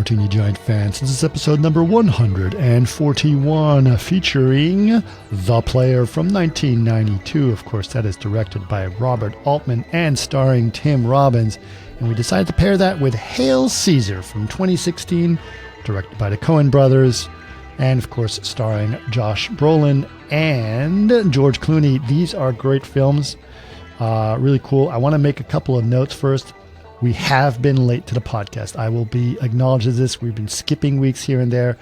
Martini Giant fans. This is episode number 141, featuring The Player from 1992. Of course, that is directed by Robert Altman and starring Tim Robbins. And we decided to pair that with Hail Caesar from 2016, directed by the Coen Brothers, and of course, starring Josh Brolin and George Clooney. These are great films. Really cool. I want to make a couple of notes first. We have been late to the podcast. I will be acknowledged as this. We've been skipping weeks here and there,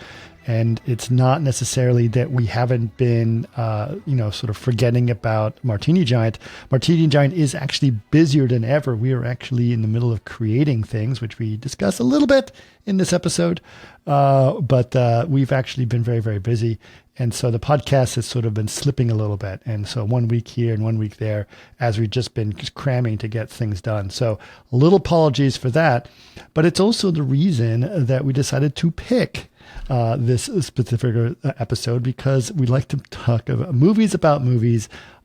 and it's not necessarily that we haven't been, sort of forgetting about Martini Giant. Martini Giant is actually busier than ever. We are actually in the middle of creating things, which we discuss a little bit in this episode, but we've actually been very, very busy. And so the podcast has sort of been slipping a little bit. And so 1 week here and 1 week there, as we've just been cramming to get things done. So a little apologies for that. But it's also the reason that we decided to pick this specific episode, because we like to talk about movies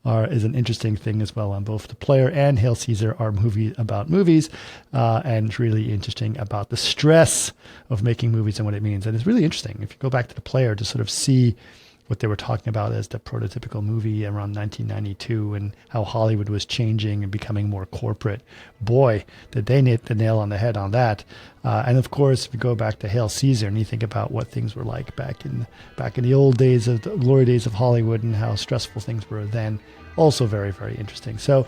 is an interesting thing as well. On both The Player and Hail Caesar are movies about movies, and it's really interesting about the stress of making movies and what it means. And it's really interesting if you go back to The Player to sort of see what they were talking about as the prototypical movie around 1992 and how Hollywood was changing and becoming more corporate. Boy, did they hit the nail on the head on that. And of course, if you go back to Hail Caesar and you think about what things were like back in the old days of the glory days of Hollywood and how stressful things were then, also very, very interesting. So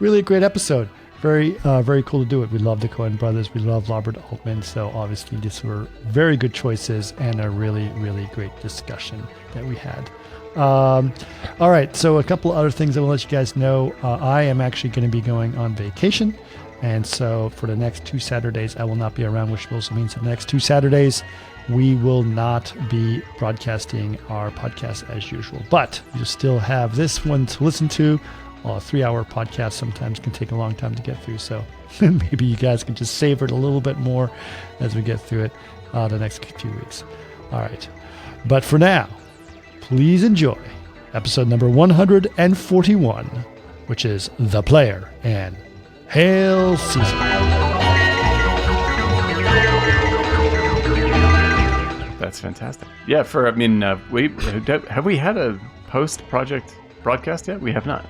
really a great episode. Very, very cool to do it. We love the Coen Brothers. We love Robert Altman. So obviously these were very good choices and a really, really great discussion that we had. All right. So a couple of other things I will let you guys know. I am actually going to be going on vacation. And so for the next 2 Saturdays, I will not be around, which also means the next 2 Saturdays, we will not be broadcasting our podcast as usual. But you'll still have this one to listen to. A 3-hour podcast sometimes can take a long time to get through. So maybe you guys can just savor it a little bit more as we get through it the next few weeks. All right. But for now, please enjoy episode number 141, which is The Player and Hail Caesar. That's fantastic. Yeah, have we had a post-project broadcast yet? We have not.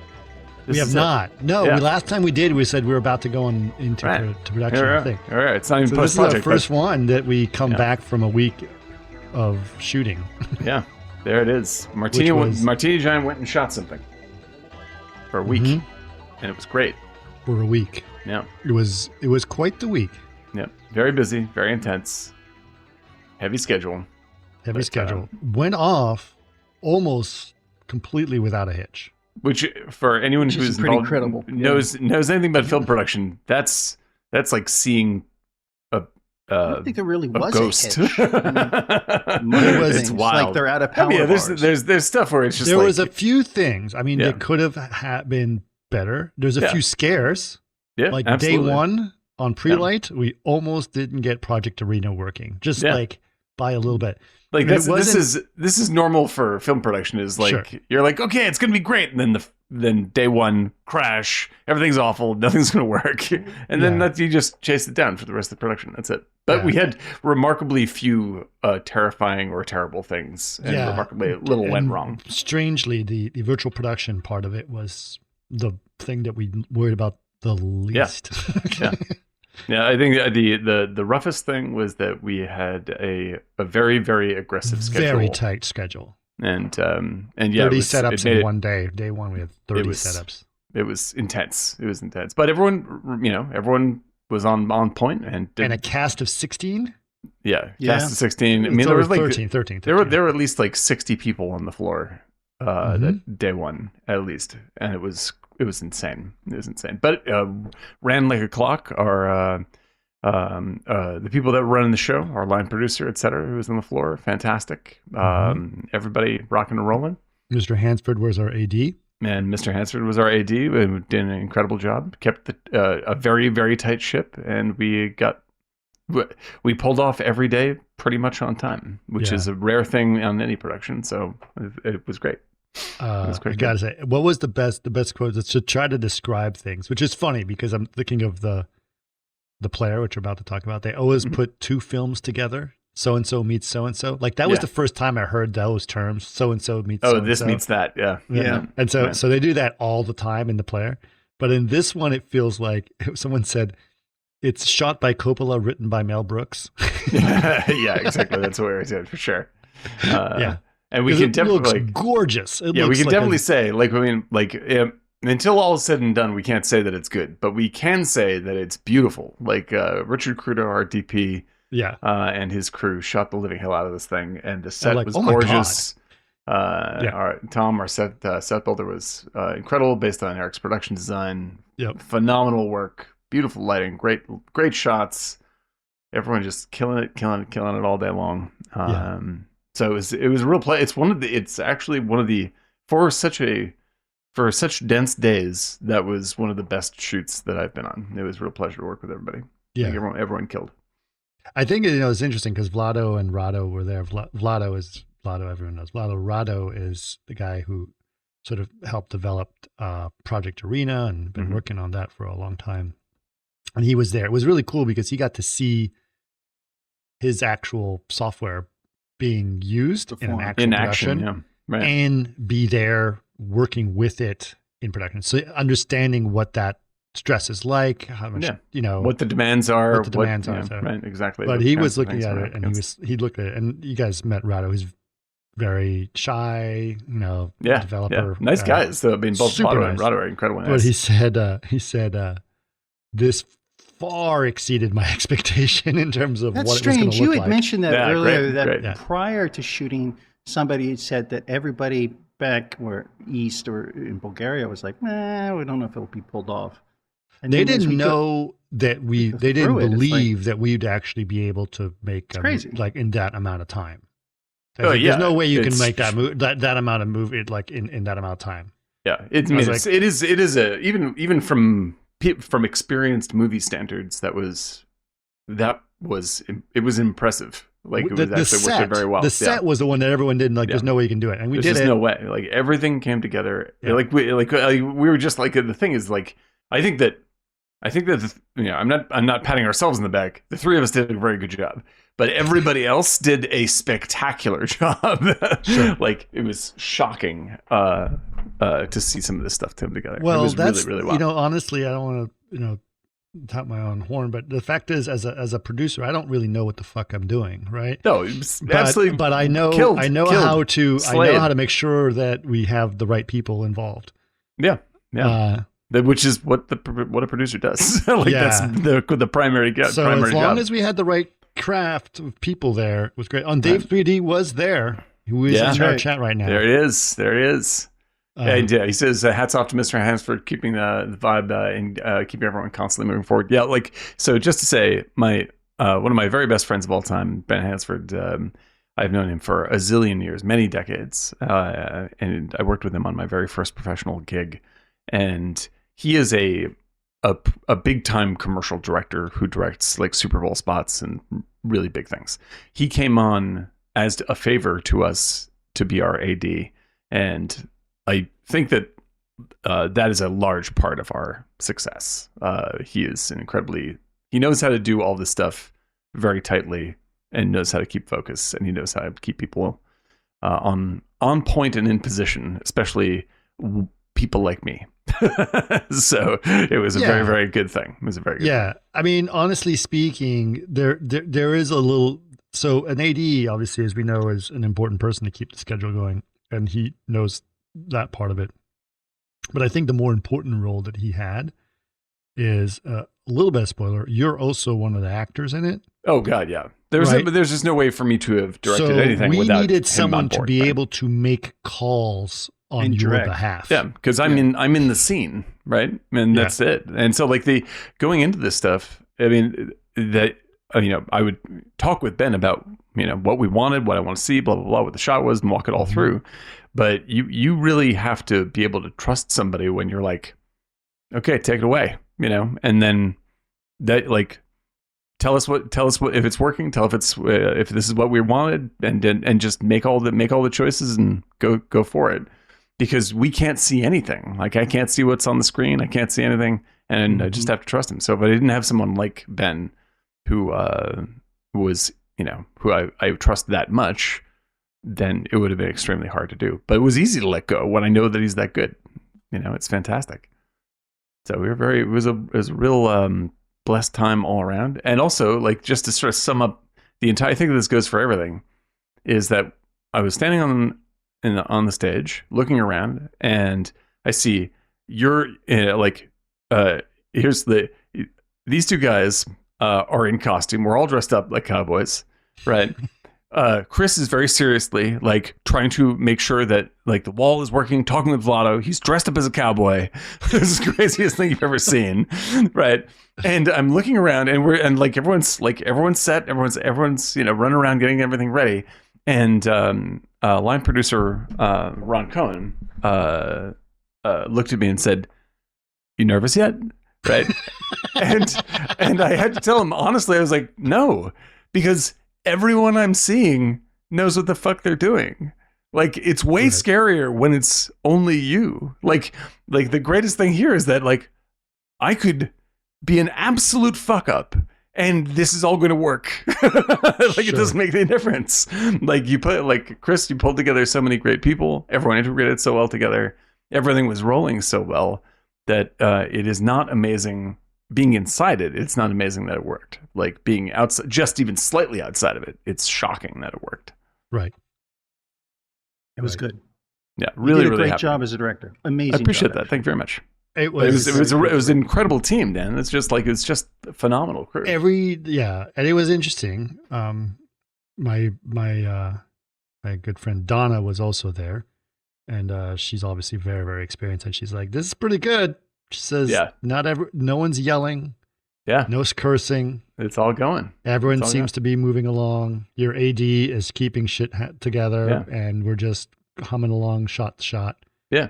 We have not. No, yeah. Last time we did, we said we were about to go into production. All right. It's not even post-project. This is our first one that we come back from a week of shooting. Yeah, there it is. Martini Giant went and shot something for a week, and it was great. For a week. Yeah. It was quite the week. Yeah. Very busy, very intense, heavy schedule. Went off almost completely without a hitch. Which, for anyone who's pretty incredible, knows anything about film production, that's like seeing I don't think there really was ghost. A hitch. It's wild. Like they're out of power. There's stuff where it's just there was a few things. I mean, they could have been better. There's a few scares. Yeah, like absolutely. Day one on pre-light, we almost didn't get Project Arena working. Just like by a little bit. Like this is normal for film production. Is like you're like, okay, it's gonna be great, and then day one crash, everything's awful, nothing's gonna work, and then you just chase it down for the rest of the production. That's it. But we had remarkably few terrifying or terrible things, and remarkably little went wrong. Strangely, the virtual production part of it was the thing that we worried about the least. Yeah, I think the roughest thing was that we had a very, very aggressive schedule. Very tight schedule. And 30 setups in one day. Day one, we had 30 setups. It was intense. But everyone was on point. And a cast of 16? Yeah, cast of 16. I mean, there was like 13. There were at least like 60 people on the floor that day one, at least. And it was insane. But ran like a clock. Our the people that were running the show, our line producer, etc., who was on the floor, fantastic. Everybody rocking and rolling. Mr. Hansford was our AD. And Mr. Hansford was our AD. We did an incredible job. Kept a very, very tight ship, and we pulled off every day pretty much on time, which is a rare thing on any production. So it was great. I gotta say, what was the best quote to try to describe things, which is funny because I'm thinking of the The Player, which we're about to talk about, they always put two films together. So-and-so meets so-and-so. Like that was the first time I heard those terms. So-and-so meets so-and-so. Oh, this meets that. Yeah. And so they do that all the time in The Player. But in this one, it feels like someone said, it's shot by Coppola, written by Mel Brooks. Yeah, exactly. That's what I said for sure. And we can definitely looks gorgeous. We can definitely say, until all is said and done, we can't say that it's good, but we can say that it's beautiful. Like Richard Crudo, our DP, and his crew shot the living hell out of this thing, and the set was gorgeous. Our set builder, was incredible, based on Eric's production design. Phenomenal work, beautiful lighting, great shots. Everyone just killing it all day long. So it was a real play. It's actually one of the for such dense days, that was one of the best shoots that I've been on. It was a real pleasure to work with everybody. Yeah, like everyone killed. I think it's interesting because Vlado and Rado were there. Vlado, everyone knows. Rado is the guy who sort of helped develop Project Arena and been working on that for a long time. And he was there. It was really cool because he got to see his actual software being used in an actual production, and be there working with it in production. So understanding what that stress is like, how much, what the demands are, right, exactly. But he was looking at it, and he looked at it, and you guys met Rado. He's very shy, developer. Nice guys. So, I mean, both Rado and Rado are incredible. But he said, this far exceeded my expectation in terms of what it was going to look like. You had mentioned that earlier, prior to shooting, somebody had said that everybody back east or in Bulgaria was like, we don't know if it'll be pulled off. And they didn't know that they didn't believe that we'd actually be able to make like in that amount of time. There's no way you can make that amount of movie in that amount of time. Yeah, it is even from experienced movie standards, it was impressive. Like it was actually worked very well. The set was the one that everyone didn't like. There's no way you can do it, and there's just no way. Like everything came together. Yeah. We were just like, the thing is, like, I think that I'm not patting ourselves in the back. The three of us did a very good job, but everybody else did a spectacular job. Sure. Like it was shocking to see some of this stuff come together. Well, it was that's really, really well. Honestly, I don't want to tap my own horn, but the fact is, as a producer, I don't really know what the fuck I'm doing, right? No, absolutely. But I know how to make sure that we have the right people involved. Yeah. Which is what a producer does. That's the primary job. So as long as we had the right craft of people there, it was great. Dave 3D was there, who is in our chat right now. There he is. He says, hats off to Mr. Hansford, keeping the vibe and keeping everyone constantly moving forward. Yeah, so just to say, one of my very best friends of all time, Ben Hansford, I've known him for a zillion years, many decades, and I worked with him on my very first professional gig. And he is a big time commercial director who directs like Super Bowl spots and really big things. He came on as a favor to us to be our AD, and I think that that is a large part of our success. He knows how to do all this stuff very tightly and knows how to keep focus, and he knows how to keep people on point and in position, especially people like me. So it was a very, very good thing. It was a very good thing. I mean, honestly speaking, there is a little, so an AD, obviously, as we know, is an important person to keep the schedule going, and he knows that part of it. But I think the more important role that he had is a little bit of spoiler. You're also one of the actors in it. Oh God, yeah. There's just no way for me to have directed anything without him on board. We needed someone to be able to make calls on your behalf. Yeah, because I'm in the scene, right? And that's it. And so going into this stuff, I mean, I would talk with Ben about, what we wanted, what I want to see, blah, blah, blah, what the shot was, and walk it all through. But you really have to be able to trust somebody when you're like, okay, take it away, and then that tell us what if it's working, tell if this is what we wanted, and just make all the choices and go for it, because we can't see anything. Like I can't see what's on the screen, I can't see anything, and I just have to trust him. So if I didn't have someone like Ben, who was, who I trust that much, then it would have been extremely hard to do. But it was easy to let go when I know that he's that good. It's fantastic. So it was a real blessed time all around. And also, like, just to sort of sum up the entire, I think this goes for everything, is that I was standing on the stage looking around, and I see these two guys are in costume. We're all dressed up like cowboys, right? Chris is very seriously like trying to make sure that like the wall is working, talking with Vlado. He's dressed up as a cowboy. This is the craziest thing you've ever seen, right? And I'm looking around, and everyone's set, everyone's running around getting everything ready. And line producer Ron Coen looked at me and said, "You nervous yet?" Right? and I had to tell him honestly, I was like, "No," because everyone I'm seeing knows what the fuck they're doing. Like, it's way scarier when it's only you. Like the greatest thing here is that like I could be an absolute fuck up, and this is all going to work. It doesn't make any difference. Like Chris, you pulled together so many great people. Everyone integrated so well together. Everything was rolling so well that it is not amazing being inside it. It's not amazing that it worked. Like being outside, just even slightly outside of it, it's shocking that it worked. Right. It was good. Yeah, really, you did a really great happy. job as a director. Amazing. I appreciate job, that. Thank you very much. It was an incredible team, Dan. It's just a phenomenal crew. And it was interesting. My good friend Donna was also there, and she's obviously very, very experienced, and she's like, "This is pretty good." She says, no one's yelling. Yeah. No cursing. It's all going. Everyone seems to be moving along. Your AD is keeping shit together, and we're just humming along shot to shot. Yeah.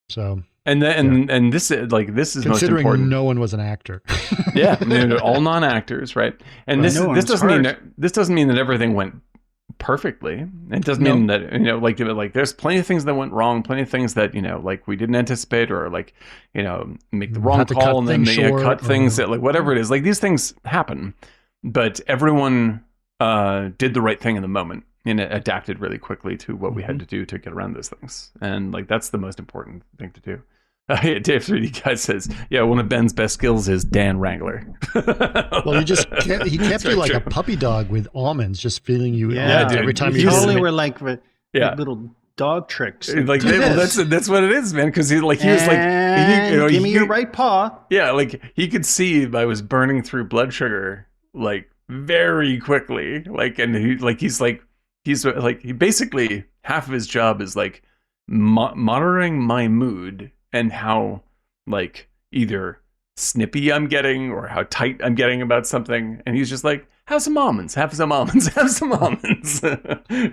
So. And this is most considering important. No one was an actor. Yeah, they're all non-actors, right? And this doesn't mean that everything went perfectly. It doesn't mean that there's plenty of things that went wrong, plenty of things that we didn't anticipate, or make the wrong call and then cut things that whatever it is. Like, these things happen, but everyone did the right thing in the moment and it adapted really quickly to what we had to do to get around those things. And that's the most important thing to do. Dave 3D guy says, one of Ben's best skills is Dan Wrangler. Well, he kept you like a puppy dog with almonds, just feeding you every time you totally were like little dog tricks. That's what it is, man. Because he was give me your right paw. Yeah, he could see I was burning through blood sugar very quickly. He basically half of his job is monitoring my mood and how either snippy I'm getting or how tight I'm getting about something, and he's just like, have some almonds, have some almonds. It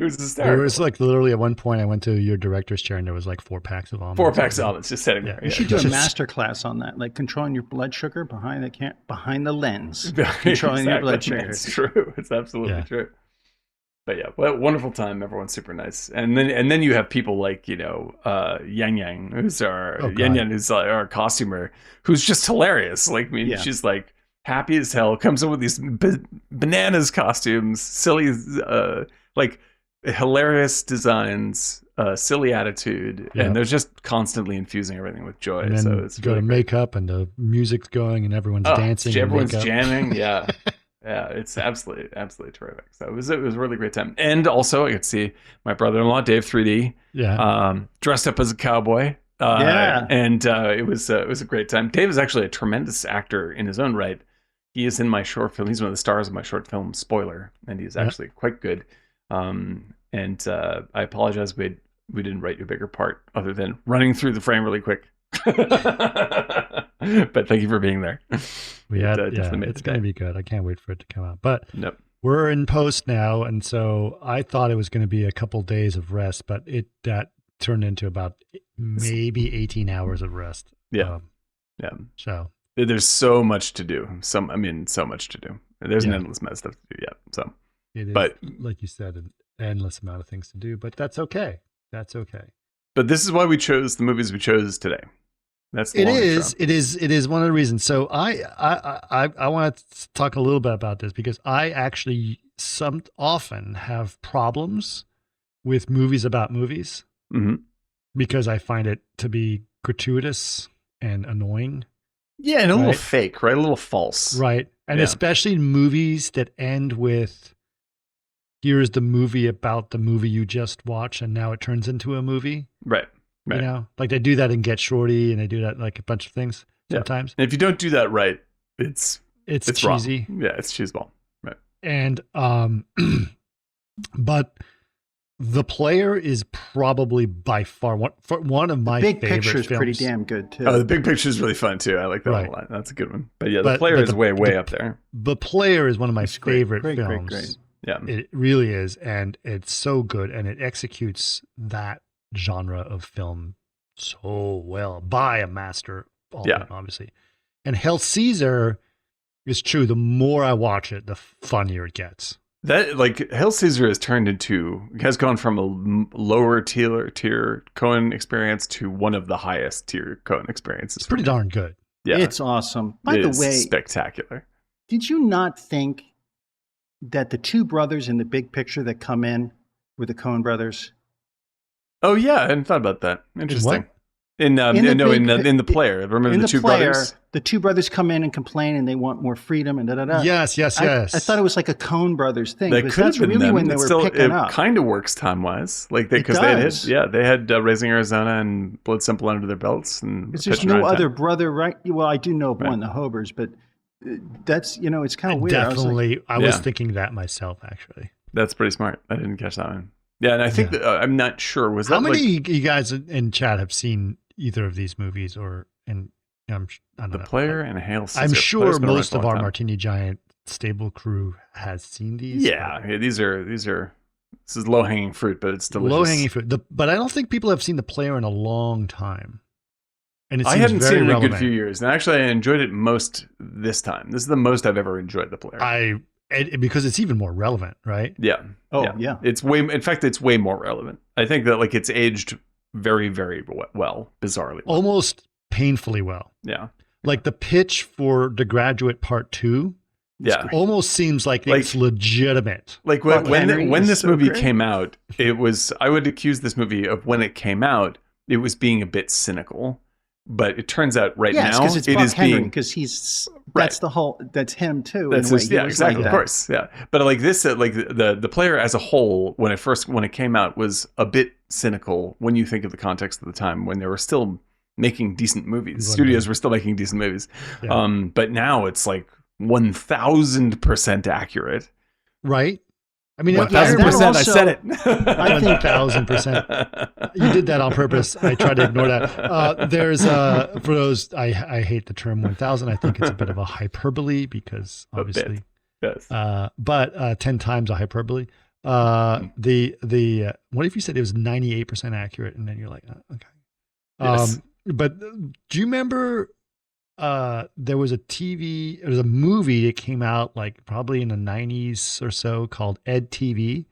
was hysterical. There was literally at one point I went to your director's chair and there was 4 packs of almonds. 4 packs of almonds just sitting there. You should do a master class on that, controlling your blood sugar behind the lens. Controlling your blood sugar. It's true. It's absolutely true. But wonderful time. Everyone's super nice, and then you have people like Yang Yang, who's our costumer, who's just hilarious. She's happy as hell. Comes up with these bananas costumes, silly, hilarious designs, silly attitude, and they're just constantly infusing everything with joy. And then so it's go to makeup, and the music's going, and everyone's dancing. Everyone's jamming. Yeah. Yeah, it's absolutely terrific. So it was a really great time. And also I could see my brother-in-law, Dave 3D, dressed up as a cowboy. And it was a great time. Dave is actually a tremendous actor in his own right. He is in my short film. He's one of the stars of my short film, Spoiler, and he's actually quite good. And I apologize we didn't write you a bigger part other than running through the frame really quick. But thank you for being there. It's going to be good. I can't wait for it to come out. But we're in post now, and so I thought it was going to be a couple days of rest, but that turned into about maybe 18 hours of rest. So there's so much to do. So much to do. There's an endless amount of stuff to do. Yeah. So it is, like you said, an endless amount of things to do, but that's okay. That's okay. But this is why we chose the movies we chose today. That's the longest run. It is one of the reasons. So I want to talk a little bit about this because I actually often have problems with movies about movies because I find it to be gratuitous and annoying. Yeah, and a little fake, right? A little false. Right. And especially movies that end with, here's the movie about the movie you just watched, and now it turns into a movie. Right. You know, like they do that in Get Shorty, and they do that like a bunch of things sometimes. And if you don't do that right, it's cheesy. Wrong. Yeah, it's cheeseball. Right. And but The Player is probably by far one of my favorite films. Big Picture is pretty damn good too. Oh, The Big Picture is really fun too. I like that a lot. That's a good one. But yeah, The Player is way up there. The Player is one of my favorite films. Great. Yeah, it really is, and it's so good, and it executes that genre of film so well by a master, obviously. And Hail Caesar is true. The more I watch it, the funnier it gets. That like Hail Caesar has gone from a lower tier Coen experience to one of the highest tier Coen experiences. It's pretty darn good. Yeah, it's awesome. By the way, spectacular. Did you not think that the two brothers in The Big Picture that come in were the Coen Brothers? Oh yeah, I hadn't thought about that. Interesting. What? In the Player. Remember the two brothers? The two brothers come in and complain, and they want more freedom and da da da. Yes. I thought it was like a Coen Brothers thing. That could have been really them. When they were picking up. It kind of works time wise, like because they had Raising Arizona and Blood Simple under their belts, and there's no other brother, right? Well, I do know of one, the Hobers, but that's it's kind of weird. Definitely, I was thinking that myself actually. That's pretty smart. I didn't catch that one. Yeah, and I think that, I'm not sure. Was that how many you guys in chat have seen either of these movies or I don't know. The Player and Hail Caesar. I'm sure most of our Martini Giant stable crew has seen these. Yeah, this is low hanging fruit, but it's delicious. Low hanging fruit. But I don't think people have seen The Player in a long time. And it seems I hadn't very seen it in relevant. a good few years, and actually I enjoyed it most this time. This is the most I've ever enjoyed The Player. Because it's even more relevant, right? Yeah. Oh, yeah. It's way more relevant. I think that like it's aged very, very well, bizarrely well. Almost painfully well. Yeah. Like the pitch for The Graduate Part 2 almost seems like it's legitimate. Like when this movie came out, I would accuse this movie of when it came out, it was being a bit cynical. But it turns out now it's it is being because that's him too. Exactly, of course, yeah. But like this, like the Player as a whole, when it came out, was a bit cynical when you think of the context of the time when they were still making decent movies. Studios were still making decent movies, but now it's like 1,000% accurate, right? I mean, 1,000%. I said it. I think 1,000%. You did that on purpose. I tried to ignore that. There's for those. I hate the term 1,000. I think it's a bit of a hyperbole because obviously, yes. But 10 times a hyperbole. The what if you said it was 98% accurate, and then you're like, okay. Yes. But do you remember? There was a movie that came out like probably in the 90s or so called Ed TV.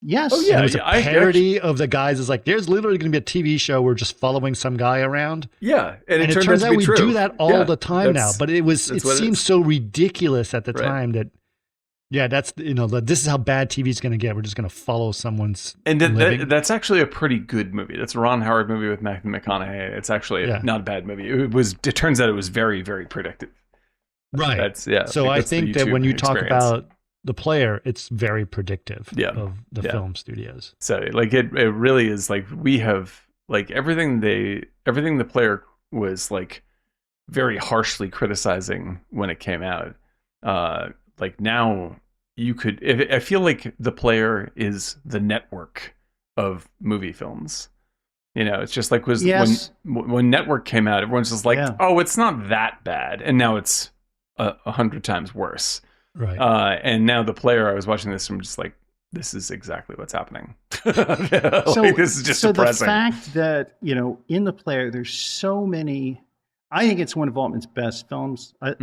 Yes. Oh, yeah. And it was a parody of the guys. It's like, there's literally going to be a TV show where we're just following some guy around. Yeah. And it turns out we do that all the time now, but it seems so ridiculous at the time that, that's, this is how bad TV is going to get. We're just going to follow someone's living. That's actually a pretty good movie. That's a Ron Howard movie with Matthew McConaughey. It's actually not a bad movie. It turns out it was very, very predictive. Right. So I think that when you talk about The Player, it's very predictive of the film studios. So like it really is like we have like everything The Player was like very harshly criticizing when it came out. Like now I feel like The Player is the network of movie films. It's just like when Network came out, everyone's just like, oh, it's not that bad. And now it's 100 times worse. Right. And now The Player, I was watching this and I'm just like, this is exactly what's happening. This is just so depressing. The fact that, in The Player, there's so many. I think it's one of Altman's best films. I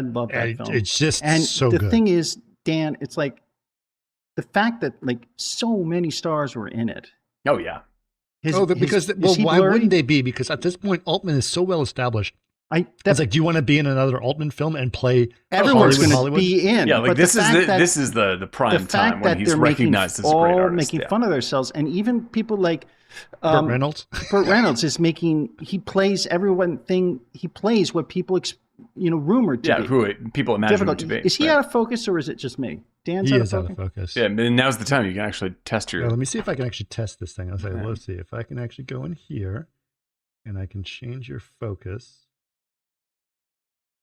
love that film. It's just and so good. The thing is, Dan, it's like the fact that like so many stars were in it. Oh yeah. Why wouldn't they be? Because at this point, Altman is so well established. It's like, do you want to be in another Altman film and play? Everyone's going to be in. Yeah, like this is the prime time when he's recognized as a great artist. Making fun of themselves, and even people like Burt Reynolds. Burt Reynolds is making. He plays He plays what people rumored to be. Who people imagine him to be. Is he out of focus, or is it just me? Dan's out of focus. Yeah, and now's the time you can actually test your. Let me see if I can actually test this thing. Let's see if I can actually go in here, and I can change your focus.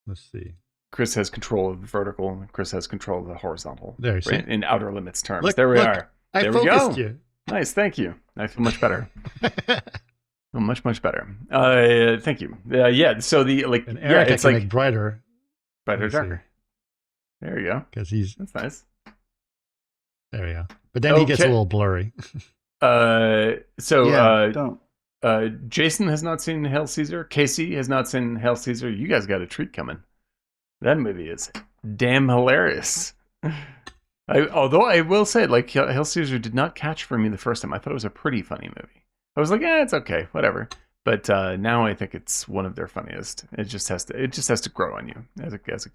Let's see. Chris has control of the vertical, and Chris has control of the horizontal. There you see. In outer limits terms. There we are. I focused you. Nice, thank you. I feel much better. Much better. Thank you. So and Eric, it's make brighter, darker. There you go. Because that's nice. There you go. But then he gets a little blurry. Don't. Jason has not seen Hail Caesar. Casey has not seen Hail Caesar. You guys got a treat coming. That movie is damn hilarious. Although I will say, like, Hail Caesar did not catch for me the first time. I thought it was a pretty funny movie. I was like, it's okay, whatever. But now I think it's one of their funniest. It just has to grow on you as it goes.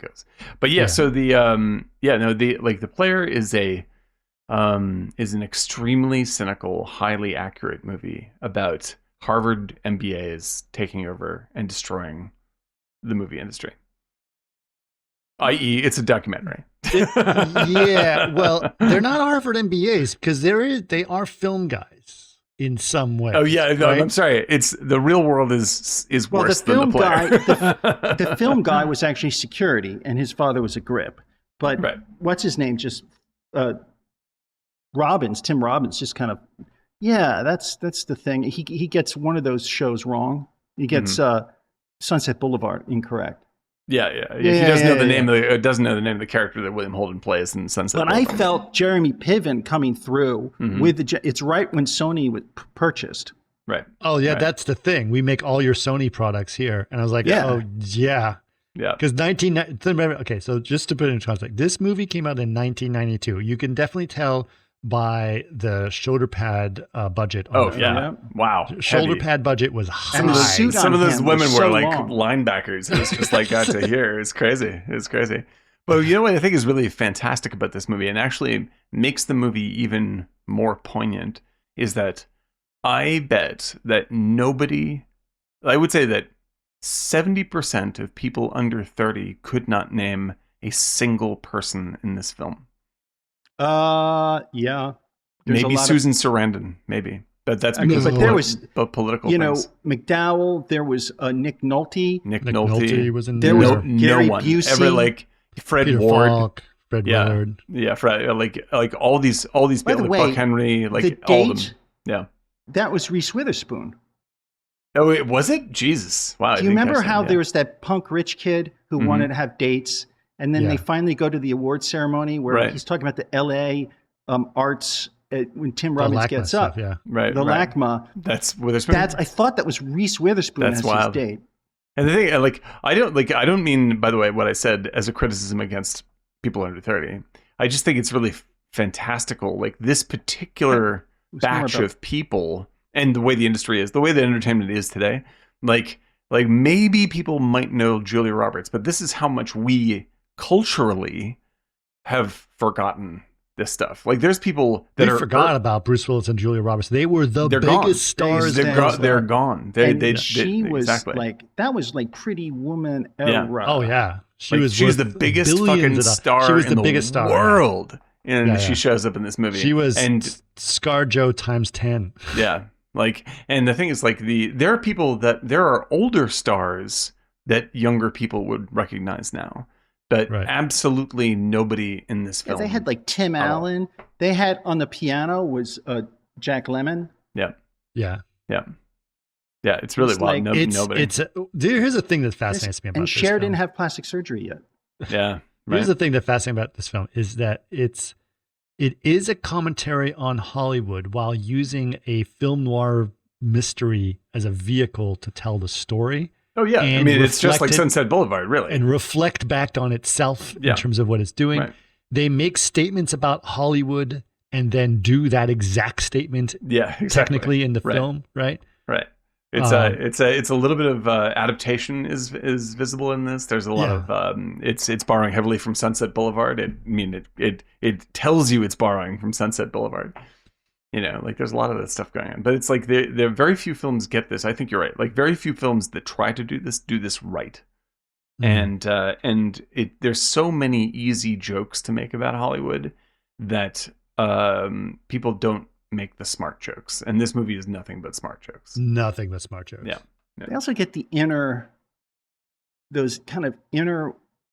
But so the Player is an extremely cynical, highly accurate movie about Harvard MBAs taking over and destroying the movie industry. I.e., it's a documentary. Well, they're not Harvard MBAs because they are film guys in some way. Oh yeah, no, right? I'm sorry. It's the real world is worse than the Player. The film guy was actually security, and his father was a grip. But what's his name? Just Tim Robbins, just kind of. Yeah, that's the thing. He gets one of those shows wrong. He gets Sunset Boulevard incorrect. He doesn't know the name of the character that William Holden plays in Sunset Boulevard. But I felt Jeremy Piven coming through with it's right when Sony was purchased. Right. Oh yeah, that's the thing. We make all your Sony products here, and I was like, oh yeah. Yeah. Because okay, so just to put it in context, this movie came out in 1992. You can definitely tell by the shoulder pad budget. Wow. Shoulder pad budget was high. And the suit Some of those women were like long. linebackers. It was just like out to here. It's crazy. But you know what I think is really fantastic about this movie and actually makes the movie even more poignant is that I bet that I would say that 70% of people under 30 could not name a single person in this film. Yeah. Maybe Susan Sarandon, maybe. But that's because there was political things. McDowell, there was Nick Nolte. Nick Nolte was in there. There was Gary no one Busey. ever like Fred Peter Ward. Falk, Fred Willard. Yeah, Fred, like all these By the way, Buck Henry, like the all of date, them. Yeah. That was Reese Witherspoon. Oh, was it? Jesus. Wow. Do you remember how there was that punk rich kid who wanted to have dates? And then they finally go to the award ceremony where he's talking about the L.A. Arts when Tim Robbins gets up. Stuff, Right. The LACMA. That's Witherspoon. I thought that was Reese Witherspoon as his date. And the thing, I don't mean, by the way, what I said as a criticism against people under 30. I just think it's really fantastical. Like this particular batch of people and the way the industry is, the way that entertainment is today, like maybe people might know Julia Roberts, but this is how much we culturally have forgotten this stuff. Like there's people that forgot about Bruce Willis and Julia Roberts. They were the biggest stars. They're gone. She was exactly. like that was like Pretty Woman era. Oh yeah, she was the biggest fucking star in the world, and she shows up in this movie. She was ScarJo times 10. Yeah, and the thing is, there are older stars that younger people would recognize now. But absolutely nobody in this film. They had like Tim Allen. They had on the piano was Jack Lemmon. Yeah. It's really wild. Nobody. Here's the thing that fascinates me about and this Cher film. didn't have plastic surgery yet. Yeah. Here's the thing that fascinates me about this film is that it is a commentary on Hollywood while using a film noir mystery as a vehicle to tell the story. Oh, yeah. I mean, it's just like Sunset Boulevard, really. And reflect back on itself in terms of what it's doing. Right. They make statements about Hollywood and then do that exact statement technically in the film, right? Right. It's a little bit of adaptation is visible in this. There's a lot of it's borrowing heavily from Sunset Boulevard. It tells you it's borrowing from Sunset Boulevard. You know, like there's a lot of that stuff going on. But it's like there very few films get this. I think you're right. Like very few films that try to do this right. And there's so many easy jokes to make about Hollywood that people don't make the smart jokes, and this movie is nothing but smart jokes. Nothing but smart jokes. Yeah. They also get the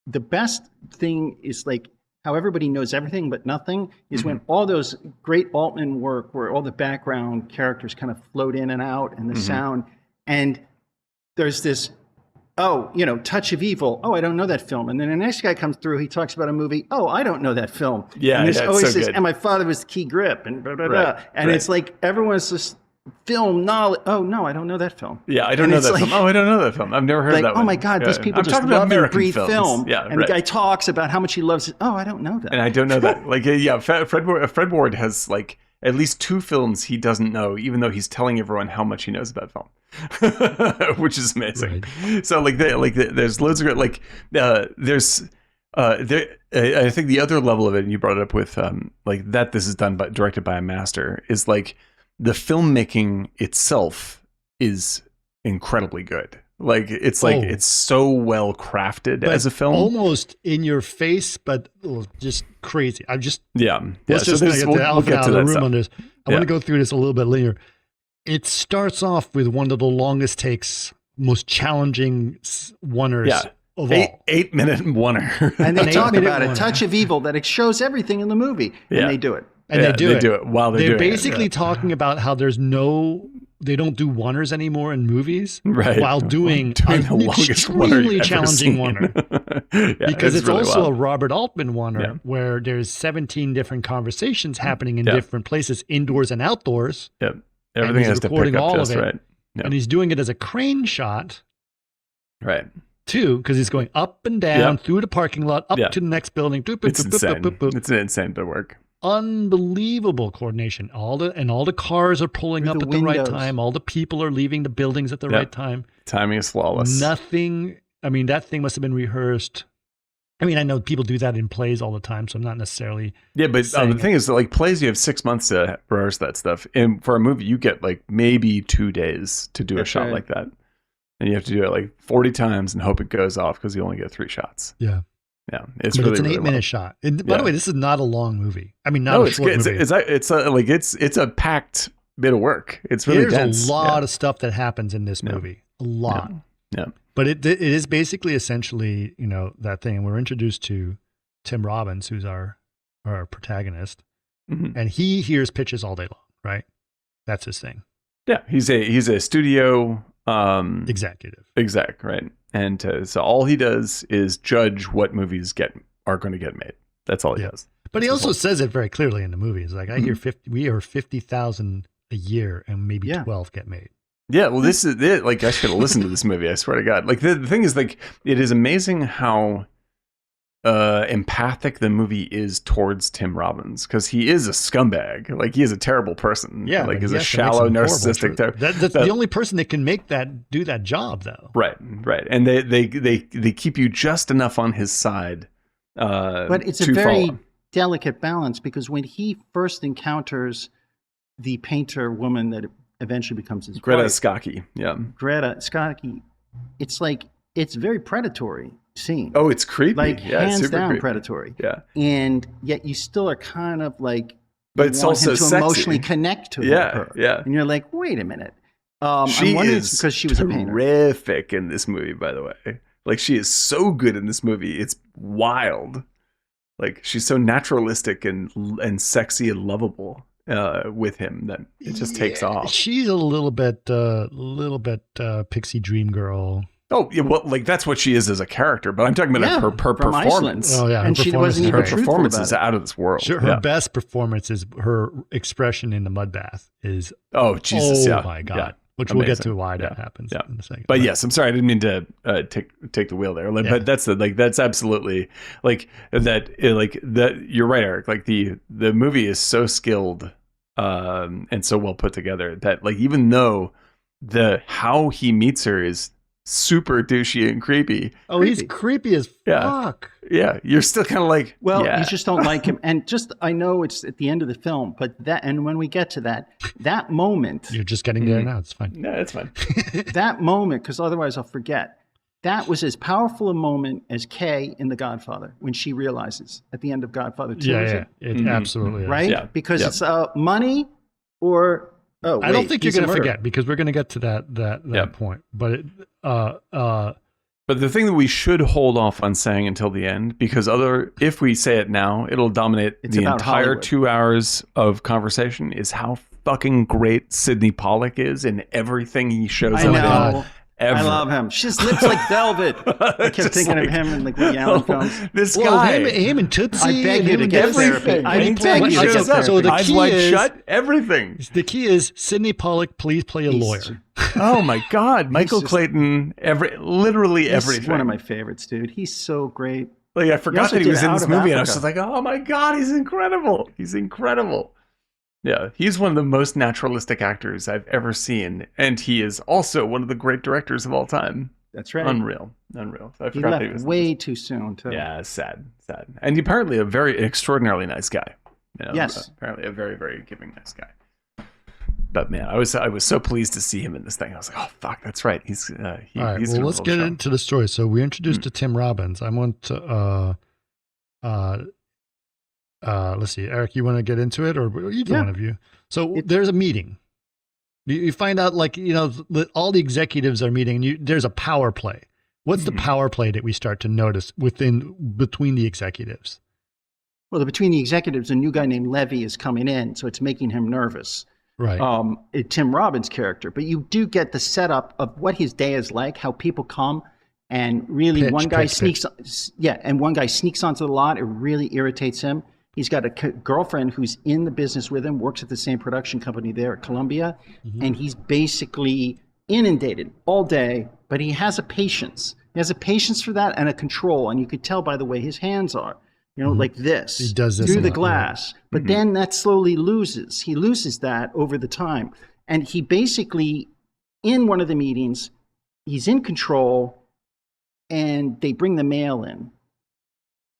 the best thing is like how everybody knows everything but nothing is when all those great Altman work where all the background characters kind of float in and out and the sound, and there's this Touch of Evil. Oh, I don't know that film. And then the next guy comes through. He talks about a movie. Oh, I don't know that film. Yeah, and always so says, good. and my father was the key grip, and blah, blah, blah. And it's like everyone's just film knowledge. Oh no, I don't know that film. Yeah, I don't know that film. Oh, I don't know that film. I've never heard that one. Oh my God, these people just love and breathe film. Yeah, and the guy talks about how much he loves it. Oh, I don't know that. And I don't know that. Like, Fred Ward has like at least 2 films he doesn't know, even though he's telling everyone how much he knows about film. Which is amazing. Right. So there's loads of I think the other level of it, and you brought it up with that this is directed by a master, is like the filmmaking itself is incredibly good. Like it's so well crafted as a film, almost in your face, but just crazy. Let's just we'll get the elephant out of the room on this. I want to go through this a little bit later. It starts off with one of the longest takes, most challenging oneers of all. 8-minute oneer. And they talk about a touch of evil that it shows everything in the movie. And they do it. And they do it while they're doing it. They're basically talking about how they don't do oneers anymore in movies while doing an extremely challenging oneer. Because it's really also a Robert Altman oneer where there's 17 different conversations happening in different places, indoors and outdoors. Yep. Everything has to pick up just right. Yep. And he's doing it as a crane shot. Right. Too, because he's going up and down through the parking lot, up to the next building. It's insane. It's an insane bit of work. Unbelievable coordination. All the cars are pulling up at the right time. All the people are leaving the buildings at the right time. Timing is flawless. Nothing. I mean, that thing must have been rehearsed. I mean, I know people do that in plays all the time, so I'm not necessarily. Yeah, but the thing is, like plays, you have 6 months to rehearse that stuff. And for a movie, you get like maybe 2 days to do a shot like that. And you have to do it like 40 times and hope it goes off because you only get 3 shots. Yeah. Yeah, it's an 8-minute shot. And by the way, this is not a long movie. I mean, not a short movie. It's a packed bit of work. It's really dense. There's a lot of stuff that happens in this movie. A lot. Yeah. But it is basically essentially, that thing. And we're introduced to Tim Robbins, who's our protagonist, and he hears pitches all day long, right? That's his thing. Yeah, he's a studio executive. Right? And so all he does is judge what movies are going to get made. That's all he does. But he also says it very clearly in the movie. It's like, I hear 50,000 a year, and maybe 12 get made. Yeah, well, this is it. Like, I should have listened to this movie. I swear to God. Like, the thing is, like, it is amazing how empathic the movie is towards Tim Robbins, because he is a scumbag. Like, he is a terrible person. Yeah, like he's a shallow, narcissistic. That's the only person that can do that job, though. Right. And they keep you just enough on his side. But it's a very delicate balance, because when he first encounters the painter woman that eventually becomes his Greta wife, Scacchi. Yeah. Greta Scacchi. It's very predatory scene. Oh, it's creepy. Like, hands super down creepy. Predatory. Yeah. And yet you still are kind of like, but it's also to emotionally connect to her. Yeah. And you're like, wait a minute. She is because she was a painter. Terrific in this movie, by the way. Like, she is so good in this movie. It's wild. Like, she's so naturalistic and sexy and lovable with him that it just takes off. She's a little bit pixie dream girl. Oh, yeah, well, like, that's what she is as a character, but I'm talking about her performance. Oh, yeah. And she wasn't even truthful performance about is it. out of this world. Sure, her best performance is her expression in the mud bath is. Oh, Jesus! Oh my God! which amazing. we'll get to why Yeah. that happens Yeah. in a second. But yes, I'm sorry, I didn't mean to take the wheel there. Like, Yeah. but that's absolutely like that. Like that, you're right, Eric. Like the movie is so skilled and so well put together that like even though how he meets her is super douchey and creepy. he's creepy as fuck. Yeah, you're still kind of like, Well, yeah. you just don't like him. And I know it's at the end of the film, but and when we get to that moment, You're just getting there now. It's fine. No, it's fine. that moment, because otherwise I'll forget, that was as powerful a moment as Kay in The Godfather when she realizes at the end of Godfather 2. Yeah. It absolutely is. Right? Yeah. Because Yeah. it's money or... Oh, I don't think you're going to murderer. forget because we're going to get to that point. But But the thing that we should hold off on saying until the end, because if we say it now, it'll dominate It's the about entire Hollywood. 2 hours of conversation, is how fucking great Sidney Pollack is in everything he shows I up in. know. Ever. I love him. She has lips like velvet. I kept Just thinking of him in like Woody Allen films. This well, guy. him and Tootsie. I beg and you him to and get everything. therapy. I Anytime beg he you to shows get up, So the therapy. eyes key wide is- shut, everything. The key is Sidney Pollack, please play a lawyer. Oh my God, Michael just- Clayton, literally He's everything. one of my favorites, dude. He's so great. Like I forgot also that he did was in Out this of movie, and I was Africa. just like, oh my God, he's incredible. He's incredible. Yeah, he's one of the most naturalistic actors I've ever seen, and he is also one of the great directors of all time. That's right. Unreal. So I He forgot that he left was. way too soon, too. Yeah, sad, and apparently a very extraordinarily nice guy. You know, Yes. apparently a very, very giving nice guy. But man, I was so pleased to see him in this thing. I was like, oh fuck, that's right. He's All right. he's Well, doing a let's little get show. into the story. So we're introduced to Tim Robbins. I want to. Let's see, Eric. You want to get into it, or either one of you? So there's a meeting. You find out, like, all the executives are meeting, and there's a power play. What's the power play that we start to notice between the executives? Well, between the executives, a new guy named Levy is coming in, so it's making him nervous. Right. Tim Robbins' character. But you do get the setup of what his day is like, how people come, and really one guy sneaks onto the lot. It really irritates him. He's got a girlfriend who's in the business with him, works at the same production company there at Columbia, and he's basically inundated all day, but he has a patience. He has a patience for that and a control, and you could tell by the way his hands are, like this. He does this through a the lot, glass. But then that slowly loses. He loses that over the time. And he basically, in one of the meetings, he's in control, and they bring the mail in.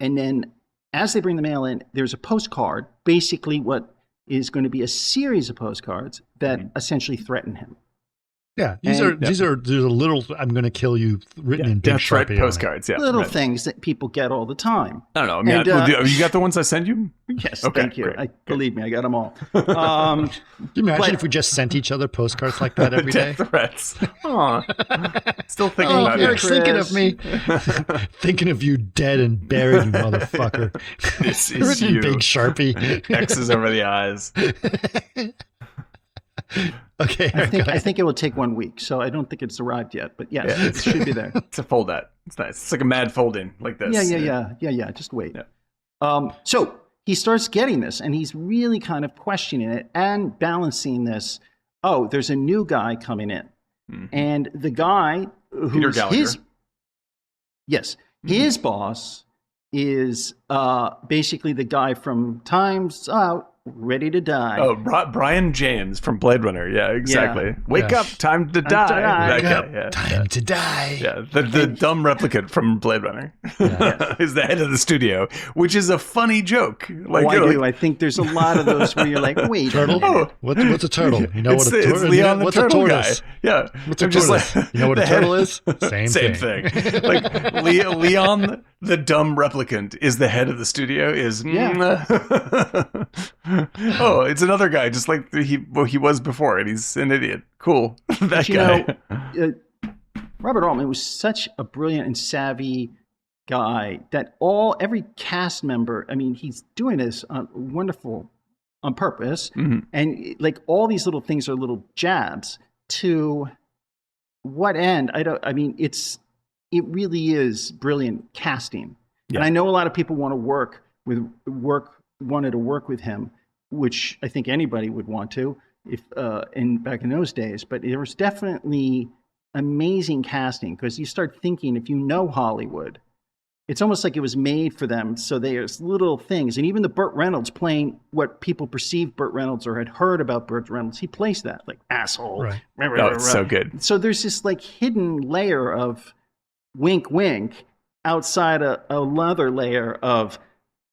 And then as they bring the mail in, there's a postcard, basically what is going to be a series of postcards that essentially threaten him. Yeah, these are little "I'm going to kill you" written in big death threat Sharpie on it. postcards. Yeah, Little things that people get all the time. I don't know. I mean, And, you got the ones I send you? Yes, Okay, thank you. great. Believe me, I got them all. Can you imagine But- if we just sent each other postcards like that every day? Death threats. Aw. Still thinking Oh, about Eric's it. thinking of me. Thinking of you dead and buried, you motherfucker. This is Written in you. big Sharpie. X's over the eyes. Okay, Eric, go I ahead. think it will take 1 week, so I don't think it's arrived yet. But yes, it should be there. It's a fold out. It's nice. It's like a mad fold in, like this. Yeah. Just wait. Yeah. So he starts getting this, and he's really kind of questioning it and balancing this. Oh, there's a new guy coming in, and the guy Peter who's Gallagher. his boss is basically the guy from Time's Out, Ready to Die. Oh, Brian James from Blade Runner. Yeah, exactly. Wake Yeah. up, time to die. That die. guy, yeah. Time to die. Yeah, the dumb replicant from Blade Runner is the head of the studio, which is a funny joke. Like, I do. I think there's a lot of those where you're like, wait, a Turtle? minute. What's a turtle? You know it's, what a it's turtle Leon the What's turtle a guy. tortoise? Yeah. What's a I'm just tortoise? like, You know what a the turtle head- is? Same thing. Like Leon the dumb replicant is the head of the studio. Oh, it's another guy, just like he was before, and he's an idiot. Cool, that You guy. know, Robert Altman was such a brilliant and savvy guy that every cast member, I mean, he's doing this wonderful on purpose. And like all these little things are little jabs to what end? It really is brilliant casting. Yeah. And I know a lot of people wanted to work with him. which I think anybody would want to if back in those days. But there was definitely amazing casting, because you start thinking, if you know Hollywood, it's almost like it was made for them. So there's little things. And even the Burt Reynolds playing what people perceived Burt Reynolds or had heard about Burt Reynolds, he plays that like asshole. Right. Oh, it's so good. So there's this like hidden layer of wink, wink outside another layer of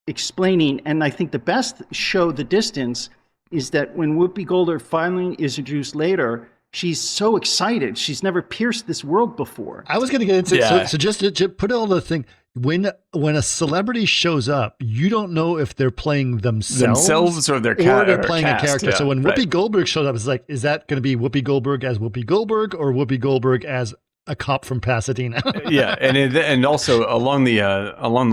explaining. And I think the best show the distance is that when Whoopi Goldberg finally is introduced later, she's so excited. She's never pierced this world before. I was going to get into it. So just to put all the thing, when a celebrity shows up, you don't know if they're playing themselves or they're playing a character. Yeah, so when Whoopi Goldberg shows up, it's like, is that going to be Whoopi Goldberg as Whoopi Goldberg or Whoopi Goldberg as a cop from Pasadena? Yeah, and also along the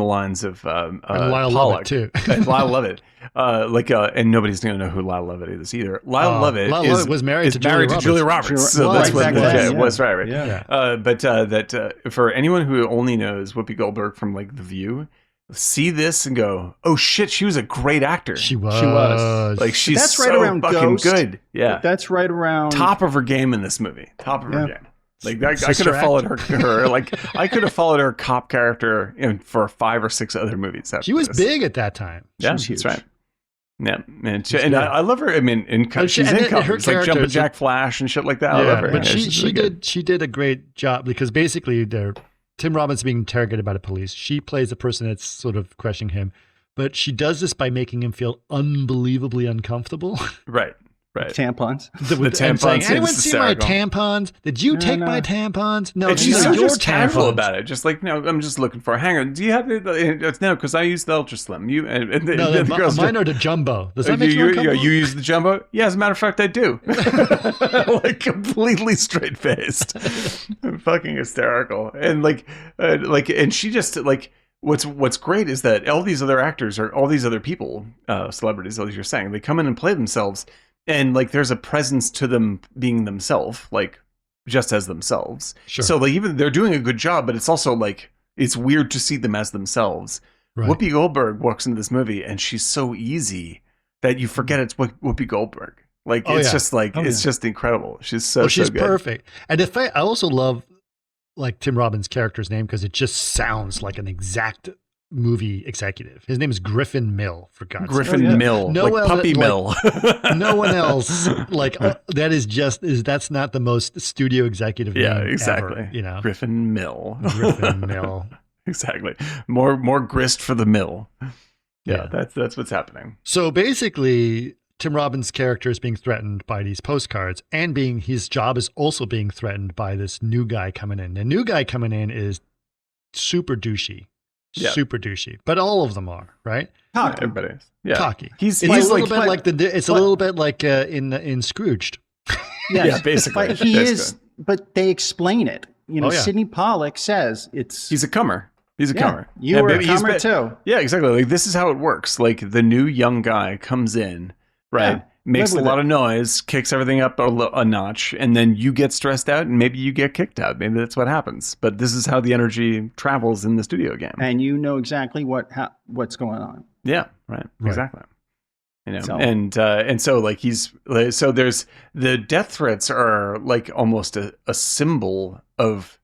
lines of and Lyle Pollock Lovett too. And Lyle Lovett, and nobody's going to know who Lyle Lovett is either. Lyle Lovett was married to Julia Roberts. So that's what it was, right? Yeah. But for anyone who only knows Whoopi Goldberg from like The View, see this and go, oh shit, she was a great actor. She was. Like, she's that's right so around fucking Ghost. good. Yeah, that's right around top of her game in this movie. Top of her game. Like I could Sister have followed her like I could have followed her cop character for 5 or 6 other movies. She was big at that time. Yeah, that's right. Yeah, and I love her. I mean, she's in covers like Jumpin' Jack Flash and shit like that. Yeah, I love her. But she did a great job, because basically Tim Robbins being interrogated by the police. She plays the person that's sort of questioning him, but she does this by making him feel unbelievably uncomfortable. Right. tampons. The tampons. Saying, anyone see my tampons? Did you take my tampons? No, and she's so your just casual tampons. about it. Just like, no, I'm just looking for a hanger. Do you have it? No, because I use the Ultra Slim. You and the girls mine are the jumbo. Does that make you uncomfortable? You use the jumbo? Yeah, as a matter of fact, I do. Like completely straight faced, fucking hysterical, and and she just like. What's great is that all these other actors or all these other people, celebrities, as you're saying, they come in and play themselves. And like, there's a presence to them being themselves, like just as themselves. Sure. So like, even they're doing a good job, but it's also like, it's weird to see them as themselves. Right. Whoopi Goldberg walks into this movie and she's so easy that you forget it's Whoopi Goldberg. Like, it's just like, it's just incredible. She's she's good. Perfect. And I also love like Tim Robbins' character's name, because it just sounds like an exact movie executive. His name is Griffin Mill, for God's sake. Griffin Mill, like Puppy Mill. No one else like that's not the most studio executive name exactly. ever, you know. Griffin Mill. Exactly. More grist for the mill. Yeah. That's what's happening. So basically, Tim Robbins' character is being threatened by these postcards, and his job is also being threatened by this new guy coming in. The new guy coming in is super douchey. Yeah. Super douchey, but all of them are, right? Cocky. Everybody is. Yeah. Cocky. He's a little bit like in Scrooged. Yes, basically. But he is, but they explain it. You know, Sidney Pollack says he's a comer. He's a comer. You were a comer too. Yeah, exactly. Like, this is how it works. Like, the new young guy comes in, right? Yeah. Makes a lot of noise, kicks everything up a notch, and then you get stressed out, and maybe you get kicked out. Maybe that's what happens. But this is how the energy travels in the studio game, and you know exactly what's going on. Yeah, right. Exactly. You know, and so like so there's the death threats are like almost a symbol of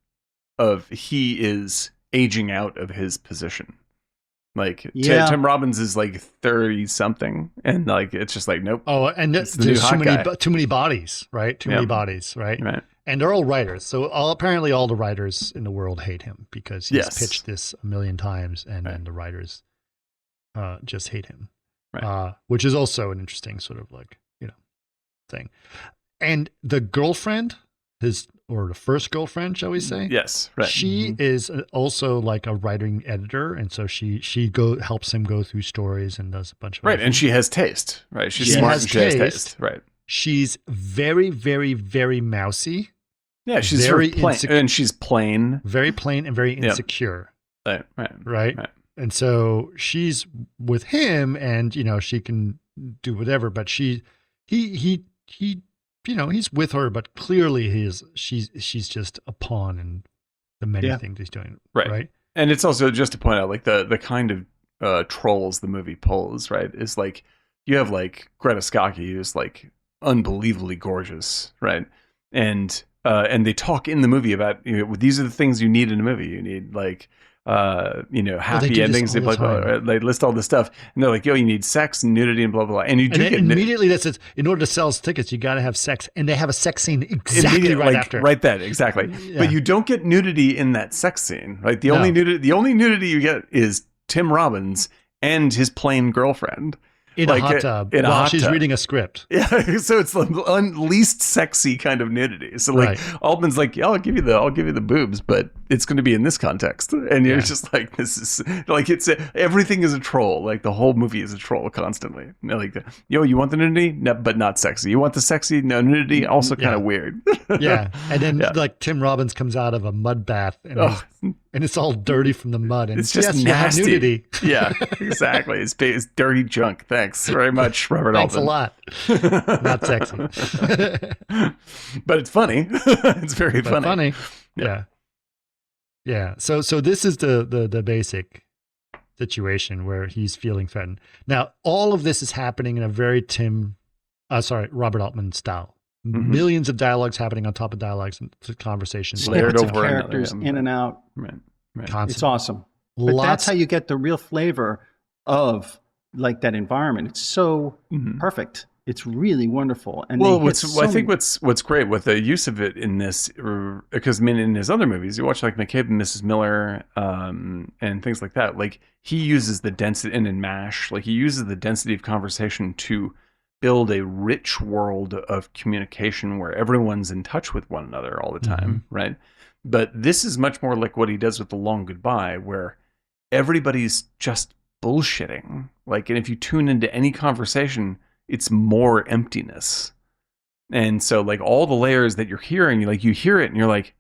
he is aging out of his position. Like, Tim Robbins is like 30 something, and like, it's just like, nope. Oh, and there's too many bodies, right? Too many bodies, right? And they're all writers. So apparently all the writers in the world hate him, because he's pitched this a million times, and then the writers just hate him, which is also an interesting sort of like, thing. And the girlfriend, or the first girlfriend, shall we say? Yes, right. She is also like a writing editor, and so she helps him go through stories and does a bunch of and she has taste, right? She's smart and she has taste, right? She's very, very, very mousy. Yeah, she's very plain, and she's plain, very plain, and very insecure. Right. And so she's with him, and she can do whatever, but he he's with her, but clearly she's just a pawn in the many things he's doing. Right. And it's also, just to point out, like the kind of trolls the movie pulls, right, is like, you have like Greta Scacchi, who's like unbelievably gorgeous, right? And they talk in the movie about, these are the things you need in a movie. You need like, happy endings. They list all this stuff, and they're like, yo, you need sex and nudity and blah blah blah. And you do get immediately that says, in order to sell tickets, you got to have sex, and they have a sex scene exactly right after. Right then, exactly. Yeah. But you don't get nudity in that sex scene, right? The only nudity you get is Tim Robbins and his plain girlfriend. In a hot tub while she's reading a script. Yeah, so it's the least sexy kind of nudity. So like Altman's like, yeah, I'll give you the boobs, but it's going to be in this context. And you're just like, this is like, everything is a troll. Like the whole movie is a troll constantly. Like, you want the nudity, no, but not sexy. You want the sexy, no nudity, also kind of weird. Yeah, and then like Tim Robbins comes out of a mud bath and it's all dirty from the mud. And it's just nasty. Nudity. Yeah, exactly. It's dirty junk. Thanks very much, Robert Altman. Thanks a lot. Not sexy. But it's funny. It's very funny. Yeah. Yeah. So this is the basic situation where he's feeling threatened. Now, all of this is happening in a very Robert Altman style. Mm-hmm. Millions of dialogues happening on top of dialogues and conversations. Layered over characters in and out. Right. It's awesome. But that's how you get the real flavor of like that environment. It's so perfect. It's really wonderful. And I think what's great with the use of it in this, because I mean, in his other movies, you watch like McCabe and Mrs. Miller, and things like that. Like he uses the density, and in MASH, like he uses the density of conversation to build a rich world of communication where everyone's in touch with one another all the time, right? But this is much more like what he does with The Long Goodbye, where everybody's just bullshitting. Like, and if you tune into any conversation, it's more emptiness. And so like all the layers that you're hearing, like you hear it and you're like,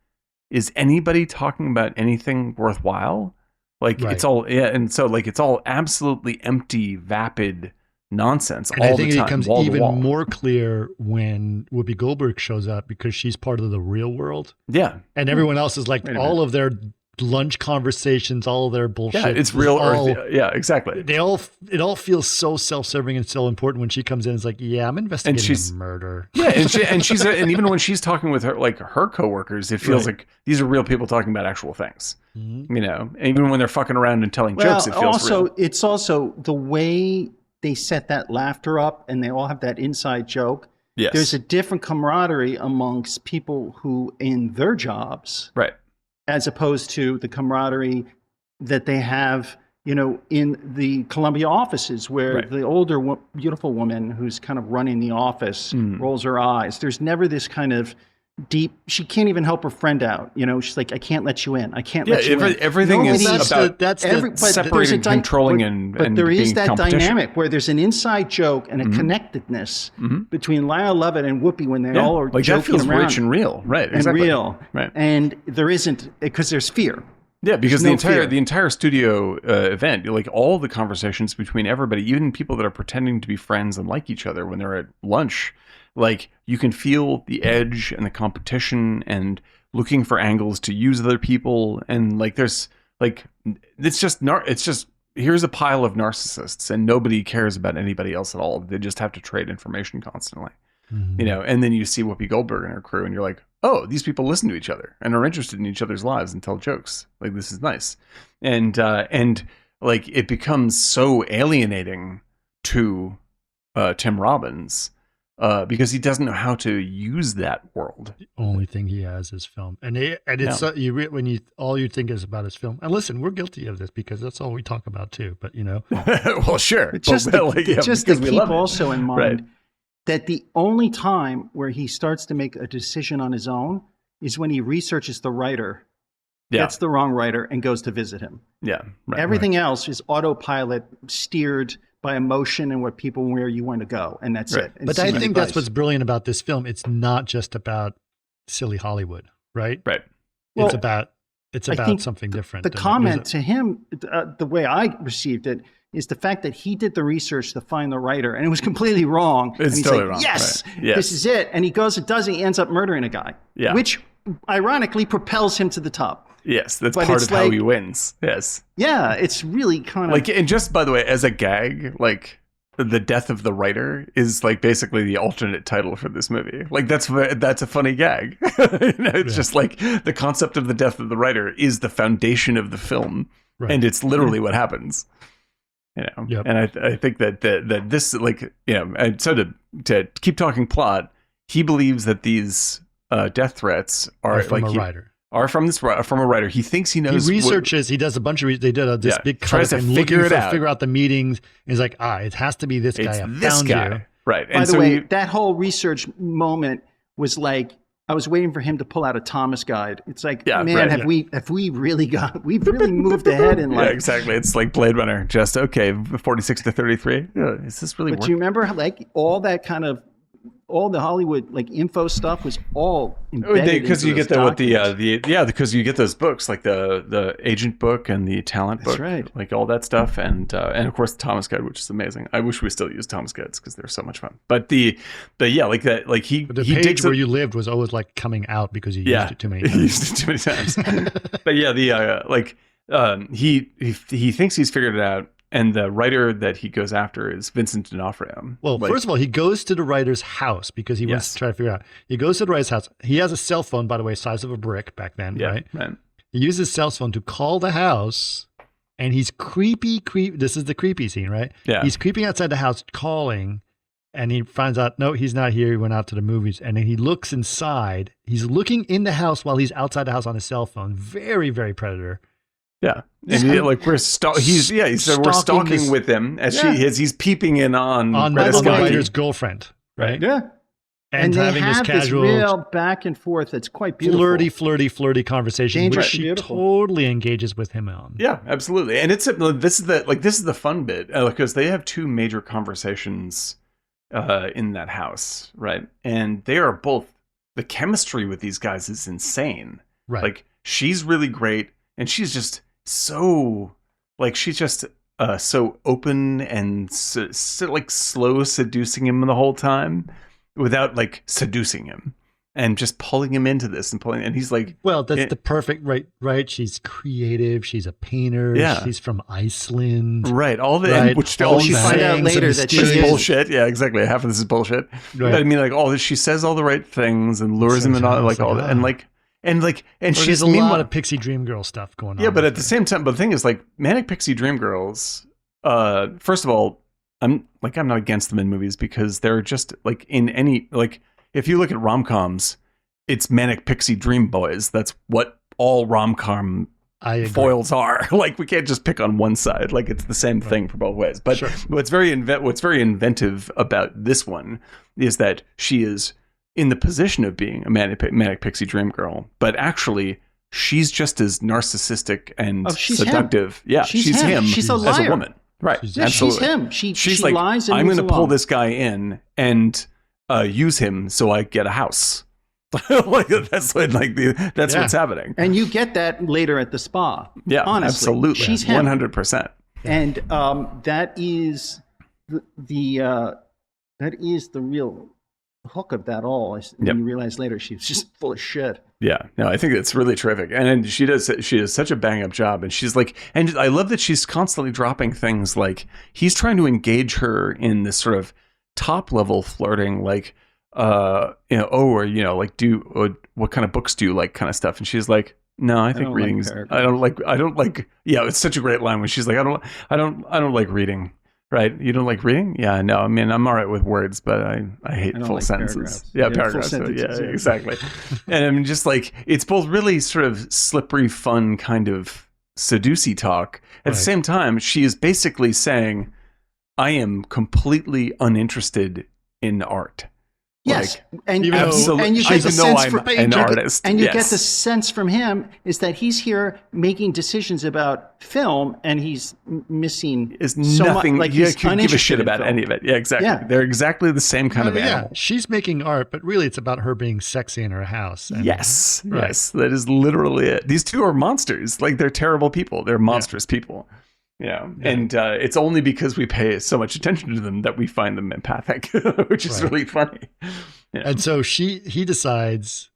is anybody talking about anything worthwhile? Like it's all, and so like it's all absolutely empty, vapid nonsense and all I think the time. It becomes even more clear when Whoopi Goldberg shows up because she's part of the real world. Yeah. And everyone else is like all of their lunch conversations, all of their bullshit. Yeah, it's real earth. Yeah, exactly. It all feels so self-serving and so important when she comes in. It's like, yeah, I'm investigating a murder. Yeah, and even when she's talking with her coworkers, it feels like these are real people talking about actual things. Mm-hmm. And even when they're fucking around and telling jokes, it feels real. It's also the way they set that laughter up and they all have that inside joke. Yes. There's a different camaraderie amongst people who in their jobs. Right. As opposed to the camaraderie that they have, in the Columbia offices where the older, beautiful woman who's kind of running the office rolls her eyes. There's never this kind of deep, she can't even help her friend out. She's like, I can't let you in. I can't let you in. Everything is about separating, controlling, but there is that dynamic where there's an inside joke and a connectedness between Lyle Lovett and Whoopi when they all are like joking that feels around. Rich and real, right? And exactly. real, right? And there isn't, because there's fear. Yeah, because the entire studio event, like all the conversations between everybody, even people that are pretending to be friends and like each other when they're at lunch, like you can feel the edge and the competition and looking for angles to use other people, and like there's like it's just here's a pile of narcissists and nobody cares about anybody else at all. They just have to trade information constantly. And then you see Whoopi Goldberg and her crew, and you're like, oh, these people listen to each other and are interested in each other's lives and tell jokes. Like, this is nice. And like, it becomes so alienating to Tim Robbins because he doesn't know how to use that world. The only thing he has is film. And it's all you think is about his film. And listen, we're guilty of this because that's all we talk about too. But, well, sure. It's just to keep also in mind that the only time where he starts to make a decision on his own is when he researches the writer, gets the wrong writer, and goes to visit him. Yeah. Right, Everything else is autopilot, steered by emotion and where you want to go. And that's it. But I think that's what's brilliant about this film. It's not just about silly Hollywood, right? Right. It's about something different. The comment to him, the way I received it, is the fact that he did the research to find the writer, and it was completely wrong. It's totally wrong. Yes, this is it. And he goes and does it. He ends up murdering a guy, which ironically propels him to the top. Yes, that's part of how he wins. Yes. Yeah, it's really kind of like, and just by the way, as a gag, like the death of the writer is like basically the alternate title for this movie. Like that's a funny gag. It's just like the concept of the death of the writer is the foundation of the film, and it's literally what happens. And I think that this, like, and so to keep talking plot, he believes that these death threats are from like a writer. Are from a writer. He thinks he knows. He researches. He does a bunch of. They did this big tries to figure out the meetings. He's like, it has to be this guy. I found you. Right. By the way, that whole research moment was like, I was waiting for him to pull out a Thomas guide. It's like, we've really moved ahead in life. Yeah, exactly. It's like Blade Runner. Just 46 to 33. Is this really? But do you remember like all that kind of? All the Hollywood like info stuff was all embedded because you get because you get those books like the agent book and the talent book, like all that stuff, and of course the Thomas Guide, which is amazing. I wish we still use Thomas Guides because they're so much fun. But the page where you lived was always like coming out because you used it too many times. He used it too many times. But he thinks he's figured it out. And the writer that he goes after is Vincent D'Onofrio. Well, first of all, he goes to the writer's house because he wants to try to figure out. He goes to the writer's house. He has a cell phone, by the way, size of a brick back then, right? He uses his cell phone to call the house, and he's creepy. This is the creepy scene, right? Yeah. He's creeping outside the house calling, and he finds out, no, he's not here. He went out to the movies. And then he looks inside. He's looking in the house while he's outside the house on his cell phone. Very, very predator. Yeah, and we're stalking with him as he's peeping in on the writer's girlfriend, right? Yeah, and having this casual, this real back and forth. That's quite beautiful, flirty conversation, which she totally engages with him on. Yeah, absolutely. And this is the fun bit because they have two major conversations in that house, right? And they are both, the chemistry with these guys is insane. Right, like she's really great, and she's just so open and so like slow seducing him the whole time without like seducing him and just pulling him into this and he's like, well, that's the perfect right. She's creative. She's a painter. Yeah. She's from Iceland. Right. All the which she find out later that she's bullshit. Yeah, exactly. Half of this is bullshit. Right. But I mean, like all this, she says all the right things and lures him and all like all that and she's a lot of Pixie Dream Girl stuff going on. Yeah, but at the same time, but the thing is, like, Manic Pixie Dream Girls, first of all, I'm not against them in movies because they're just like in any, like, if you look at rom-coms, it's Manic Pixie Dream Boys. That's what all rom-com foils are. Like, we can't just pick on one side. Like, it's the same thing for both ways. But what's very inventive about this one is that she is in the position of being a manic pixie dream girl, but actually she's just as narcissistic and seductive. Him. Yeah, she's him. She's a liar. As a woman. Right. Yeah, absolutely. She's him. She like, lies and I'm going to pull along. this guy in and use him so I get a house. Like, that's what's happening. And you get that later at the spa. Yeah, honestly. Absolutely. She's him. 100%. And that is the real hook of that all. You realize later she's just full of shit. Yeah, no, I think it's really terrific, and she does such a bang up job, and she's like, and I love that she's constantly dropping things like he's trying to engage her in this sort of top level flirting, like what kind of books do you like, kind of stuff, and she's like, no, I think reading's I don't like yeah, it's such a great line when she's like, I don't like reading. Right? You don't like reading? Yeah, no. I mean, I'm all right with words, but I hate full like sentences. Paragraphs. Sentences, yeah, exactly. And I'm just like, it's both really sort of slippery, fun kind of seducey talk. At the same time, she is basically saying, I am completely uninterested in art. Yes, like, and you get the sense and you get the sense from him is that he's here making decisions about film, and he's missing nothing. Like he can give a shit about any of it. Yeah, exactly. Yeah. They're exactly the same kind of animal. Yeah, she's making art, but really, it's about her being sexy in her house. And, yes, that is literally it. These two are monsters. Like, they're terrible people. They're monstrous people. And it's only because we pay so much attention to them that we find them empathic, which is really funny. Yeah. And so he decides,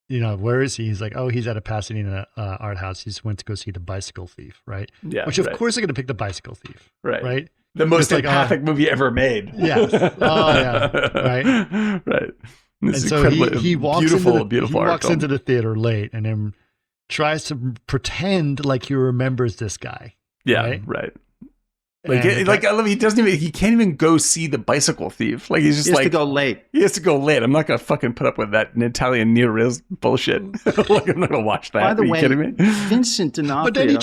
where is he? He's like, oh, he's at a Pasadena art house. He just went to go see The Bicycle Thief, right? Yeah. Which, of course, they're going to pick The Bicycle Thief. Right. The most It's like, empathic movie ever made. Yes. Oh yeah. Right. Right. And This so he walks beautiful, into beautiful art film. into the theater late and then tries to pretend like he remembers this guy. Yeah, right. Like, And I love. He doesn't even. He can't even go see the bicycle thief. Like, he's just He has like to go late. He has to go late. I'm not gonna fucking put up with that Italian neo-realism bullshit. Like, I'm not gonna watch that. By the Are you way, kidding me? Vincent D'Onofrio. But then he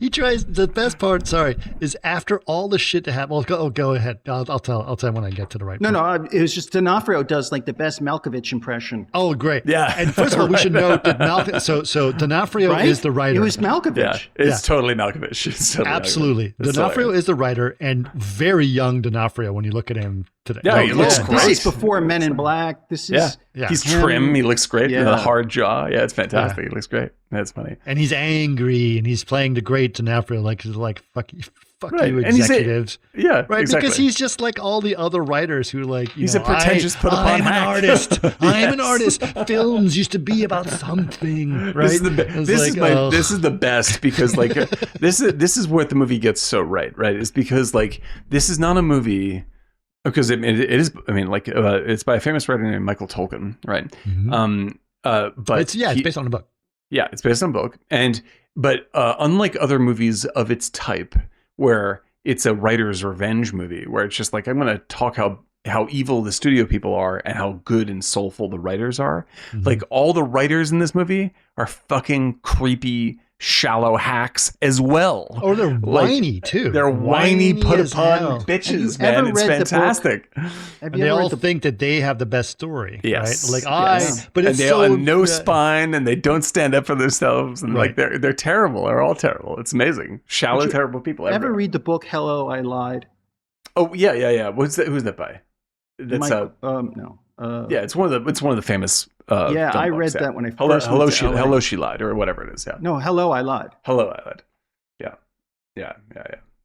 tries. The best part, sorry, is after all the shit that happened. Well, go ahead. I'll tell when I get to the right. No, point. no, it was just D'Onofrio does like the best Malkovich impression. Oh, great. Yeah. And first of all, we should note that so D'Onofrio Right? is the writer. It was Malkovich. Yeah, it's Yeah. totally Malkovich. It's totally Absolutely. Malkovich. It's D'Onofrio hilarious. is the writer, and very young D'Onofrio when you look at him today. Yeah, he looks This great. is before Men in Black. This is Yeah. He's him. trim. He looks great. Yeah. The hard jaw. Yeah, it's fantastic. He looks great. That's funny. And he's angry, and he's playing the great D'Onofrio, like fuck Right. you, And he's executives. Yeah, Right, exactly. because he's just like all the other writers who He's a pretentious put upon I'm hack. an artist. I am an Yes. artist. Films used to be about something, right? This is the It's this like, is this is the best because like this is what the movie gets so right. Is because like this is not a movie because it is. I mean, like it's by a famous writer named Michael Tolkien, right? Mhm. But it's based on a book. Yeah, it's based on a book, but unlike other movies of its type, where it's a writer's revenge movie, where it's just like I'm going to talk how evil the studio people are and how good and soulful the writers are. Mhm. Like all the writers in this movie are fucking creepy, shallow hacks as well. Or they're whiny too. They're whiny put as upon hell. bitches, Have you man. ever It's read the book? fantastic. Have And you they ever all read the think that they have the best story, Yes. right? Like Yes. but And it's they so have no spine and they don't stand up for themselves and Right. like they're terrible. They're all terrible. It's amazing. Shallow, Did you terrible people. ever everywhere. read the book Hello, I Lied? Oh yeah. Who's that by? That's no. yeah. It's one of the famous. Yeah, film I books, read yeah. that when I Hello, first went to LA. Hello, She Lied, or whatever it is. Yeah. No, Hello, I Lied. Hello, I Lied. Yeah.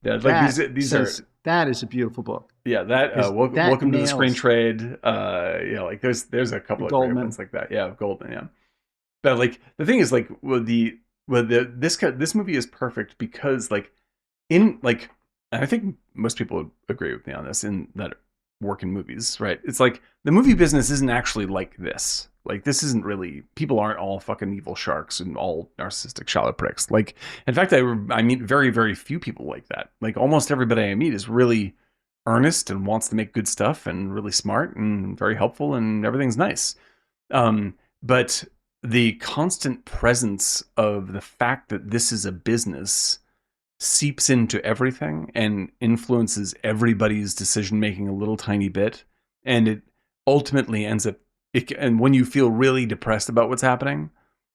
Like That these are. that is a beautiful book. Yeah, that That welcome to the nails. screen trade. Like there's a couple of great Goldman. ones like that. Yeah, Goldman. Yeah, but like the thing is like this movie is perfect because like and I think most people would agree with me on this in that work in movies, right? It's like the movie business isn't actually like this. Like this isn't really, people aren't all fucking evil sharks and all narcissistic shallow pricks. Like, in fact, I meet very, very few people like that. Like almost everybody I meet is really earnest and wants to make good stuff and really smart and very helpful and everything's nice. But the constant presence of the fact that this is a business seeps into everything and influences everybody's decision making a little tiny bit. And it ultimately ends up, and when you feel really depressed about what's happening,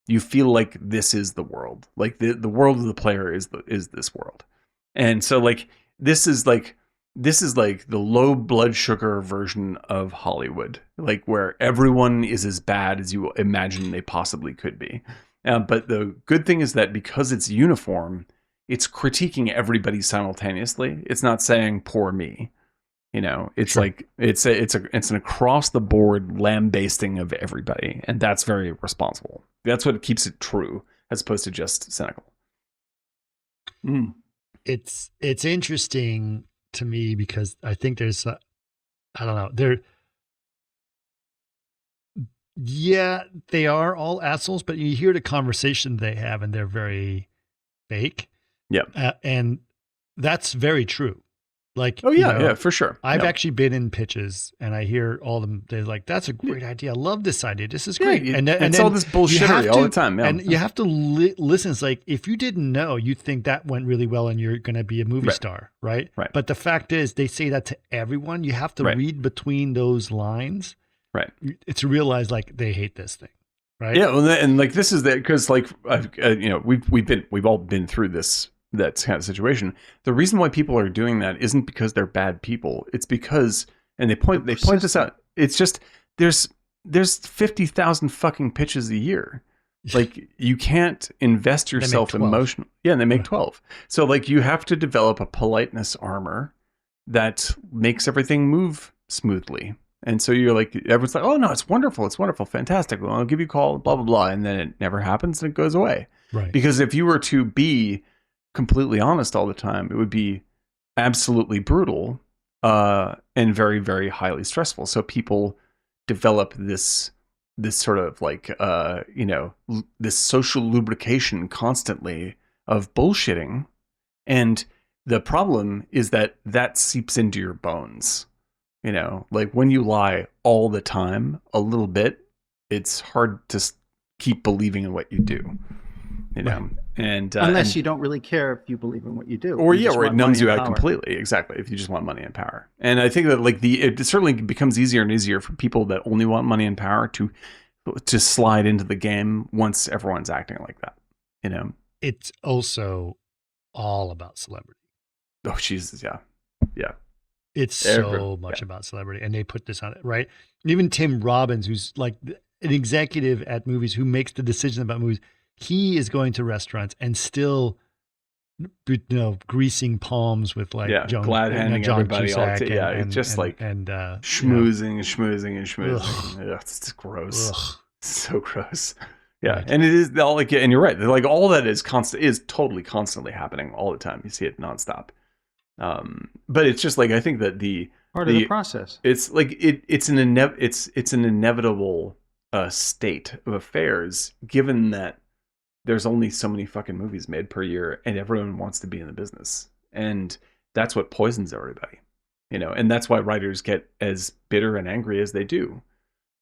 you feel like this is the world. Like the world of the player is this world. And so like this is like the low blood sugar version of Hollywood, like where everyone is as bad as you imagine they possibly could be. But the good thing is that because it's uniform, it's critiquing everybody simultaneously. It's not saying poor me. You know, it's Sure. like it's an across the board lambasting of everybody, and that's very responsible. That's what keeps it true, as opposed to just cynical. It's interesting to me because I think there's I don't know, they are all assholes, but you hear the conversation they have and they're very fake. Yeah. And that's very true. Like, Oh yeah, yeah, for sure. I've Yeah. actually been in pitches and I hear all them. They're like, "That's a great idea. I love this idea. This is great." Yeah, and then, it's all this bullshittery all the time. Yeah. And you have to listen. It's like if you didn't know, you think that went really well, and you're going to be a movie Right. star, right? Right. But the fact is, they say that to everyone. You have to Right. read between those lines, Right. to realize like they hate this thing, right? Yeah, well, and like this is that because like we've all been through that kind of situation. The reason why people are doing that isn't because they're bad people. It's because, and they point this out. It's just there's 50,000 fucking pitches a year. Like you can't invest yourself 12. emotionally. Yeah, and they make Right. 12. So like you have to develop a politeness armor that makes everything move smoothly. And so you're like, everyone's like, oh no, it's wonderful, fantastic. Well, I'll give you a call, blah blah blah, and then it never happens and it goes away. Right. Because if you were to be completely honest all the time, it would be absolutely brutal, and very, very highly stressful. So people develop this sort of like, this social lubrication constantly of bullshitting. And the problem is that seeps into your bones. Like when you lie all the time, a little bit, it's hard to keep believing in what you do. Right. And unless you don't really care if you believe in what you do, or or it numbs you out completely. Exactly. If you just want money and power. And I think that like it certainly becomes easier and easier for people that only want money and power to slide into the game once everyone's acting like that. It's also all about celebrity. Oh Jesus, yeah. It's so much about celebrity, and they put this on it, right? Even Tim Robbins, who's like an executive at movies, who makes the decision about movies, he is going to restaurants and still, greasing palms with like glad handing everybody Cusack all. It's just schmoozing. Ugh, it's gross. Ugh. It's so gross. Yeah, right. And it is all like, and you're right. Like all that is totally constantly happening all the time. You see it nonstop. But it's just like, I think that the part of the process. It's like it's an inevitable state of affairs, given that there's only so many fucking movies made per year, and everyone wants to be in the business, and that's what poisons everybody. And that's why writers get as bitter and angry as they do.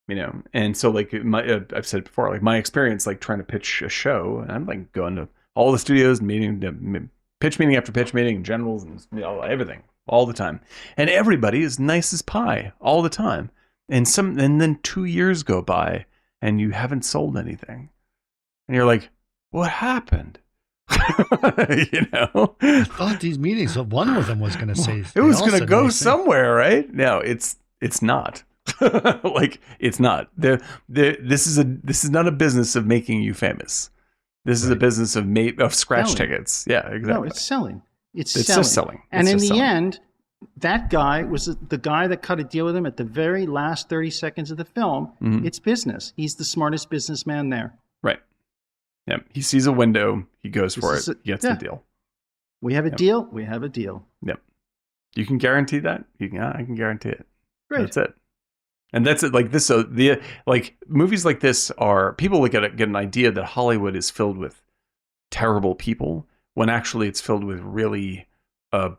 And so like I've said before, like my experience, like trying to pitch a show, and I'm like going to all the studios, pitch meeting after pitch meeting, generals, and everything all the time, and everybody is nice as pie all the time. And then 2 years go by, and you haven't sold anything, and you're like, what happened? I thought these meetings, one of them was going to say it was going to go somewhere, right? No, it's not. Like it's not. This is not a business of making you famous. This is a business of scratch tickets. Yeah, exactly. No, it's selling. It's selling. Just selling. And in the end, that guy was the guy that cut a deal with him at the very last 30 seconds of the film. Mm-hmm. It's business. He's the smartest businessman there. Right. Yeah. He sees a window. He goes for it. He gets the deal. We have a deal. We have a deal. Yep. You can guarantee that? I can guarantee it. Great. That's it. And that's it. Like this, so like movies like this are, people look at it, get an idea that Hollywood is filled with terrible people, when actually it's filled with really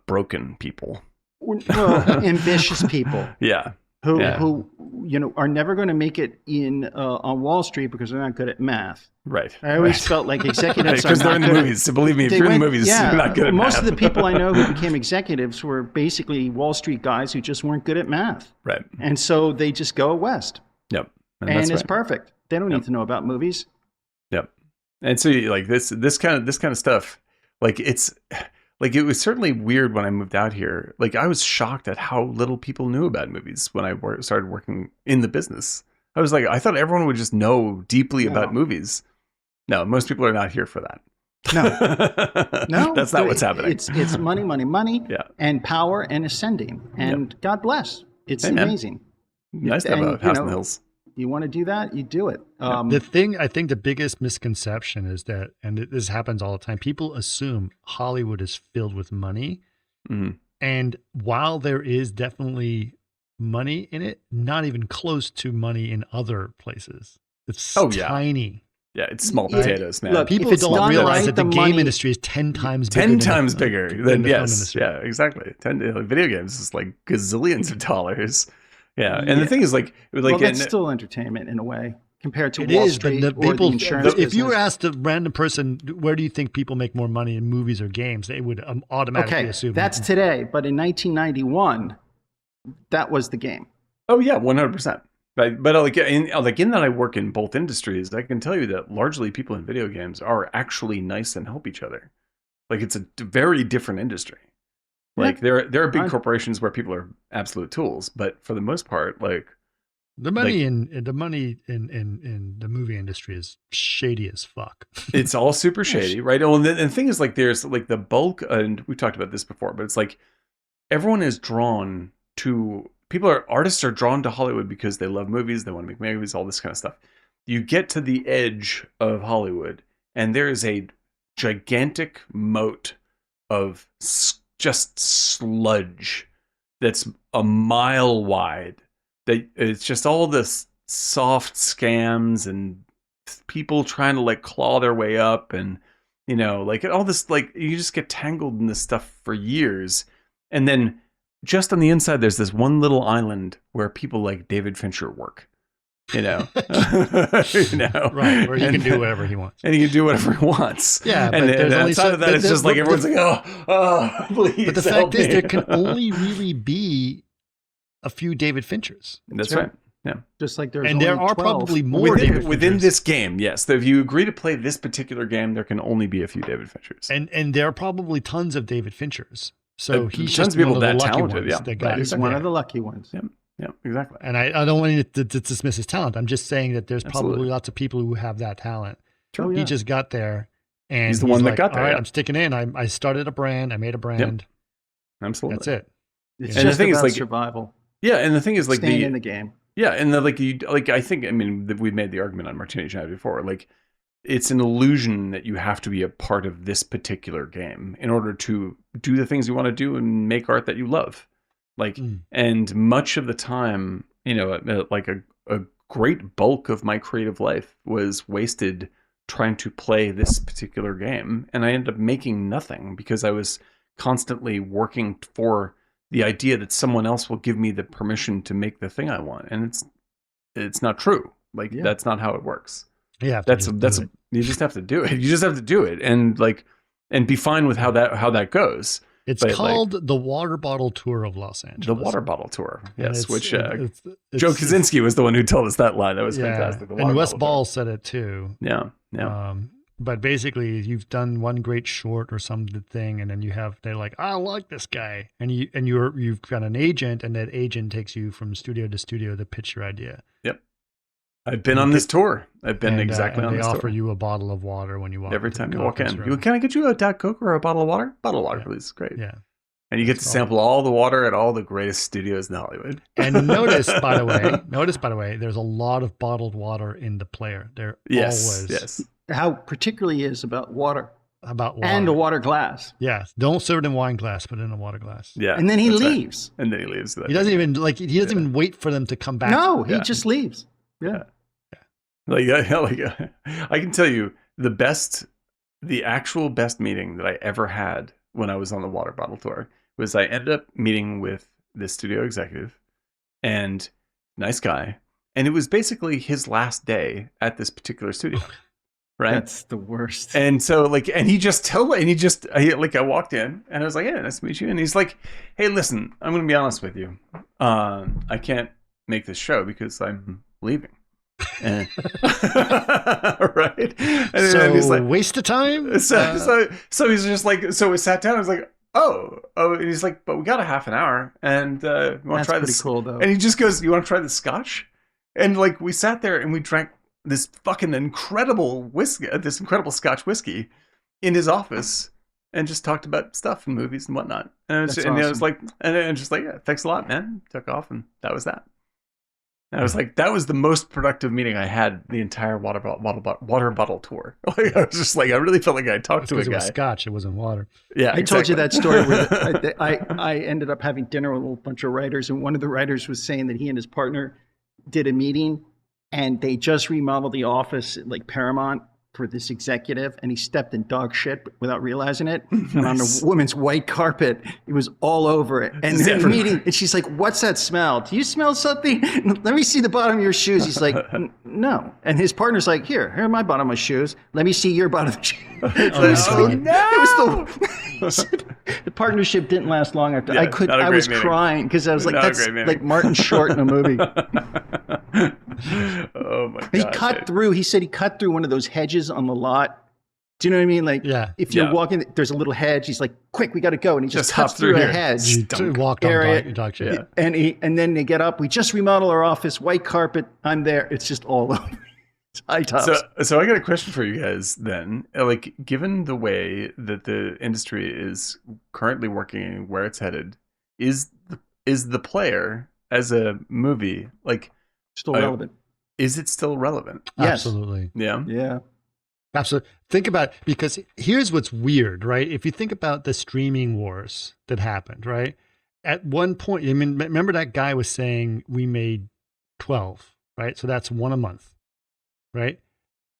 broken people. Well, ambitious people. Yeah. Who are never going to make it on Wall Street because they're not good at math. Right. I always felt like executives because they're in the movies. So believe me, if you're in the movies, you're not good at math. Most of the people I know who became executives were basically Wall Street guys who just weren't good at math. Right. And so they just go west. Yep. And it's perfect. They don't need to know about movies. Yep. And so like this kind of stuff, like it's like, it was certainly weird when I moved out here. Like I was shocked at how little people knew about movies when I started working in the business. I was like, I thought everyone would just know deeply about movies. No, most people are not here for that. No, that's not what's happening. It's money, and power and ascending. And God bless. It's amazing. Nice to have a house in the hills. You want to do that, you do it. The thing, I think the biggest misconception is that, and this happens all the time, people assume Hollywood is filled with money. Mm-hmm. And while there is definitely money in it, not even close to money in other places. It's tiny. Yeah, it's small potatoes, man. Look, people don't realize that the game industry is 10 times bigger. 10 times bigger than the film industry. Yeah, exactly. Video games is like gazillions of dollars. Yeah, and the thing is, like that's still entertainment in a way compared to Wall Street but the people, or the insurance if you were asked a random person, where do you think people make more money in movies or games, they would automatically assume. That's today, but in 1991, that was the game. Oh yeah, 100%. Right, but like in that I work in both industries, I can tell you that largely people in video games are actually nice and help each other. Like it's a very different industry. Like there are big corporations where people are absolute tools, but for the most part, like the money in the movie industry is shady as fuck. It's all super shady, right? And the thing is, like, there's like the bulk, and we talked about this before, but it's like everyone is drawn to artists are drawn to Hollywood because they love movies, they want to make movies, all this kind of stuff. You get to the edge of Hollywood, and there is a gigantic moat of just sludge that's a mile wide. That it's just all this soft scams and people trying to like claw their way up, and like all this, like you just get tangled in this stuff for years, and then just on the inside there's this one little island where people like David Fincher work. Right, where he can do whatever he wants, and he can do whatever he wants. Yeah, and outside of that, it's just like everyone's like, oh, please. But the fact is, there can only really be a few David Finchers. That's right. Yeah, just like there's and there are 12. probably more within this game. Yes, so if you agree to play this particular game, there can only be a few David Finchers, and there are probably tons of David Finchers. So he's tons just of people one of the that lucky talented. ones. He's one of the lucky ones. Yeah, exactly. And I don't want you to dismiss his talent. I'm just saying that there's Absolutely. probably lots of people who have that talent. Oh, yeah. He just got there, and he's the one that got there. All right, yeah. I'm sticking in. I started a brand. I made a brand. Absolutely. That's it. It's and just the thing about is, like, survival. Yeah, and the thing is, like, staying in the game. Yeah, and I think, I mean, we made the argument on Martini Chat before. Like, it's an illusion that you have to be a part of this particular game in order to do the things you want to do and make art that you love. Like, and much of the time, like a great bulk of my creative life was wasted trying to play this particular game, and I ended up making nothing because I was constantly working for the idea that someone else will give me the permission to make the thing I want, and it's not true. Like, that's not how it works. Yeah, you just have to do it. You just have to do it, and be fine with how that goes. It's called the Water Bottle Tour of Los Angeles. The Water Bottle Tour, yes. Which it's Joe Kaczynski was the one who told us that line. That was fantastic. And Wes Ball said it too. Yeah. But basically, you've done one great short or something, and then they're like, I like this guy, and you've got an agent, and that agent takes you from studio to studio to pitch your idea. Yep. I've been on this tour. I've been exactly on this tour. They offer you a bottle of water when you walk. Every time you walk in. Can I get you a Diet Coke or a bottle of water? Bottle of water, please. Great. Yeah. And you get to sample all the water at all the greatest studios in Hollywood. And notice, by the way, there's a lot of bottled water in the player. There always. Yes. How particularly is about water. About water. And a water glass. Yes. Don't serve it in wine glass, but in a water glass. Yeah. And then he leaves. Right. And then he leaves. He doesn't even wait for them to come back. No, he just leaves. Yeah. I can tell you the actual best meeting that I ever had when I was on the Water Bottle Tour was I ended up meeting with this studio executive, and nice guy, and it was basically his last day at this particular studio. Right? That's the worst. And so I walked in and I was like, "Hey, nice to meet you." And he's like, "Hey, listen, I'm going to be honest with you. I can't make this show because I'm leaving." And, right? And he's like, waste of time. So he's just like, so we sat down. I was like, oh, and he's like, but we got a half an hour, and you want to try this? That's pretty cool, though. And he just goes, "You want to try the scotch?" And like, we sat there and we drank this fucking incredible whiskey, this incredible Scotch whiskey, in his office, and just talked about stuff and movies and whatnot. And I was like, and just like, yeah, thanks a lot, man. Took off, and that was that. And I was like, that was the most productive meeting I had the entire water bottle tour. Like, I was just like, I really felt like I talked to a guy. It was scotch, it wasn't water. Yeah, I told you that story where I ended up having dinner with a whole bunch of writers, and one of the writers was saying that he and his partner did a meeting, and they just remodeled the office at like Paramount for this executive, and he stepped in dog shit without realizing it. Nice. And on the woman's white carpet, it was all over it. And in the meeting, and she's like, "What's that smell? Do you smell something? Let me see the bottom of your shoes." He's like, "No." And his partner's like, here are my bottom of shoes. Let me see your bottom of shoes. No! It was the partnership didn't last long after. Yeah, I was crying because I was like, that's like Martin Short in a movie. Oh my god! He cut through. He said he cut through one of those hedges on the lot. Do you know what I mean? Like, if you're walking, there's a little hedge. He's like, "Quick, we got to go!" And he just cuts through a hedge. Walked on dog shit. Yeah. And then they get up. We just remodel our office. White carpet. I'm there. It's just all over. It's high tops. So I got a question for you guys then. Like, given the way that the industry is currently working, where it's headed, is the player as a movie like still relevant? Is it still relevant? Yes. Absolutely. Yeah. Yeah. Absolutely. Think about, because here's what's weird, right? If you think about the streaming wars that happened, right? At one point, I mean, remember that guy was saying we made 12, right? So that's one a month, right?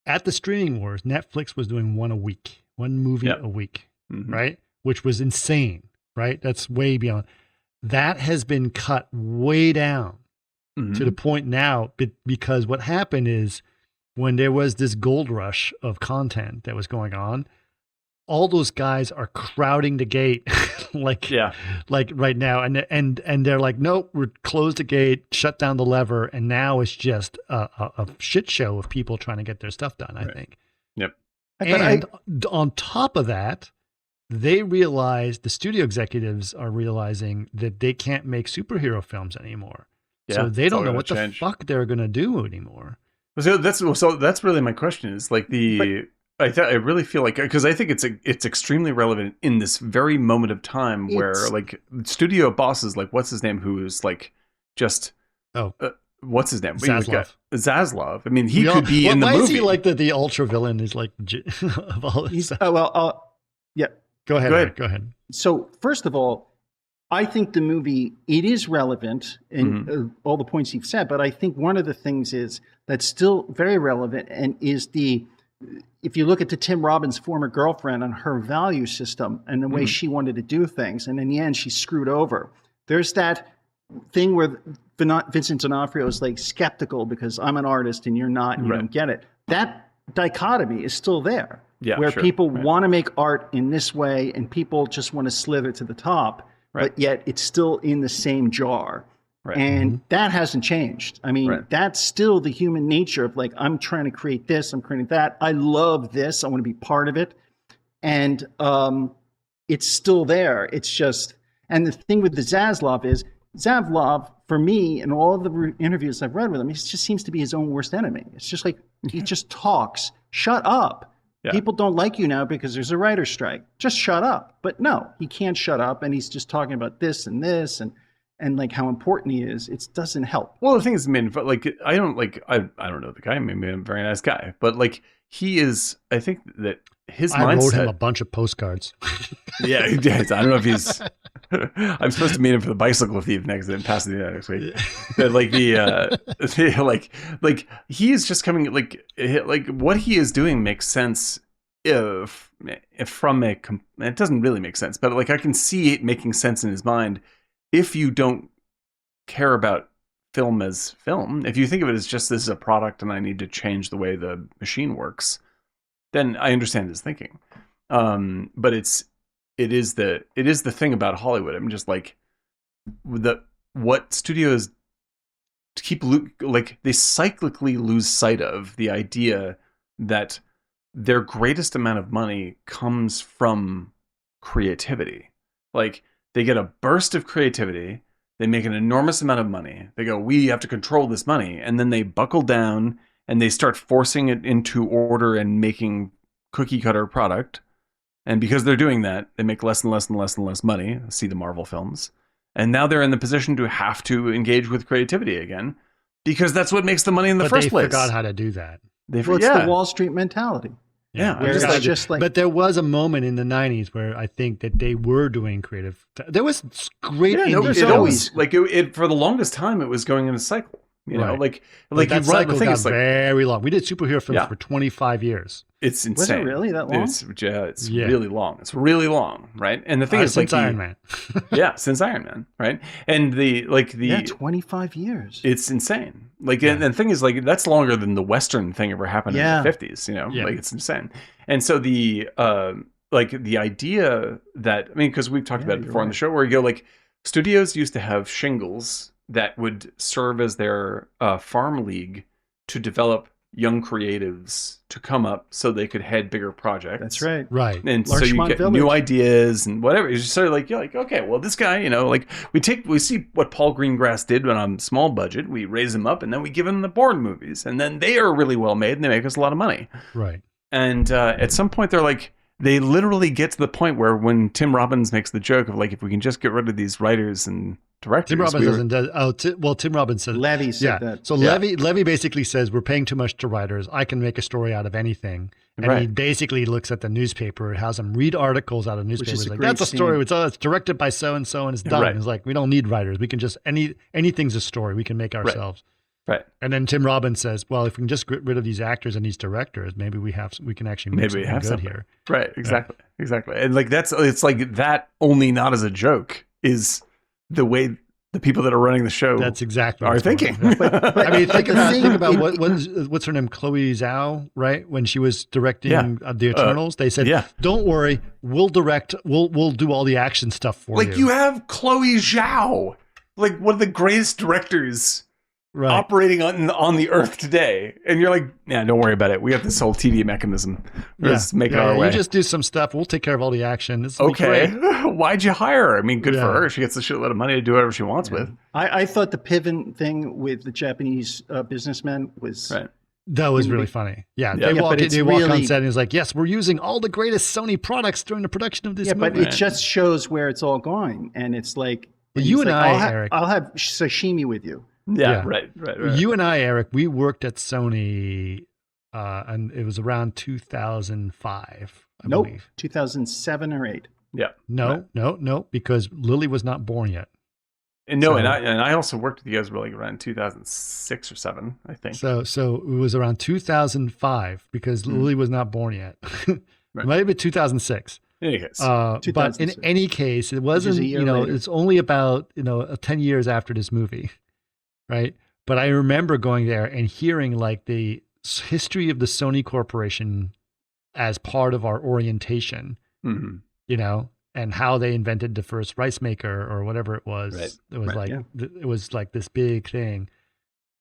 At the streaming wars, Netflix was doing one a week, one movie a week, right? Which was insane, right? That's way beyond. That has been cut way down to the point now, because what happened is, when there was this gold rush of content that was going on, all those guys are crowding the gate like right now. And they're like, nope, we're closed the gate, shut down the lever. And now it's just a shit show of people trying to get their stuff done, I think. Yep. And on top of that, they realize, the studio executives are realizing that they can't make superhero films anymore. Yeah, so they don't know what the fuck they're going to do anymore. So that's really my question, is like I really feel like, because I think it's extremely relevant in this very moment of time where like studio bosses, like what's his name, who is like just what's his name, Zaslav. I mean, he could be in the movie. Why is he like the ultra villain? Is like of all this stuff. Yeah. Go ahead. So first of all, I think the movie, it is relevant in all the points you've said, but I think one of the things is that's still very relevant, and is if you look at the Tim Robbins' former girlfriend and her value system and the way she wanted to do things, and in the end she screwed over. There's that thing where Vincent D'Onofrio is like skeptical because I'm an artist and you're not, and you don't get it. That dichotomy is still there, where people want to make art in this way and people just want to slither to the top. But yet it's still in the same jar. Right. And that hasn't changed. I mean, that's still the human nature of like, I'm trying to create this, I'm creating that. I love this. I want to be part of it. And it's still there. It's just, and the thing with the Zaslav is, Zaslav, for me, in all the interviews I've read with him, he just seems to be his own worst enemy. It's just like, he just talks. Shut up. Yeah. People don't like you now because there's a writer's strike. Just shut up. But no, he can't shut up, and he's just talking about this and this and like how important he is. It doesn't help. Well, the thing is, I mean, like I don't know the guy. Maybe I'm a very nice guy, but like he is. I think that his mindset. I wrote him a bunch of postcards. Yeah, he did. I don't know if he's. I'm supposed to meet him for the bicycle thief next in Pasadena next week. But like like he is just coming like what he is doing makes sense if from it doesn't really make sense, but like I can see it making sense in his mind if you don't care about film as film. If you think of it as just this is a product and I need to change the way the machine works, then I understand his thinking. But it is the thing about Hollywood. I'm just like what studios keep like they cyclically lose sight of the idea that their greatest amount of money comes from creativity. Like they get a burst of creativity, they make an enormous amount of money. They go, we have to control this money, and then they buckle down and they start forcing it into order and making cookie cutter product. And because they're doing that, they make less and less and less and less money. See the Marvel films. And now they're in the position to have to engage with creativity again, because that's what makes the money in the first place. They forgot how to do that. It's the Wall Street mentality. Yeah. But there was a moment in the 90s where I think that they were doing creative. There was great indie films. Like for the longest time, it was going in a cycle. You know, like that cycle got very long. We did superhero films for 25 years. It's insane. Was it really that long? It's really long. It's really long, right? And the thing is, since Iron Man. Since Iron Man, right? And the 25 years. It's insane. Like, and the thing is, like, that's longer than the Western thing ever happened in the 50s. You know, like it's insane. And so the idea that, I mean, because we've talked about it before on the show, where you go like, studios used to have shingles that would serve as their farm league to develop young creatives to come up so they could head bigger projects. That's right. Right. And so you get new ideas and whatever. It's just sort of like, you're like, okay, well, this guy, you know, like we see what Paul Greengrass did on a small budget. We raise him up and then we give him the Bourne movies. And then they are really well made and they make us a lot of money. Right. And at some point they're like, they literally get to the point where when Tim Robbins makes the joke of like, if we can just get rid of these writers and directors. Tim Robbins doesn't. Tim Robbins said. Levy said that. So Levy basically says we're paying too much to writers. I can make a story out of anything. And he basically looks at the newspaper, has them read articles out of newspapers. Like, that's a story. It's directed by so and so, and it's done. Right. It's like, we don't need writers. We can just anything's a story. We can make ourselves. Right. And then Tim Robbins says, well, if we can just get rid of these actors and these directors, maybe we can actually make something good here. Right. Exactly. Yeah. Exactly. And like it's like that only not as a joke is the way the people that are running the show that's exactly are thinking. But I mean, think about what's her name, Chloe Zhao, right? When she was directing the Eternals, they said, "Don't worry, we'll direct, we'll do all the action stuff for you." Like you have Chloe Zhao, like one of the greatest directors operating on the earth today, and you're like, "Yeah, don't worry about it. We have this whole TV mechanism. Let's make it our way. You just do some stuff. We'll take care of all the action." Okay, why'd you hire her? I mean, good for her. She gets a shitload of money to do whatever she wants with. I thought the Piven thing with the Japanese businessmen was that was really funny. Yeah, they walk on set and he's like, "Yes, we're using all the greatest Sony products during the production of this movie." But it just shows where it's all going, and it's like, you and Eric, I'll have sashimi with you. Yeah, right. You and I, Eric, we worked at Sony, and it was around 2005, I believe. 2007 or 8. Yeah. No, because Lily was not born yet. And I also worked with you guys like around 2006 or 7, I think. So it was around 2005 because Lily was not born yet. It might have been 2006. In any case, but in any case, it wasn't. It's only about 10 years after this movie. Right. But I remember going there and hearing like the history of the Sony Corporation as part of our orientation, and how they invented the first rice maker or whatever it was. Right. It was like this big thing.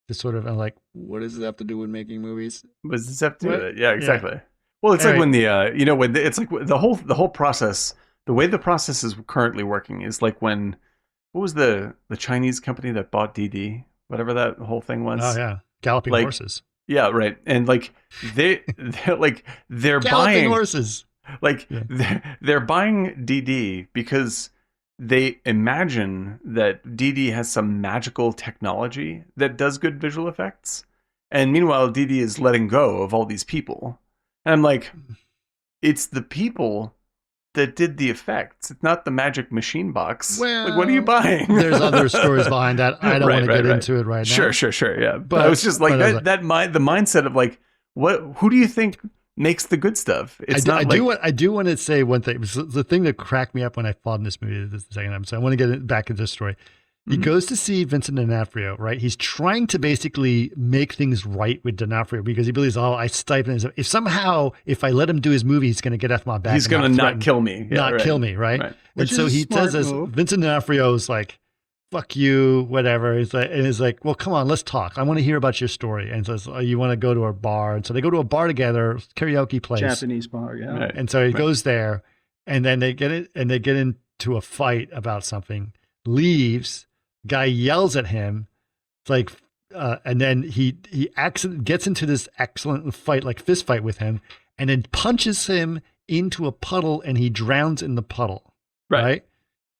This sort of, I'm like, what does this have to do with making movies? What does this have to do with it? Yeah, exactly. Yeah. Well, it's like when it's like the whole process, the way the process is currently working is like when, what was the Chinese company that bought DD? Whatever that whole thing was. Oh yeah, galloping horses. Yeah, right. And like they're buying horses. Like they're buying DD because they imagine that DD has some magical technology that does good visual effects. And meanwhile, DD is letting go of all these people. And I'm like, it's the people that did the effects. It's not the magic machine box. Well, like, what are you buying? There's other stories behind that. I don't want to get into it right now. Sure. Yeah. But I was just like the mindset of like, who do you think makes the good stuff? I do want to say one thing. The thing that cracked me up when I fought in this movie the second time. So I want to get back into this story. He goes to see Vincent D'Onofrio, right? He's trying to basically make things right with D'Onofrio because he believes, I stipend him. If I let him do his movie, he's going to get off my back. He's going to not kill me. Kill me, right? And so he does this. Vincent D'Onofrio is like, fuck you, whatever. He's like, well, come on, let's talk. I want to hear about your story. And says, you want to go to a bar? And so they go to a bar together, karaoke place. Japanese bar, yeah. Right. And so he goes there, and then they get into a fight about something, leaves. Guy yells at him. It's like, and then he gets into this excellent fight, like fist fight with him, and then punches him into a puddle, and he drowns in the puddle. Right?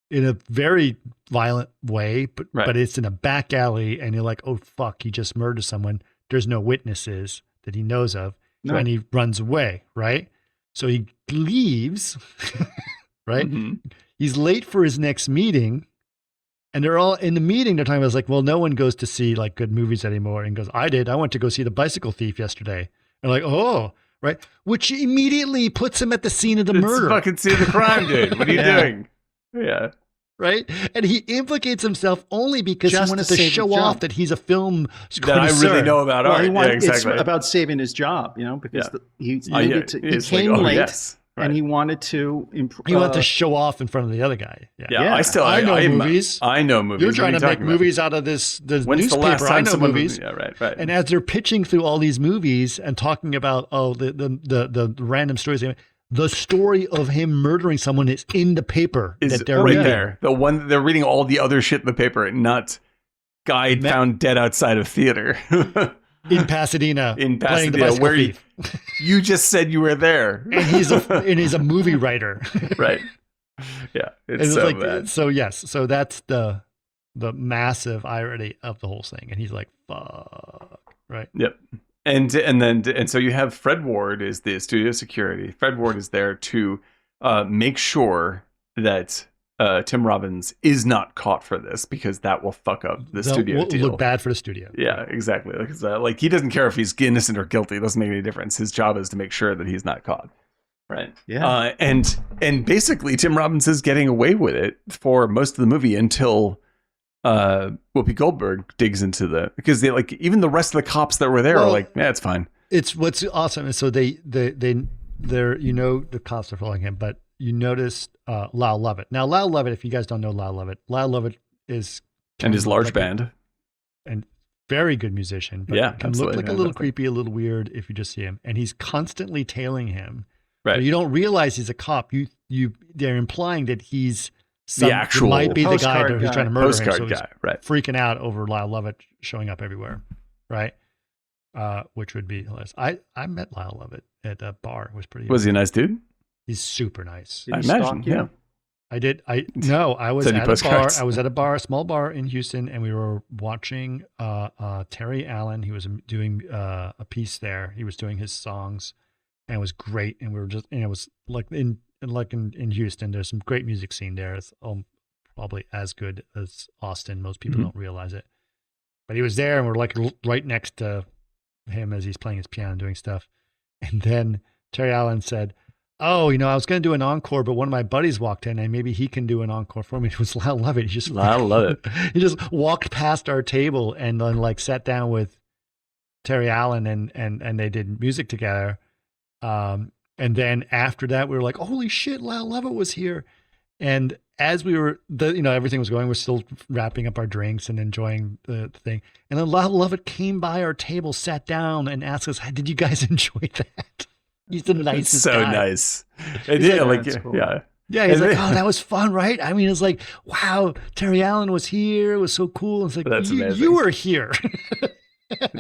In a very violent way, but it's in a back alley, and you're like, oh fuck, he just murdered someone. There's no witnesses that he knows of, and he runs away. Right? So he leaves. Right? Mm-hmm. He's late for his next meeting. And they're all in the meeting. They're talking about, like, well, no one goes to see like good movies anymore. And goes, I did. I went to go see The Bicycle Thief yesterday. And like, oh, right. Which immediately puts him at the scene of the murder. Fucking scene of the crime, dude. What are you doing? Yeah. Right. And he implicates himself only because he wanted to show off that he's a film that I really know about art. It's about saving his job, because he came late. Yes. Right. And he wanted to improve. He wanted to show off in front of the other guy. Yeah. I know movies. I know movies. You're trying to make movies out of this newspaper. I know movies. Yeah, right. And as they're pitching through all these movies and talking about the random stories, the story of him murdering someone is in the paper that they're reading. There. The one they're reading all the other shit in the paper, not guy found dead outside of theater. In Pasadena, playing the Bicycle where Thief. You just said you were there, and he's a movie writer, right? Yeah, it's so bad. So yes, so that's the the massive irony of the whole thing, and he's like, "Fuck," right? Yep. And so you have Fred Ward is the studio security. Fred Ward is there to make sure that Tim Robbins is not caught for this, because that will fuck up the studio deal. Look bad for the studio. Yeah, exactly. Like he doesn't care if he's innocent or guilty. It doesn't make any difference. His job is to make sure that he's not caught. Right. Yeah. And basically Tim Robbins is getting away with it for most of the movie until Whoopi Goldberg digs into because they like even the rest of the cops that were there are like, yeah, it's fine. It's what's awesome. And so they're the cops are following him, but you notice Lyle Lovett. Now, Lyle Lovett, if you guys don't know Lyle Lovett is and his large band and very good musician. But yeah, can look like a little creepy, a little weird if you just see him. And he's constantly tailing him. Right. But you don't realize he's a cop. They're implying that he's the actual might be the guy who's trying to murder him. So guy, right? Freaking out over Lyle Lovett showing up everywhere, right? Which would be hilarious. I met Lyle Lovett at a bar. It was pretty. Was he a nice dude? He's super nice. Did he stalk you? Yeah. I did. I was at a bar. I was at a small bar in Houston, and we were watching Terry Allen. He was doing a piece there. He was doing his songs, and it was great. And we were just, and it was like in Houston. There's some great music scene there. It's probably as good as Austin. Most people don't realize it, but he was there, and we're like right next to him as he's playing his piano and doing stuff. And then Terry Allen said, "Oh, I was going to do an encore, but one of my buddies walked in, and maybe he can do an encore for me." It was Lyle Lovett. He just walked past our table and then like sat down with Terry Allen and they did music together. And then after that, we were like, "Holy shit, Lyle Lovett was here!" And as we were, everything was going, we're still wrapping up our drinks and enjoying the thing. And then Lyle Lovett came by our table, sat down, and asked us, "Did you guys enjoy that?" He's the nicest so guy. Nice. Yeah, cool. yeah. Yeah, he's like, "Oh, that was fun, right?" I mean, it's like, wow, Terry Allen was here. It was so cool. It's like, That's amazing. You were here.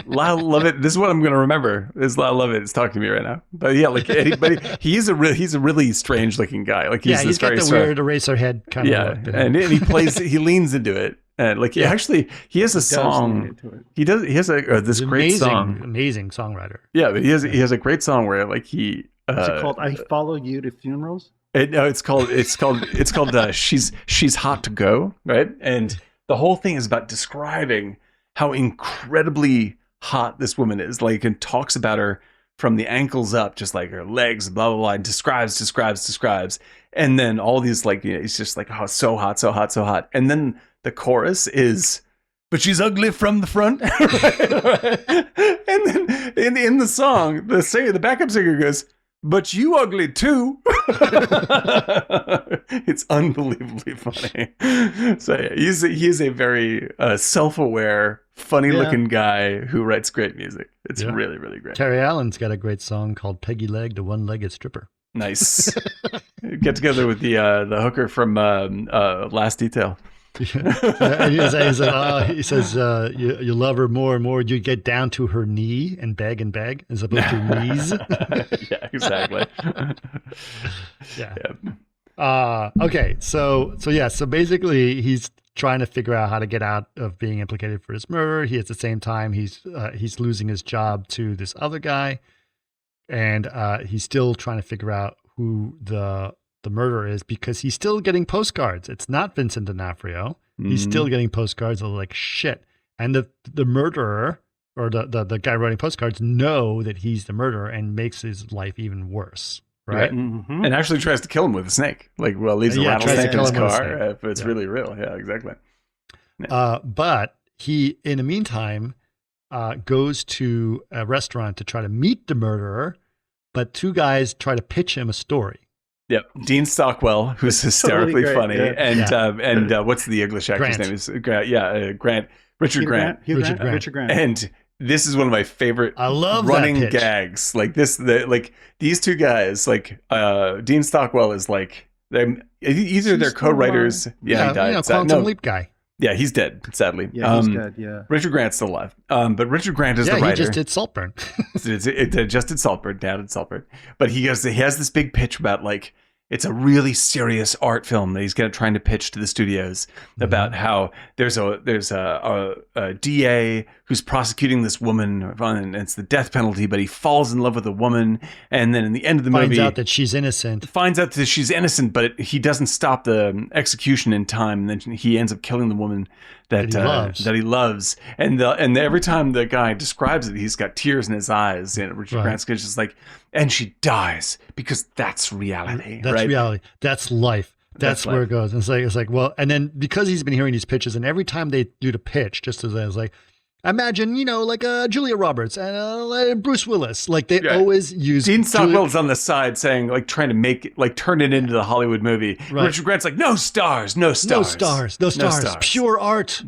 Lyle Lovett. This is what I'm going to remember. Is Lyle Lovett is talking to me right now. But yeah, like anybody, he's a really strange looking guy. Like he's got the weird eraser head kind of look. And he plays. He leans into it. And like actually, he has a song. He has this great song. Amazing songwriter. Yeah, but he has a great song where like he. Is it called "I Follow You to Funerals"? No, it's called She's Hot to Go, right? And the whole thing is about describing how incredibly hot this woman is, like, and talks about her from the ankles up, just like her legs, blah blah blah, and describes, and then all these like, it's just like, oh, so hot, so hot, so hot, and then the chorus is, "But she's ugly from the front," right? And then in the song, the backup singer goes, "But you ugly too." It's unbelievably funny. So yeah, he is a very self-aware, funny-looking guy who writes great music. It's really, really great. Terry Allen's got a great song called "Peggy Leg, the One-Legged Stripper." Nice. Get together with the hooker from Last Detail. And he says, you love her more and more. You get down to her knee and beg as opposed to knees. Yeah, exactly. Yeah. Okay. So basically he's trying to figure out how to get out of being implicated for this murder. He at the same time, he's losing his job to this other guy, and he's still trying to figure out who the murderer is, because he's still getting postcards. It's not Vincent D'Onofrio. He's still getting postcards of like shit. And the murderer, or the guy writing postcards, know that he's the murderer and makes his life even worse. Right. And actually tries to kill him with a snake. Like, leaves a rattlesnake in his car. But it's really real. Yeah, exactly. Yeah. But he, in the meantime, goes to a restaurant to try to meet the murderer, but two guys try to pitch him a story. Yep, Dean Stockwell, who's hysterically funny, and what's the English actor's name? Is Grant. Richard Grant. Richard Grant. And this is one of my favorite running gags. Like these two guys, like Dean Stockwell is like they're co-writers. Yeah, he died. Quantum Leap guy. Yeah, he's dead, sadly. Yeah, he's dead, yeah. Richard Grant's still alive. But Richard Grant is the writer. He just did Saltburn. It just did Saltburn, down in Saltburn. But he has this big pitch about like it's a really serious art film that he's trying to pitch to the studios about how there's a DA who's prosecuting this woman, and it's the death penalty, but he falls in love with a woman, and then in the end of the movie finds out that she's innocent, but he doesn't stop the execution in time, and then he ends up killing the woman that he loves. And every time the guy describes it, he's got tears in his eyes. And Richard Grant's just like, and she dies because that's reality. That's right? reality. That's life. That's where it goes. And it's like, well, and then because he's been hearing these pitches, and every time they do the pitch, just as I was like, imagine, like Julia Roberts and Bruce Willis. Like they always use Dean Stockwell's on the side saying, like, trying to make it, like, turn it into the Hollywood movie. Right. Richard Grant's like, no stars. Pure art,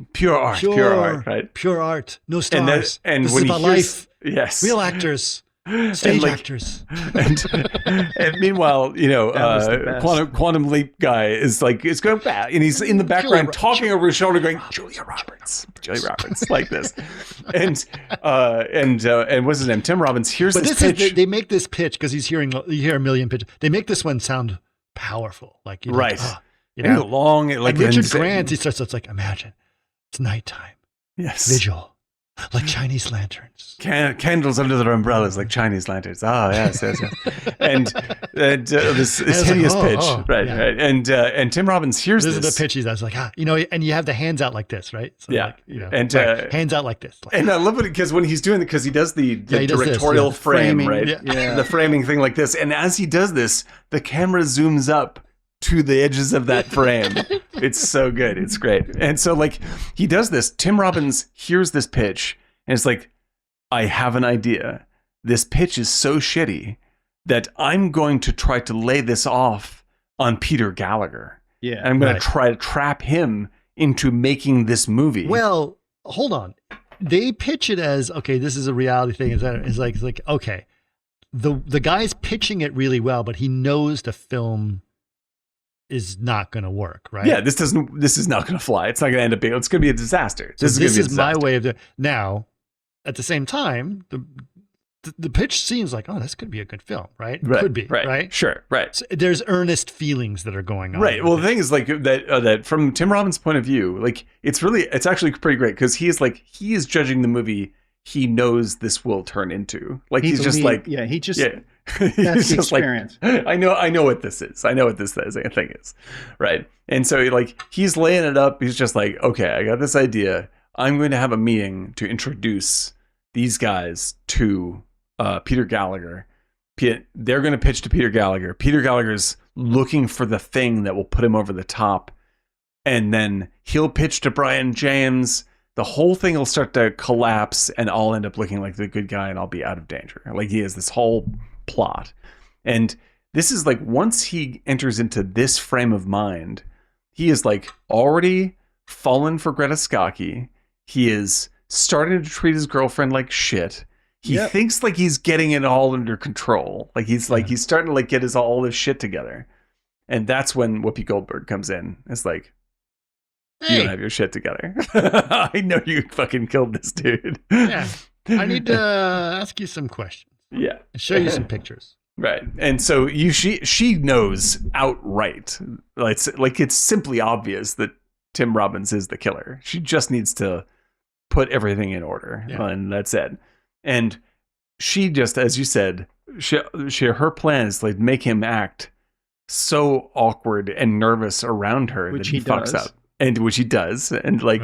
right? Pure art. No stars. And this when is about life. Yes. Real actors. Stage actors. And meanwhile, Quantum Leap guy is going bad, and he's in the background talking over his shoulder, going, Julia Roberts, like this, and what's his name? Tim Robbins hears this pitch. They make this pitch because you hear a million pitches. They make this one sound powerful, like long, like and Richard Grant. He starts. It's like, imagine it's nighttime. Yes, vigil. Like Chinese lanterns. Candles under their umbrellas, like Chinese lanterns. Oh, yes. And this hideous pitch. Right. And Tim Robbins hears this. This is the pitch. He's like, and you have the hands out like this, right? So hands out like this. And I love it because when he's doing it, because he does the directorial frame, right? Yeah. The framing thing like this. And as he does this, the camera zooms up to the edges of that frame. It's so good. It's great. And so, like, he does this. Tim Robbins hears this pitch and it's like, I have an idea. This pitch is so shitty that I'm going to try to lay this off on Peter Gallagher. Yeah. And I'm going to try to trap him into making this movie. Well, hold on. They pitch it as, okay, this is a reality thing. It's like, okay, the guy's pitching it really well, but he knows the film is not going to work, right? Yeah, this is not going to fly. It's not going to end up being. It's going to be a disaster. This is my way of doing. Now, at the same time, the pitch seems like, oh, this could be a good film, right? Could be, right? Sure, right. So there's earnest feelings that are going on, right? Well, the thing is, like, that from Tim Robbins' point of view, like, it's actually pretty great because he is judging the movie he knows this will turn into. Like, That's the experience. Like, I know what this is. I know what this thing is, right? And so, like, he's laying it up. He's just like, okay, I got this idea. I'm going to have a meeting to introduce these guys to Peter Gallagher. They're going to pitch to Peter Gallagher. Peter Gallagher's looking for the thing that will put him over the top, and then he'll pitch to Brian James. The whole thing will start to collapse, and I'll end up looking like the good guy, and I'll be out of danger. Like, he has this whole plot. And this is like, once he enters into this frame of mind, he is like already fallen for Greta Scacchi. He is starting to treat his girlfriend like shit. He thinks like he's getting it all under control. Like he's starting to like get all this shit together. And that's when Whoopi Goldberg comes in. It's like, you don't have your shit together. I know you fucking killed this dude. Yeah. I need to ask you some questions. Yeah. And show you some pictures. Right. And so she knows outright. It's simply obvious that Tim Robbins is the killer. She just needs to put everything in order. Yeah. And that's it. And she just, as you said, her plan is like make him act so awkward and nervous around her that he fucks up. And which he does. And like,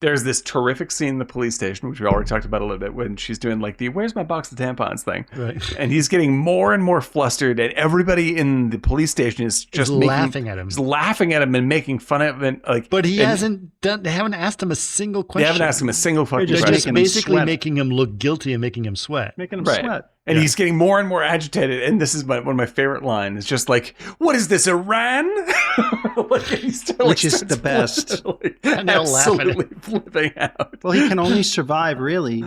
there's this terrific scene in the police station, which we already talked about a little bit, when she's doing like the "where's my box of tampons" thing. Right. And he's getting more and more flustered, and everybody in the police station is just laughing at him. Just laughing at him and making fun of him. Like, but they haven't asked him a single question. They haven't asked him a single fucking question. They're just basically making him look guilty and making him sweat. Making him sweat. And he's getting more and more agitated. And this is one of my favorite lines. It's just like, what is this, Iran? Which is the best. And they'll laugh at him. Flipping out. Well, he can only survive, really.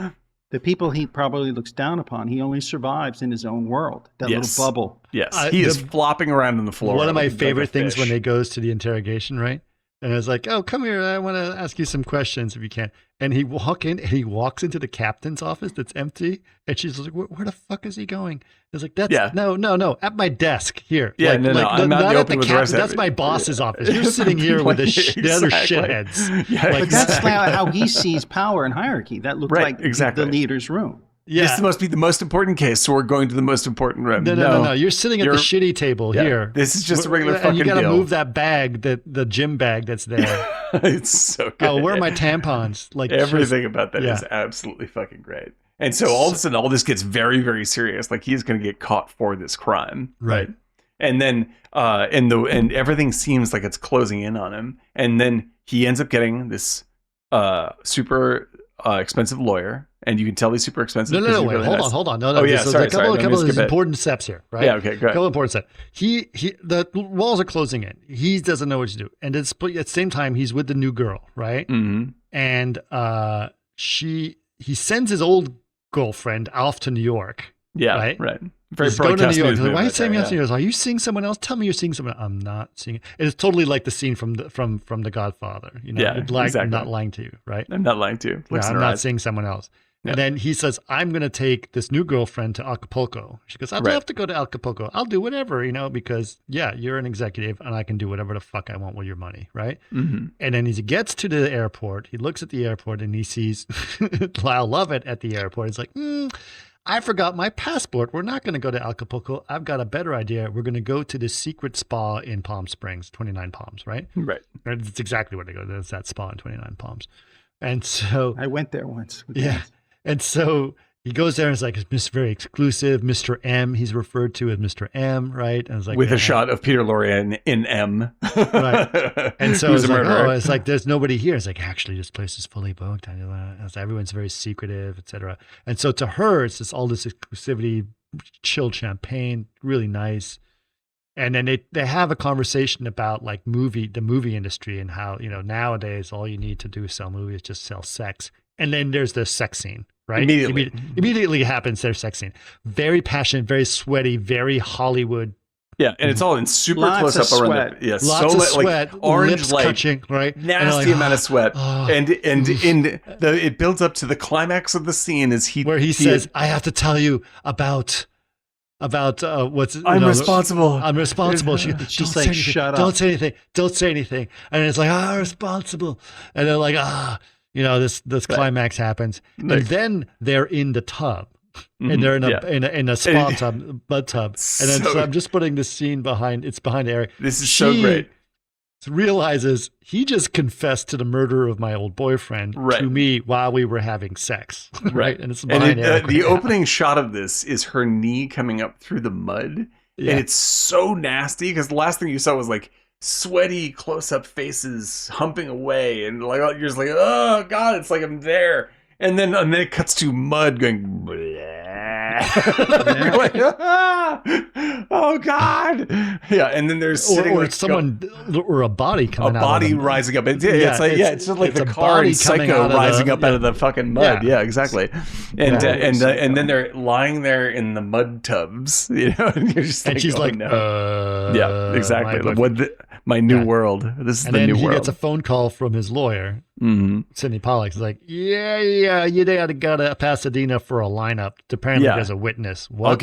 The people he probably looks down upon, he only survives in his own world. That little bubble. Yes. He is flopping around on the floor. One of my favorite things when they goes to the interrogation, right? And I was like, oh, come here. I want to ask you some questions if you can. And he walks into the captain's office that's empty. And she's like, where the fuck is he going? I was like, no, at my desk here. Yeah, like, no, like, I'm not at the open with captain. the That's my boss's office. You're sitting here with the other shitheads. Yeah, But that's how he sees power and hierarchy. That looked like the leader's room. Yeah. This must be the most important case, so we're going to the most important room. No. You're sitting at the shitty table here. This is just a regular fucking deal. And you got to deal. move that bag, the gym bag that's there. It's so good. Oh, where are my tampons? Like everything about that is absolutely fucking great. And so all of a sudden, all this gets very, very serious. Like he's going to get caught for this crime, right? And then, and everything seems like it's closing in on him. And then he ends up getting this super expensive lawyer. And you can tell he's super expensive. No, wait, really hold on. No. Oh, yeah, There's a couple of important steps here, right? Yeah, okay, go ahead. A couple of important steps. The walls are closing in. He doesn't know what to do. And at the same time, he's with the new girl, right? Mm-hmm. And he sends his old girlfriend off to New York. Yeah, right. Very broadcast news. Like, why are you saying that? Are you seeing someone else? Tell me you're seeing someone else. I'm not seeing it. It's totally like the scene from The Godfather. You know, exactly. I'm not lying to you, right? I'm not lying to you. I'm not seeing someone else. Yeah. And then he says, I'm going to take this new girlfriend to Acapulco. She goes, I'd love to go to Acapulco. I'll do whatever, because, you're an executive and I can do whatever the fuck I want with your money, right? Mm-hmm. And then as he gets to the airport, he looks at the airport and he sees Lyle Lovett at the airport. He's like, I forgot my passport. We're not going to go to Acapulco. I've got a better idea. We're going to go to this secret spa in Palm Springs, 29 Palms, right? Right. That's exactly where they go. There's that spa in 29 Palms. And so I went there once. And so he goes there and it's like, it's very exclusive. Mr. M, he's referred to as Mr. M, right? And it's like, with a shot of Peter Lorre in M. Right. And so it's like, it's like, there's nobody here. It's like, actually, this place is fully booked. Everyone's very secretive, etc. And so to her, it's just all this exclusivity, chilled champagne, really nice. And then they have a conversation about like the movie industry and how, nowadays all you need to do is sell movies, just sell sex. And then there's the sex scene. Right? Immediately happens their sex scene. Very passionate, very sweaty, very Hollywood. Yeah, and it's all in super lots close up around the lots of sweat, like orange, lips like touching, right? Nasty amount of sweat, and it builds up to the climax of the scene where he says, "I have to tell you about what's I'm responsible. I'm responsible." She's like, "Shut up! Don't say anything! Don't say anything!" And it's like, "I'm responsible," and they're like, this climax happens, and then they're in the tub, and they're in a spa tub, bud tub, and then so I'm just putting the scene behind Eric. This is so great. Realizes he just confessed to the murder of my old boyfriend to me while we were having sex, right? And it's behind Eric. The opening shot of this is her knee coming up through the mud, and it's so nasty because the last thing you saw was like sweaty close-up faces humping away, and like you're just like, oh god, it's like I'm there, and then it cuts to mud going like, oh god, and then there's or a body coming out, a body rising up. It's just like the car in Psycho rising up out of the fucking mud. Yeah, exactly. And then they're lying there in the mud tubs, and you're just and she's like, no. Yeah, exactly. My new world. This is the new world. And then he gets a phone call from his lawyer, Sidney Pollack. He's like, you got to Pasadena for a lineup. Apparently, there's a witness. What? I'll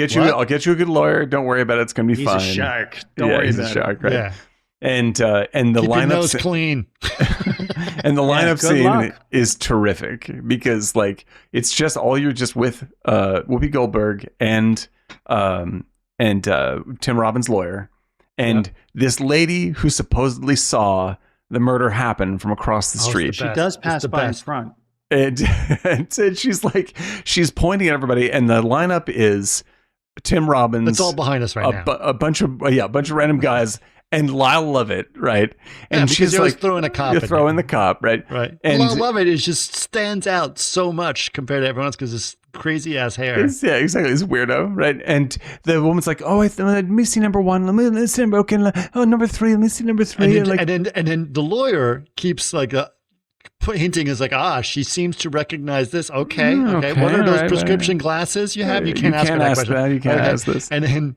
get you a good lawyer. Don't worry about it. It's gonna be fine. He's a shark. Don't worry about it. He's a shark, right? Yeah. And the Keep lineup your nose clean. And the lineup scene is terrific because like it's just you're just with Whoopi Goldberg and Tim Robbins' lawyer. And this lady who supposedly saw the murder happen from across the street. She does pass by in front. And she's pointing at everybody. And the lineup is Tim Robbins. It's all behind us right now. A bunch of random guys. And Lyle Lovett, right? And she's like throwing a cop. You're throwing the cop, right? Right. And Lyle Lovett just stands out so much compared to everyone else because his crazy ass hair. Yeah, exactly. He's a weirdo, right? And the woman's like, "Oh, let me see number one. Let me see number. Okay, number three. Let me see number three." And then the lawyer keeps like hinting is like, she seems to recognize this. Okay. What are those prescription glasses you have? You can't ask her that question. You can't ask this. And then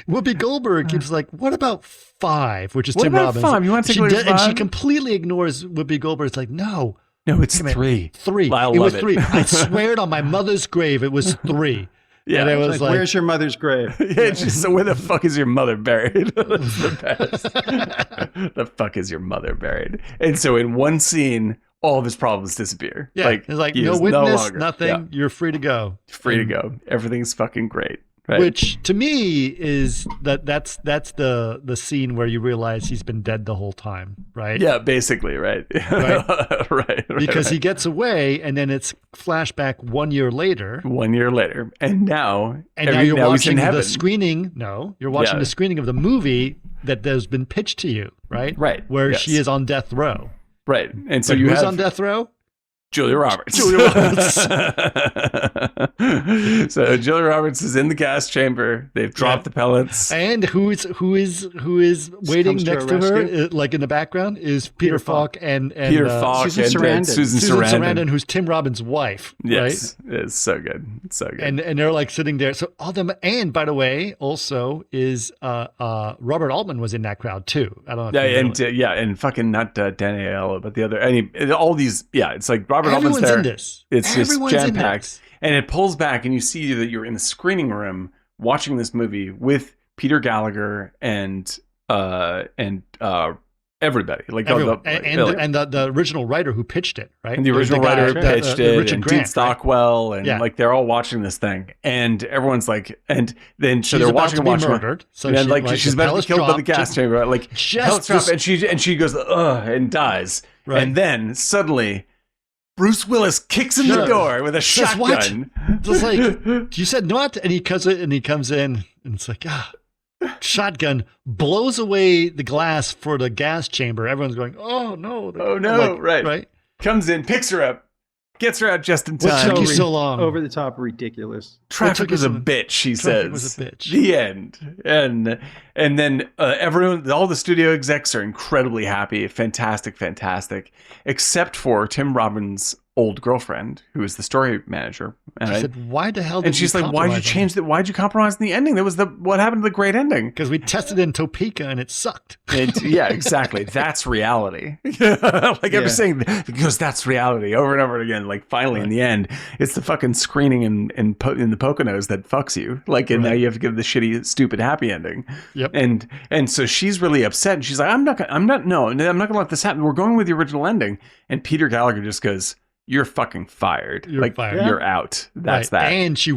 Whoopi Goldberg keeps like, what about 5? Which is What Tim about Robbins. 5? You want to take a look at And she 5? completely ignores Whoopi Goldberg. It's like, no, it's 3. 3. I It love was it. 3. I swear it on my mother's grave, it was 3. Yeah. And it was like, where's your mother's grave? Yeah, it's just, so where the fuck is your mother buried? That's the best. The fuck is your mother buried? And so in one scene, all of his problems disappear. yeah, it's like he no is witness, longer- nothing. yeah, You're free to go. free to go. Everything's fucking great. Right? Which to me is that's the scene where you realize he's been dead the whole time, right? Yeah, basically, right. Right. Because he gets away, and then it's flashback 1 year later. 1 year later, and now Now you're now he's in watching heaven. the screening. No, you're watching Yeah. the screening of the movie that has been pitched to you, right? Right, Where yes. she is on death row. Right, and so But you who's have on death row? Julia Roberts. Julia Roberts. So Julia Roberts is in the gas chamber. They've dropped the pellets. And who is waiting Comes to next her to her, rescue. like in the background, is Peter Falk and Peter Falk Susan and Sarandon. Susan Susan Sarandon. Sarandon, who's Tim Robbins' wife, Yes, it's so good. It's so good. and they're like sitting there. So all them, and by the way, also is Robert Altman was in that crowd too. I don't know. yeah, If you know it. and fucking not Danny Aiello, but the other. All these. Yeah, it's like Robert Everyone's Altman's there. in this. It's Everyone's just in jam packed, this. and it pulls back, and you see that you're in the screening room watching this movie with Peter Gallagher and everybody, like Everyone. the And the original writer who pitched it, right? And the original guy- writer pitched the it, Richard and Grant, Dean Stockwell, and Yeah. like they're all watching this thing, and everyone's like, and then so She's they're about watching to and be watching, murdered. So and she, like she's the about to be pellets killed by the drop, gas chamber, like just pellets drop, this- and she goes and dies, Right. and then suddenly Bruce Willis kicks in the Sure. door with a Says, "What?" shotgun. Just like you said, not, and he comes in, and it's like shotgun blows away the glass for the gas chamber. Everyone's going, "Oh no! Oh no!" Like, right. Comes in, picks her up, gets her out just in What time. took you so long? Over the top, ridiculous. Traffic took was you a so- bitch, she Traffic says. was a bitch. The end. And then everyone, all the studio execs are incredibly happy. Fantastic, except for Tim Robbins' old girlfriend, who is the story manager. And, She said, "Why the hell?" Did and she's like, "Why'd you change that? Why'd you compromise in the ending? That was what happened to the great ending." Because we tested in Topeka and it sucked. Yeah, exactly. That's reality. Like I was saying, because that's reality over and over again. Like finally, in the end, it's the fucking screening in the Poconos that fucks you. Like, and now you have to give the shitty, stupid happy ending. Yep. And so she's really upset, and she's like, I'm not gonna let this happen. We're going with the original ending. And Peter Gallagher just goes, "You're fucking fired. You're fired. You're out. That's Right. that." And she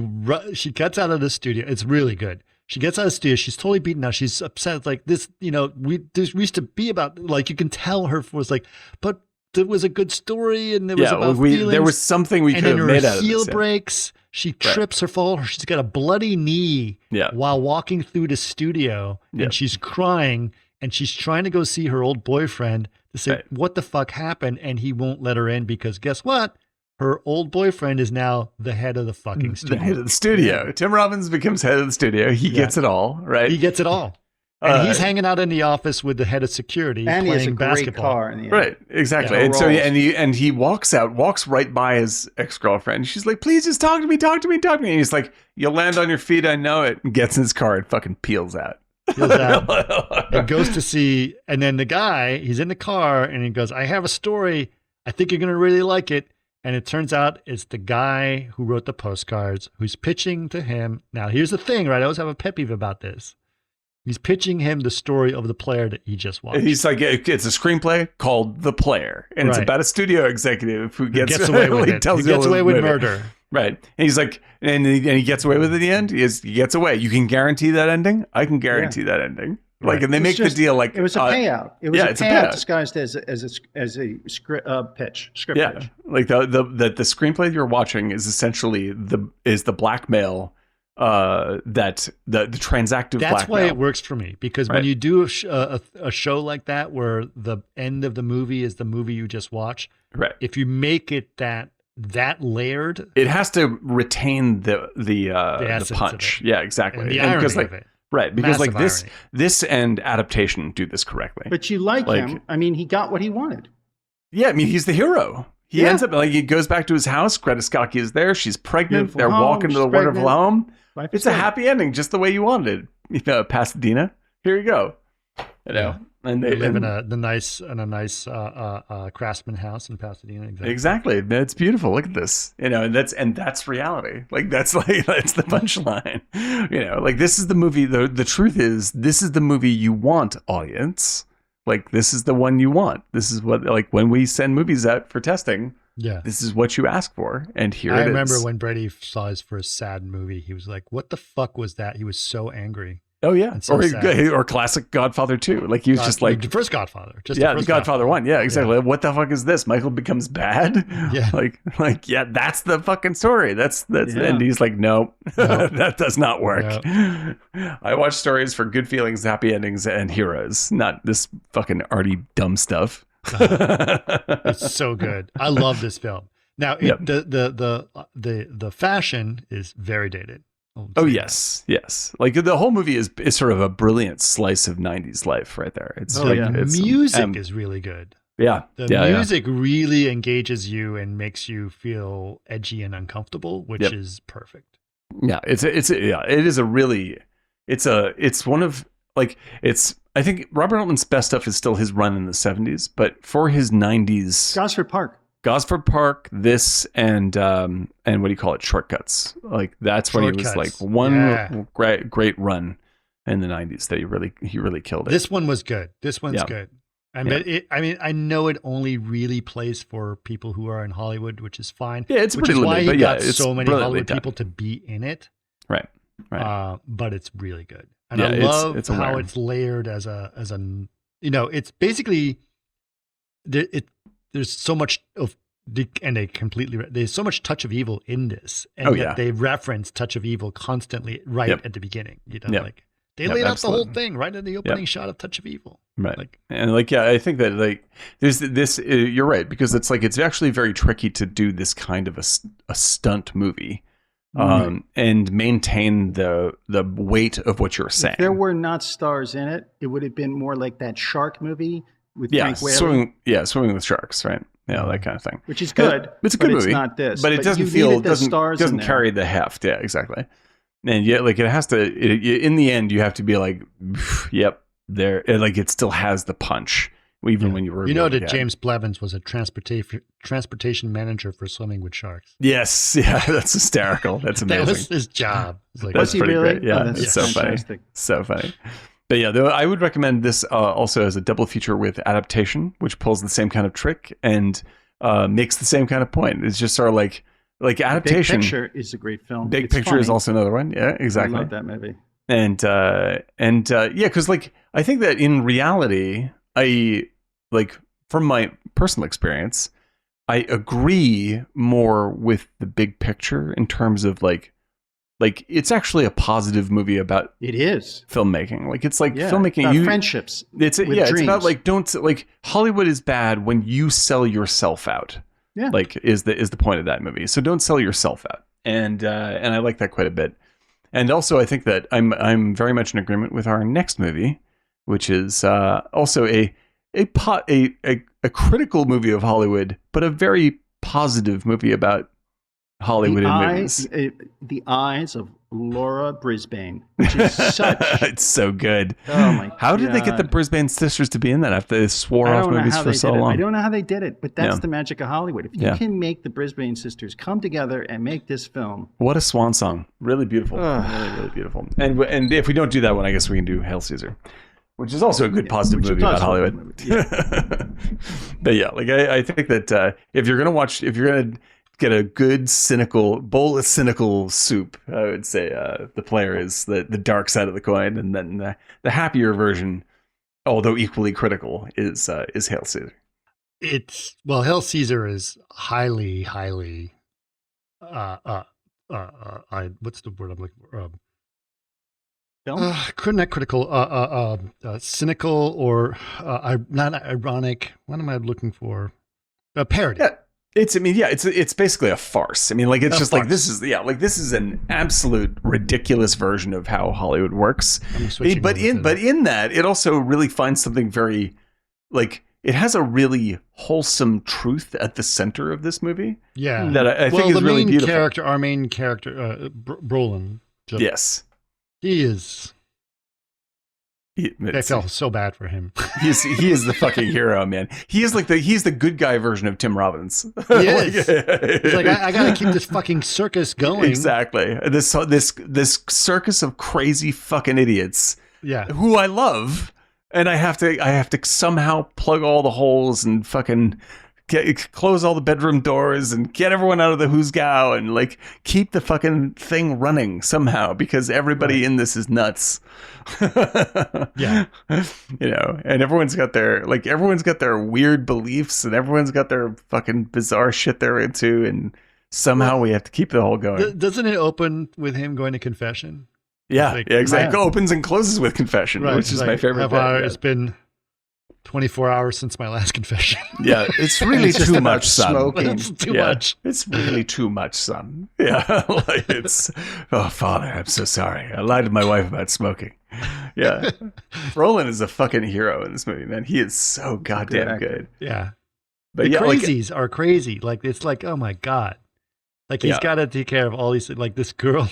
gets out of the studio. It's really good. She gets out of the studio. She's totally beaten now. She's upset. It's like this, we used to be about, like, you can tell her was like, but it was a good story, and it was about feelings. there was something we and could then have her made out of heel this. Yeah. breaks. She trips her fall. She's got a bloody knee while walking through the studio, and she's crying, and she's trying to go see her old boyfriend to say, what the fuck happened? And he won't let her in because guess what? Her old boyfriend is now the head of the fucking studio. The head of the studio. Tim Robbins becomes head of the studio. He gets it all, right? He gets it all. And he's hanging out in the office with the head of security And he has a playing great basketball. car in the end. Right, exactly. Yeah, and so rolls. he walks right by his ex-girlfriend. She's like, "Please just talk to me. And he's like, "You'll land on your feet, I know it." And gets in his car and fucking peels out. Feels out and goes to see, and then the guy, he's in the car and he goes, "I have a story. I think you're going to really like it." And it turns out it's the guy who wrote the postcards who's pitching to him. Now, here's the thing, right? I always have a pet peeve about this. He's pitching him the story of the player that he just watched. He's like, it's a screenplay called The Player, and it's about a studio executive who gets away with it. tells He gets you away with murder. Right. And he's like, and he gets away with it in the end. He gets away. You can guarantee that ending? I can guarantee that ending. Like, and they make the deal like it was a payout. It was a it's payout disguised as a script pitch. Yeah, like the screenplay you're watching is essentially the blackmail, that the transactive. That's blackmail. why it works for me, because when you do a show like that where the end of the movie is the movie you just watched, right? If you make it that layered, it has to retain the punch. Yeah, exactly. And the irony of it. Right, because Massive like irony. this and adaptation do this correctly. But you like him. I mean, he got what he wanted. Yeah, I mean, he's the hero. He ends up, like, he goes back to his house. Greta Scacchi is there. She's pregnant. Beautiful They're home, walking to she's the wonderful pregnant. home. Life It's is a good. happy ending, just the way you wanted it. Pasadena. Here you go. You know, and they live in a nice craftsman house in Pasadena. Exactly. It's beautiful. Look at this. You know, and that's reality. That's the punchline. You know, like this is the movie. The truth is, this is the movie you want, audience. Like this is the one you want. This is what, like, when we send movies out for testing. Yeah, this is what you ask for, and here it is. I remember when Brady saw his first sad movie, he was like, "What the fuck was that?" He was so angry. Oh yeah, so or classic Godfather 2. Like he was just like the first Godfather. The Godfather 1. Yeah, exactly. Yeah. What the fuck is this? Michael becomes bad. Yeah, like yeah, that's the fucking story. That's and he's like, no, that does not work. Yeah. I watch stories for good feelings, happy endings, and heroes, not this fucking arty dumb stuff. It's so good. I love this film. Now the fashion is very dated. Oh yes. Like the whole movie is sort of a brilliant slice of 90s life right there. It's music is really good. Yeah. The music really engages you and makes you feel edgy and uncomfortable, which is perfect. Yeah, it's one of I think Robert Altman's best stuff is still his run in the 70s, but for his 90s Gosford Park, this and what do you call it? Shortcuts. Like that's when he was like one great run in the 90s that he really killed it. This one was good. This one's good. I know it only really plays for people who are in Hollywood, which is fine. Yeah, it's which pretty is why limited, he got so many Hollywood people to be in it. Right. But it's really good. And I love how it's layered as a it's basically there's so much of there's so much touch of evil in this, and yet they reference touch of evil constantly at the beginning. Like they laid out the whole thing right in the opening shot of Touch of Evil. Right. I think that there's this. You're right, because it's actually very tricky to do this kind of a stunt movie. And maintain the weight of what you're saying. If there were not stars in it, it would have been more like that shark movie with Frank Whaley. Swimming with sharks, right? Yeah, that kind of thing. Which is good. It's a good movie. It's not this. But it doesn't carry the heft. Yeah, exactly. And yet, it has to. In the end, you have to be like, yep, there. It still has the punch. Even when you were, that James Blevins was a transportation manager for Swimming with Sharks. Yes, that's hysterical. That's amazing. That was his job. That's pretty great. Yeah, it's so fantastic. Funny. So funny. But yeah, I would recommend this also as a double feature with Adaptation, which pulls the same kind of trick and makes the same kind of point. It's just sort of like Adaptation. Big Picture is a great film. Big Picture is also another one. Yeah, exactly. I love that movie. And because I think that in reality, from my personal experience, I agree more with the big picture in terms of it's actually a positive movie about filmmaking. Filmmaking about friendships. It's about Hollywood is bad when you sell yourself out. Yeah. Is the point of that movie. So don't sell yourself out. And I like that quite a bit. And also I think that I'm very much in agreement with our next movie, which is also a critical movie of Hollywood, but a very positive movie about Hollywood and movies. The Eyes of Laura Brisbane, which is such. It's so good. Oh my! How did they get the Brisbane sisters to be in that after they swore off movies for so long? I don't know how they did it, but that's the magic of Hollywood. If you can make the Brisbane sisters come together and make this film, what a swan song! Really beautiful, really beautiful. And if we don't do that one, I guess we can do Hail Caesar, which is also a good positive movie about Hollywood. But I think that if you're gonna get a good bowl of cynical soup, I would say The Player is the dark side of the coin, and then the happier version, although equally critical, is Hail Caesar. Hail Caesar is highly what's the word I'm looking for? Not critical, cynical, or not ironic. What am I looking for? A parody. Yeah. It's basically a farce. It's just farce. This is an absolute ridiculous version of how Hollywood works. But in that, it also really finds something very, it has a really wholesome truth at the center of this movie. Yeah, that I think is really beautiful. Our main character, Brolin. Yes, he is I felt so bad for him. He is the fucking hero, man. He's the good guy version of Tim Robbins. He is. He's like, I gotta keep this fucking circus going. Exactly. This circus of crazy fucking idiots. Yeah. Who I love, and I have to somehow plug all the holes and fucking close all the bedroom doors and get everyone out of the hoosgow and like keep the fucking thing running somehow because everybody in this is nuts. Yeah. And everyone's got their weird beliefs and everyone's got their fucking bizarre shit they're into, and somehow we have to keep the whole going. Doesn't it open with him going to confession? Yeah, exactly. Yeah. Opens and closes with confession, which is my favorite part. It's been 24 hours since my last confession. Yeah, it's really too much, son. Smoking. It's too much. It's really too much, son. Yeah, like oh, Father, I'm so sorry. I lied to my wife about smoking. Yeah. Brolin is a fucking hero in this movie, man. He is so goddamn good. Yeah. But the crazies are crazy. Like, it's like, oh my God. Like, he's got to take care of all these, like this girl,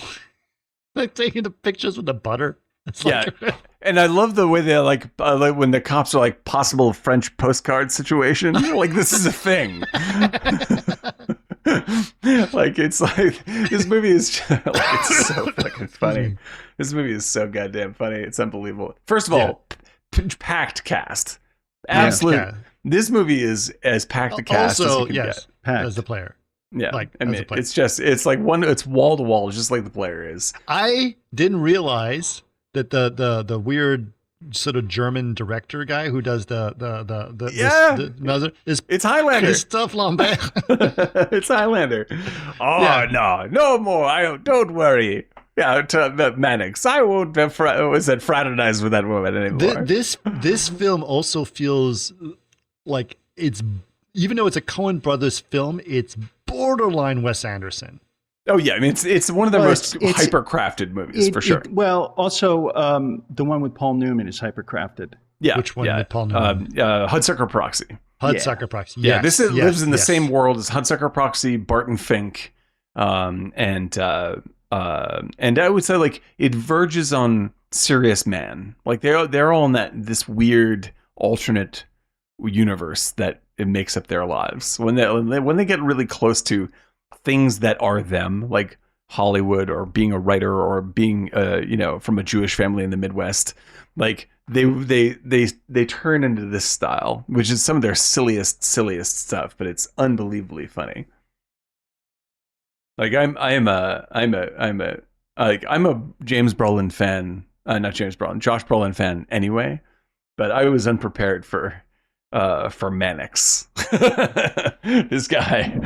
like taking the pictures with the butter. It's like, and I love the way they like when the cops are like possible French postcard situation. Like, this is a thing. Like, it's like this movie is just, like, it's so fucking funny. This movie is so goddamn funny. It's unbelievable. First of all, packed cast. Absolute. Yeah. This movie is as packed a cast as you can get. Packed. As the player. Yeah, like, I mean, it's wall to wall, just like the player is. I didn't realize that the weird sort of German director guy who does it's Highlander. Christophe Lambert. It's Highlander. Oh no more. Don't worry. Yeah, Mannix. I won't fraternize with that woman anymore. This film also feels like it's, even though it's a Coen Brothers film, it's borderline Wes Anderson. Oh yeah, I mean it's one of the most hyper-crafted movies for sure. Also the one with Paul Newman is hyper-crafted. Yeah, which one with Paul Newman? Hudsucker Proxy. Hudsucker Proxy. Yeah, this lives in the same world as Hudsucker Proxy, Barton Fink, and I would say like it verges on Serious Man. Like they're all in this weird alternate universe that it makes up their lives. When they get really close to things that are them, like Hollywood or being a writer or being from a Jewish family in the Midwest, like they turn into this style, which is some of their silliest stuff, but it's unbelievably funny. Like I'm a James Brolin fan, not James Brolin, Josh Brolin fan anyway, but I was unprepared for Mannix. This guy,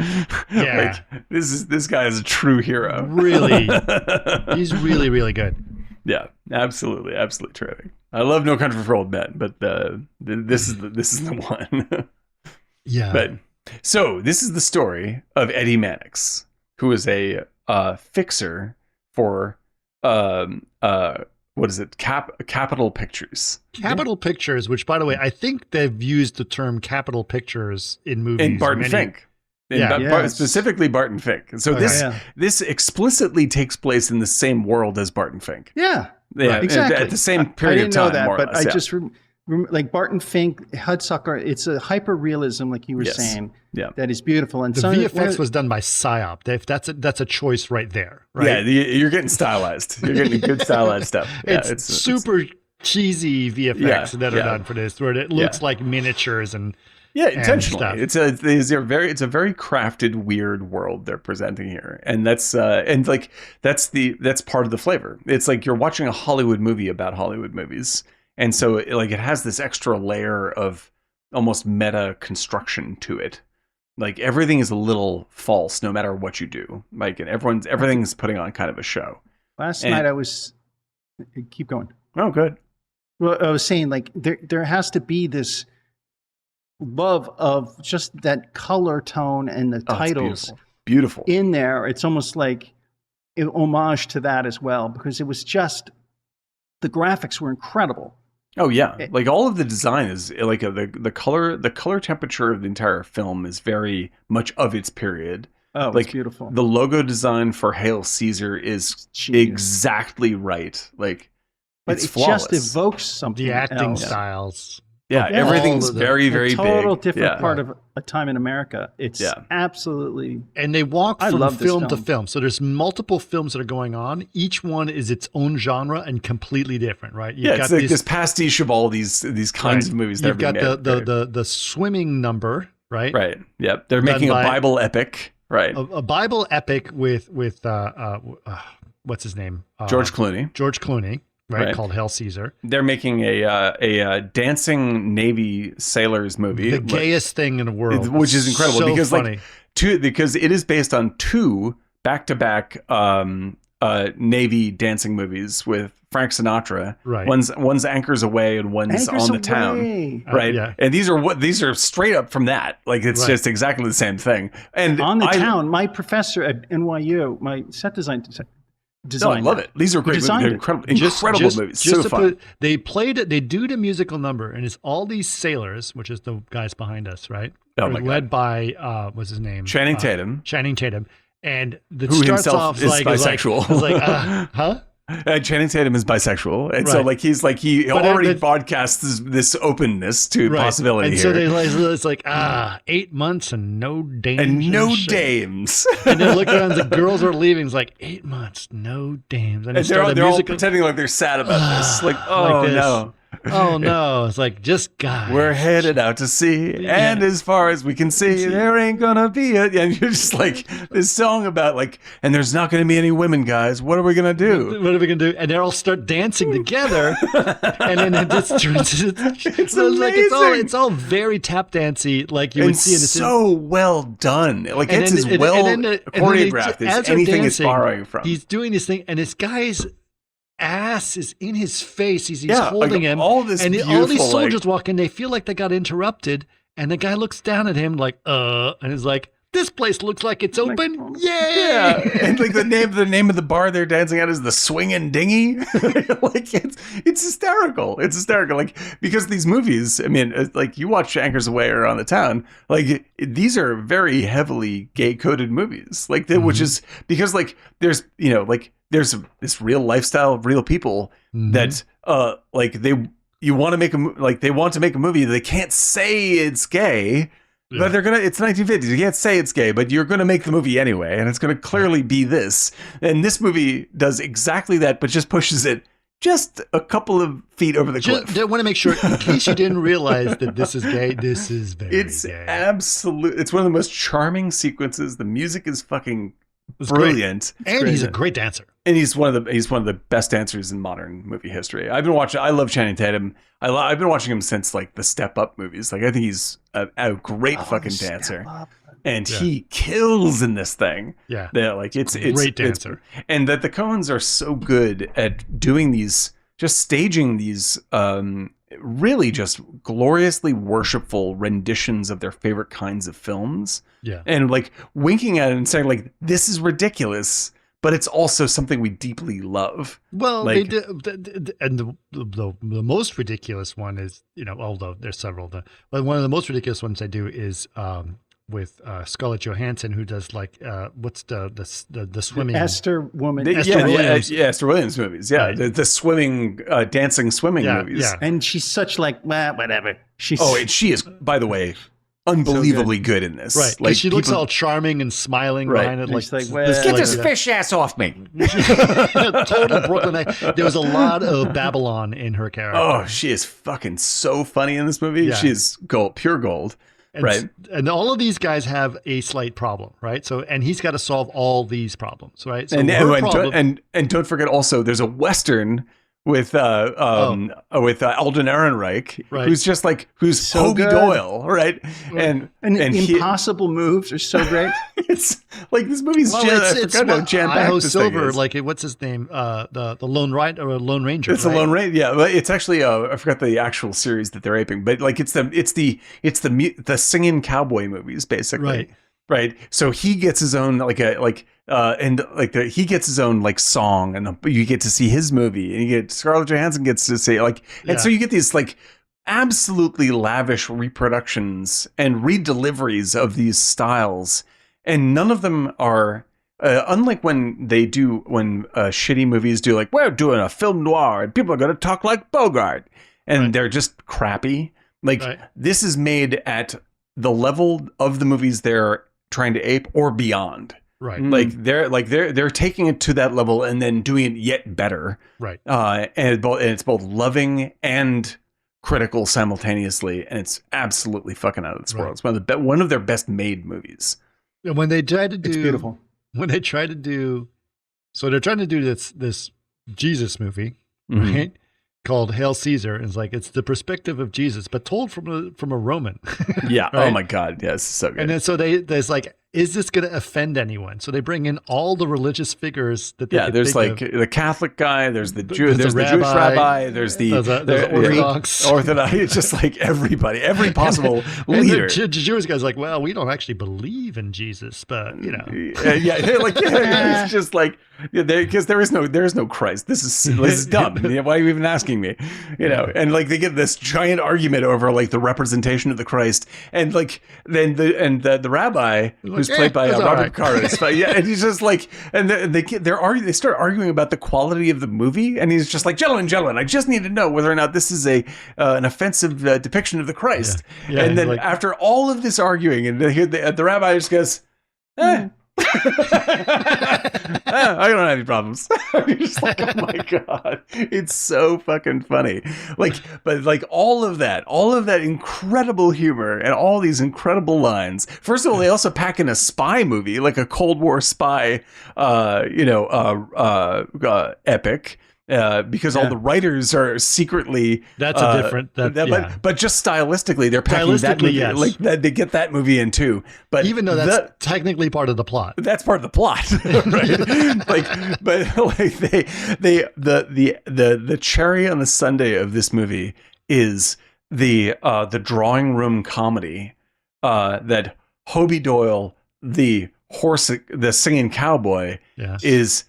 this guy is a true hero. Really, he's really, really good. Yeah, absolutely terrific. I love No Country for Old Men, but this is the one. Yeah. But so this is the story of Eddie Mannix, who is a fixer for what is it? Capitol Pictures. Capitol Pictures, which, by the way, I think they've used the term Capitol Pictures in movies. In Barton Fink. Specifically Barton Fink. So this explicitly takes place in the same world as Barton Fink. Yeah. Yeah, exactly. At the same period of time. I didn't know that, more but or less, I just like Barton Fink, Hudsucker. It's a hyper realism, like you were saying. Yeah, that is beautiful. And the VFX was done by PSYOP. That's a choice right there. Right? Yeah, you're getting stylized. You're getting good stylized stuff. Yeah, it's super cheesy VFX that are done for this, where it looks like miniatures and intentionally. And it's a very crafted, weird world they're presenting here, and that's part of the flavor. It's like you're watching a Hollywood movie about Hollywood movies, and so it has this extra layer of almost meta construction to it. Like everything is a little false, no matter what you do. Like, and everything's putting on kind of a show. Last night I was. Keep going. Oh, good. Well, I was saying, like, there has to be this love of just that color tone and the titles beautiful in there. It's almost like an homage to that as well, because it was just, the graphics were incredible. Oh yeah, like all of the design is like the color temperature of the entire film is very much of its period. Oh, like it's beautiful. The logo design for Hail Caesar is exactly right. Like But it's it flawless. just evokes something The acting else. styles. Yeah, Yeah. everything's All of the- very, very a total big. different Yeah. part of a time in America. It's absolutely. And they walk I from love this film to film. film. So there's multiple films that are going on. Each one is its own genre and completely different, right? You've It's like this pastiche of all these kinds of movies that You've got the swimming number, right? Right. Yep. They're Done making a by- Bible epic. Right. A Bible epic with what's his name? George Clooney. George Clooney, right? Right. Called Hail Caesar. They're making a dancing Navy sailors movie. The gayest thing in the world. Which is incredible So because funny. because it is based on two back-to-back Navy dancing movies with Frank Sinatra. Right. One's Anchors Away and one's Anchors On the Town. Away. Right. Yeah. And these are straight up from that. Like it's Right. just exactly the same thing. And On the Town, my professor at NYU, my set design No, I designed love that. it. These are great movies. designed They're it. incredible movies. So to fun. they do the musical number, and it's all these sailors, which is the guys behind us, right? Oh Are my God. led by what's his name? Channing Tatum. Channing Tatum, and the Who starts himself off is like bisexual. It's like huh? Channing Tatum is bisexual, and so Right. he But, already but- broadcasts this openness to Right. possibility and here, so it's like 8 months and no dames and no shit. dames. And then look around, the girls are leaving. It's like 8 months, no dames, and And they're all pretending like they're sad about this. Like, oh this. no, Oh no! It's like just guys. we're headed out to sea, and as far as we can see, there ain't gonna be it. And you're just like this song about like, and there's not gonna be any women, guys. What are we gonna do? What are we gonna do? And they all start dancing together, and then it just turns. It's like amazing. it's all very tap dancey, like you would And see in the so well done. Like And it's then- as and- well and then choreographed as as they're anything it's dancing, borrowing from. He's doing this thing, and this guy's ass is in his face. He's Yeah, holding like, him. all this and all these beautiful, soldiers walk in. They feel like they got interrupted, and the guy looks down at him like, and he's like, "This place looks like it's open. Yay!" Yeah, and like the name of the bar they're dancing at is the Swingin' Dinghy. Like it's hysterical. It's hysterical. Like because these movies, I mean, like you watch Anchors Away or On the Town, like these are very heavily gay coded movies. Like which is because like there's there's this real lifestyle of real people that like they want to make a movie. They can't say it's gay. Yeah. But it's 1950s. You can't say it's gay, but you're going to make the movie anyway, and it's going to clearly be this. And this movie does exactly that, but just pushes it just a couple of feet over the cliff. I want to make sure, in case you didn't realize that this is gay, this is very It's gay. absolute. It's one of the most charming sequences. The music is fucking It's brilliant, great. And he's a great dancer. and he's one of the best dancers in modern movie history. I love Channing Tatum. I've been watching him since like the Step Up movies. Like I think he's a great fucking dancer. And he kills in this thing. Yeah. Like it's Great dancer. and that the Coens are so good at doing these, just staging these really just gloriously worshipful renditions of their favorite kinds of films. Yeah. And like winking at it and saying like, this is ridiculous, but it's also something we deeply love. Well, Like- they did, and the most ridiculous one is, although there's several, but one of the most ridiculous ones I do is with Scarlett Johansson, who does like what's the swimming Esther woman. Esther Williams. Esther Williams movies. Yeah, Right. the swimming, dancing swimming Yeah, movies. yeah. And she's such like, whatever. She's And she is, by the way, unbelievably good in this. Right, Like she looks people- all charming and smiling Right. behind it. And Like, she's like, this- well, this, Get like, this fish ass off me. total Brooklyn. There was a lot of Babylon in her character. Oh, she is fucking so funny in this movie. Yeah. She is gold, pure gold. Right. And all of these guys have a slight problem, right? So, and he's got to solve all these problems, right? So And don't forget also, there's a Western with Alden Ehrenreich, Right. who's just like who's So Hobie good. Doyle, right? And he, impossible moves are so great. it's like this movie's well, it's jam Idaho packed. Silver, like what's his name? The Lone Ranger. It's right? a Lone Ranger, yeah. But it's actually I forgot the actual series that they're aping, but like it's the singing cowboy movies basically, right? So he gets his own he gets his own like song, and you get to see his movie, and you get Scarlett Johansson gets to see and so you get these like absolutely lavish reproductions and redeliveries of these styles, and none of them are unlike when shitty movies do, like, we're doing a film noir and people are going to talk like Bogart, and they're just crappy. Like, this is made at the level of the movies they're trying to ape or beyond. Right. They're taking it to that level and then doing it yet better. Right. And it's both loving and critical simultaneously, and it's absolutely fucking out of this world. It's one of their best made movies. And when they try to do, it's beautiful. When they try to do, so they're trying to do this Jesus movie, right? Called Hail Caesar. It's like, it's the perspective of Jesus, but told from a Roman. Yeah. Right? Oh my God. Yes. So good. And then so there's like, is this going to offend anyone? So they bring in all the religious figures that they there's like the Catholic guy, there's the Jew, there's the Jewish rabbi, there's the Orthodox. It's just like everybody, every possible leader. The Jewish guy's like, well, we don't actually believe in Jesus, but you know, it's just like, because there is no Christ. This is dumb. Why are you even asking me? You know, and like they get this giant argument over like the representation of the Christ, and like then the rabbi who's played by Robert Altman. And he's just like, and they start arguing about the quality of the movie, and he's just like, gentlemen, I just need to know whether or not this is an offensive depiction of the Christ. Yeah, and then like, after all of this arguing, and the rabbi just goes, I don't have any problems. You're just like, oh my God, it's so fucking funny. Like, but like all of that incredible humor and all these incredible lines. First of all, they also pack in a spy movie, like a Cold War spy, epic. Because all the writers are secretly that's a different but just stylistically they're packing that movie, like that, they get that movie in too, but even though that's technically part of the plot, that's part of the plot. Right? but like the cherry on the sundae of this movie is the drawing room comedy that Hobie Doyle, the singing cowboy, is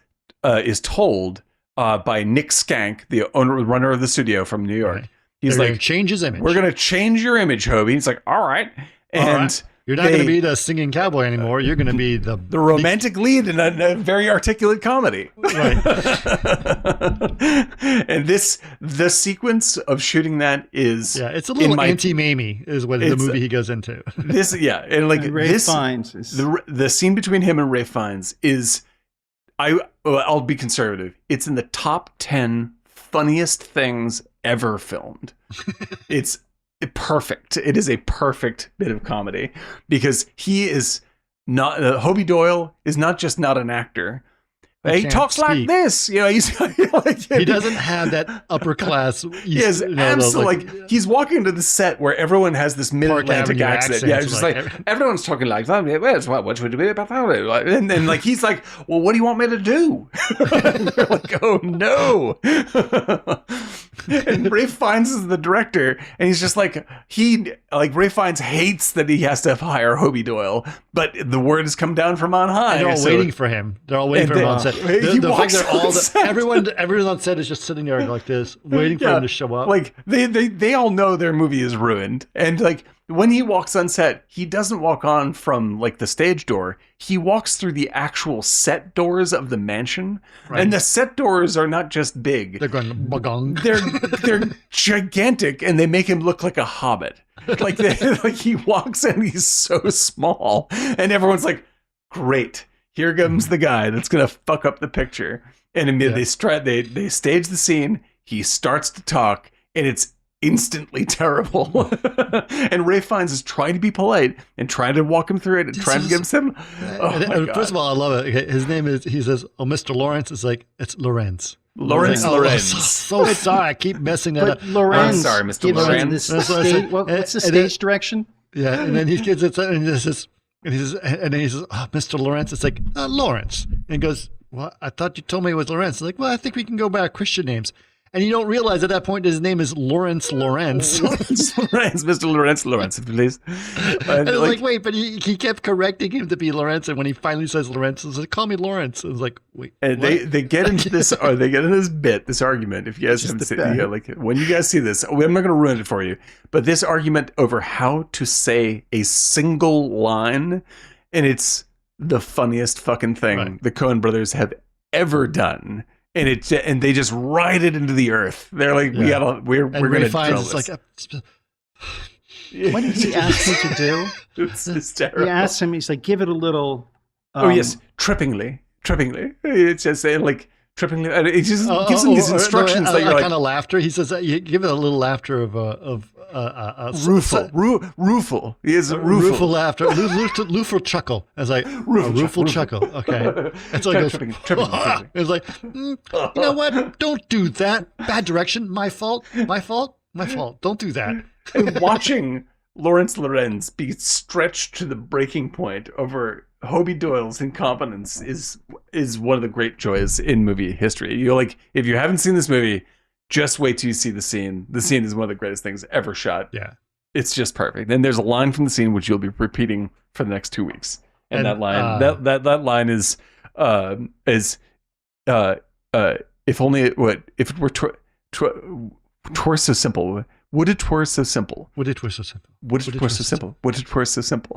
told by Nick Skank, the runner of the studio from New York. He's like, change his image. We're going to change your image, Hobie. He's like, all right. And you're not going to be the singing cowboy anymore. You're going to be the romantic lead in a very articulate comedy. Right. And the sequence of shooting that is it's a little anti-Mamie is what the movie he goes into. And like Ray Fiennes the scene between him and Ray Fiennes is, I'll be conservative, it's in the top 10 funniest things ever filmed. It's perfect. It is a perfect bit of comedy because he is not Hobie Doyle is not just not an actor. He talks like this, he's like, he doesn't have that upper class. Yes, absolutely. Like he's walking to the set where everyone has this mid-Atlantic accent. Yeah, it's just like everyone's talking like that. What should we do about that? And then like he's like, well, what do you want me to do? They're like, oh no. And Ray Fiennes is the director, and he's just like Ray Fiennes hates that he has to hire Hobie Doyle, but the word has come down from on high. And they're all waiting for him. They're all waiting for him on set. Everyone on set is just sitting there like this, waiting for him to show up. Like they all know their movie is ruined, and like when he walks on set, he doesn't walk on from like the stage door. He walks through the actual set doors of the mansion, and the set doors are not just big; they're going bagong. They're gigantic, and they make him look like a hobbit. Like he walks in, he's so small, and everyone's like, "Great, here comes the guy that's gonna fuck up the picture." And immediately they stage the scene. He starts to talk, and it's instantly terrible. And Ray Fiennes is trying to be polite and trying to walk him through it and trying to give him. First of all, I love it. His name is. He says, "Oh, Mr. Lawrence." It's like it's Lorenz. Lorenz. So sorry, I keep messing that up. Lorenz. Sorry, Mr. Lorenz. What's the stage direction? Yeah, and then he gets it, and he says, "Oh, Mr. Lawrence." It's like Lawrence, and he goes, "Well, I thought you told me it was Lawrence." Like, well, I think we can go by our Christian names. And you don't realize at that point his name is Lawrence. Mr. Lawrence, please. And it's like, wait, but he kept correcting him to be Lawrence, and when he finally says Lawrence, he says, "Call me Lawrence." It was like, wait. And they get into this, or they get into this bit, this argument. If you guys haven't seen it, like when you guys see this, I'm not going to ruin it for you, but this argument over how to say a single line, and it's the funniest fucking thing the Coen Brothers have ever done. And they just ride it into the earth. They're like, we're going to drill this. Like what did he ask me to do? It's hysterical. He asked him, he's like, give it a little. Trippingly. It's just like trippingly. He just gives him these instructions that you're like, kind of laughter. He says, you give it a little laughter of rueful. He is rueful laughter, rueful chuckle. It's like rueful chuckle. Okay, it's like tripping. It's like, you know what? Don't do that. Bad direction. My fault. Don't do that. And watching Lawrence Lorenz be stretched to the breaking point over Hobie Doyle's incompetence is one of the great joys in movie history. You're like, if you haven't seen this movie, just wait till you see the scene. The scene is one of the greatest things ever shot. Yeah. It's just perfect. And there's a line from the scene which you'll be repeating for the next 2 weeks. And that line, that line is if it were so simple. Would it were so simple? Would it were so simple? Would it were so simple? Would it were so simple?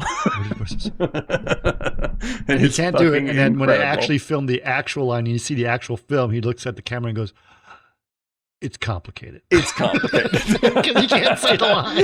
And he can't do it. And then when I actually film the actual line, and you see the actual film, he looks at the camera and goes, "It's complicated." It's complicated because he can't say the line.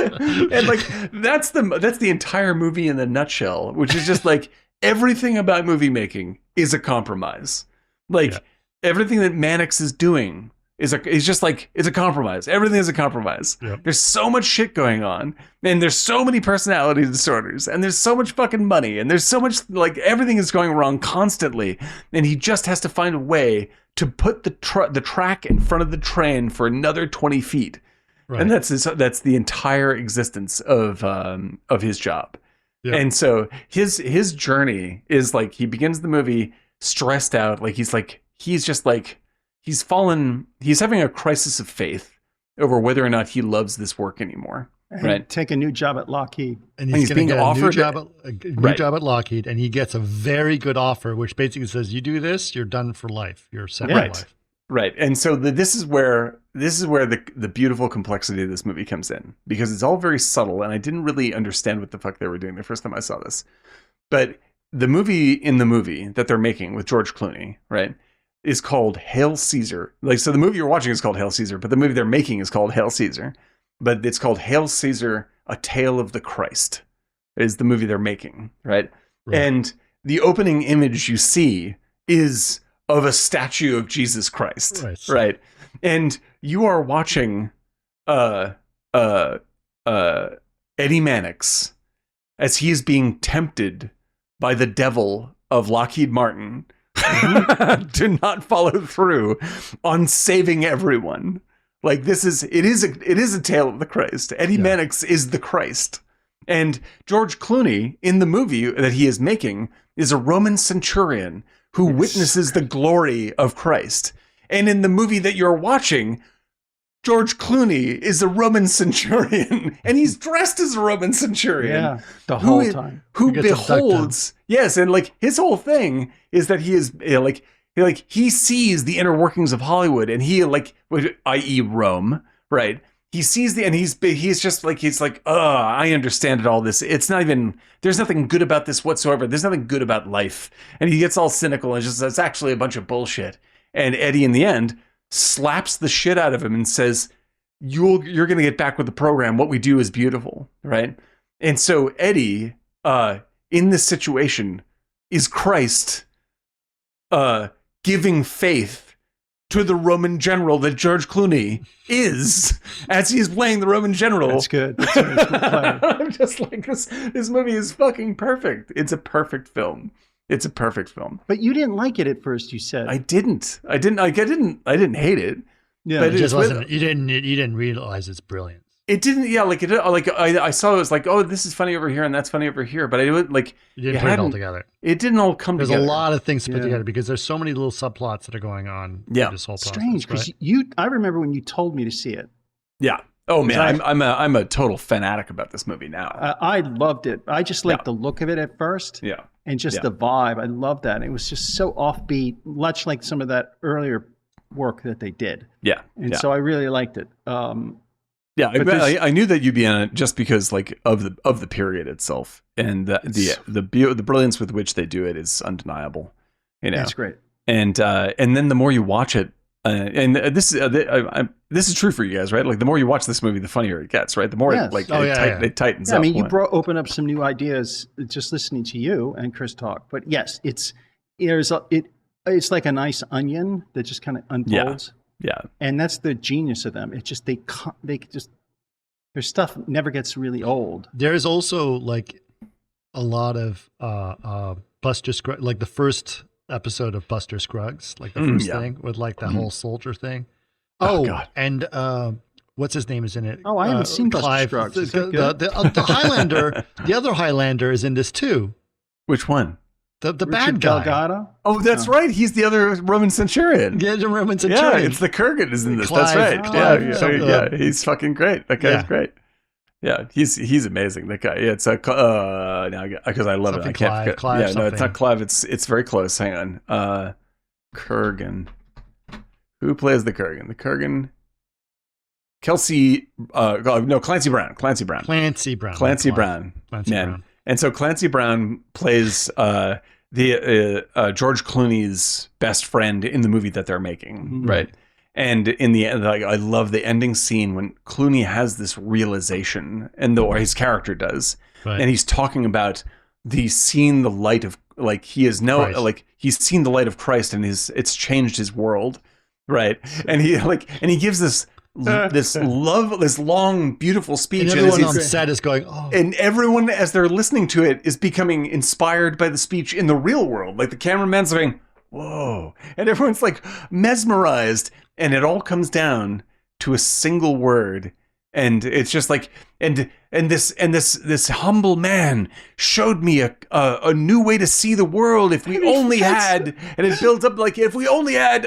And like that's the entire movie in a nutshell, which is just like everything about movie making is a compromise. Like everything that Mannix is doing is just like it's a compromise. Everything is a compromise. Yep. There's so much shit going on, and there's so many personality disorders, and there's so much fucking money, and there's so much like everything is going wrong constantly, and he just has to find a way to put the track in front of the train for another 20 feet. Right. And that's the entire existence of his job. Yep. And so his journey is like he begins the movie stressed out, like he's having a crisis of faith over whether or not he loves this work anymore. Right. Take a new job at Lockheed. And he's being offered a new job at Lockheed, and he gets a very good offer, which basically says, you do this, you're done for life. You're set for life. Right. And so this is where the beautiful complexity of this movie comes in, because it's all very subtle, and I didn't really understand what the fuck they were doing the first time I saw this. But the movie that they're making with George Clooney, right, is called Hail Caesar. Like, so the movie you're watching is called Hail Caesar, but the movie they're making is called Hail Caesar. But it's called Hail Caesar, A Tale of the Christ, is the movie they're making, right? And the opening image you see is of a statue of Jesus Christ, right? And you are watching Eddie Mannix as he is being tempted by the devil of Lockheed Martin to not follow through on saving everyone. Like it is a tale of the Christ. Eddie Mannix is the Christ. And George Clooney in the movie that he is making is a Roman centurion who witnesses the glory of Christ. And in the movie that you're watching, George Clooney is a Roman centurion, and he's dressed as a Roman centurion. The whole time. Who beholds, and like his whole thing is that he is he sees the inner workings of Hollywood, and he i.e. Rome, right? He sees he's like, I understand it all. This, it's not even, there's nothing good about this whatsoever. There's nothing good about life. And he gets all cynical and just, it's actually a bunch of bullshit. And Eddie in the end slaps the shit out of him and says, you're going to get back with the program. What we do is beautiful. Right. And so Eddie, in this situation is Christ, giving faith to the Roman general that George Clooney is, as he's playing the Roman general. That's good. That's a good play. I'm just like, this movie is fucking perfect. It's a perfect film. It's a perfect film. But you didn't like it at first, you said. I didn't hate it. Yeah, but it just wasn't. You didn't realize its brilliance. It didn't. Yeah, I saw it was like, oh, this is funny over here and that's funny over here. But I didn't like. You didn't put it all together. It didn't all come together. There's a lot of things to put together because there's so many little subplots that are going on. Yeah, this whole process. Strange because I remember when you told me to see it. Yeah. Oh man, I'm a total fanatic about this movie now. I loved it. I just liked the look of it at first. Yeah. And just the vibe. I loved that. It was just so offbeat, much like some of that earlier work that they did. Yeah. And so I really liked it. Yeah, I knew that you'd be on it just because like of the period itself, and the brilliance with which they do it is undeniable. You know, that's great. And then the more you watch it, and this is true for you guys, right? Like the more you watch this movie, the funnier it gets, right? The more it tightens up. I mean, you open up some new ideas just listening to you and Chris talk. But yes, it's like a nice onion that just kind of unfolds. Yeah. And that's the genius of them. It's just they just their stuff never gets really old. There's also like a lot of Buster Scruggs, like the first episode of Buster Scruggs, like the first thing with like the whole soldier thing. Oh God. And what's his name is in it? Oh, I haven't seen Buster Scruggs. The Highlander, the other Highlander is in this too. Which one? The bad guy. Delgado? Oh, that's right. He's the other Roman centurion. Yeah, the Roman centurion. Yeah, it's the Kurgan is in this. Clive, that's right. yeah. He's fucking great. That guy's great. Yeah, he's amazing. That guy. Yeah, it's now because I love something it. I can't forget. Clive yeah, something. no, it's not Clive. It's very close. Hang on. Kurgan. Who plays the Kurgan? The Kurgan. Clancy Brown. Clancy Brown. And so Clancy Brown plays George Clooney's best friend in the movie that they're making, right? And in the end, like, I love the ending scene when Clooney has this realization, or his character does, and he's talking about he's seen the light of he's seen the light of Christ, and it's changed his world, right? And he gives this long, beautiful speech, and everyone on set is going, oh. And everyone, as they're listening to it, is becoming inspired by the speech in the real world. Like the cameraman's going, whoa, and everyone's like mesmerized, and it all comes down to a single word, and it's just like, and this humble man showed me a new way to see the world. If we only had, and it builds up like if we only had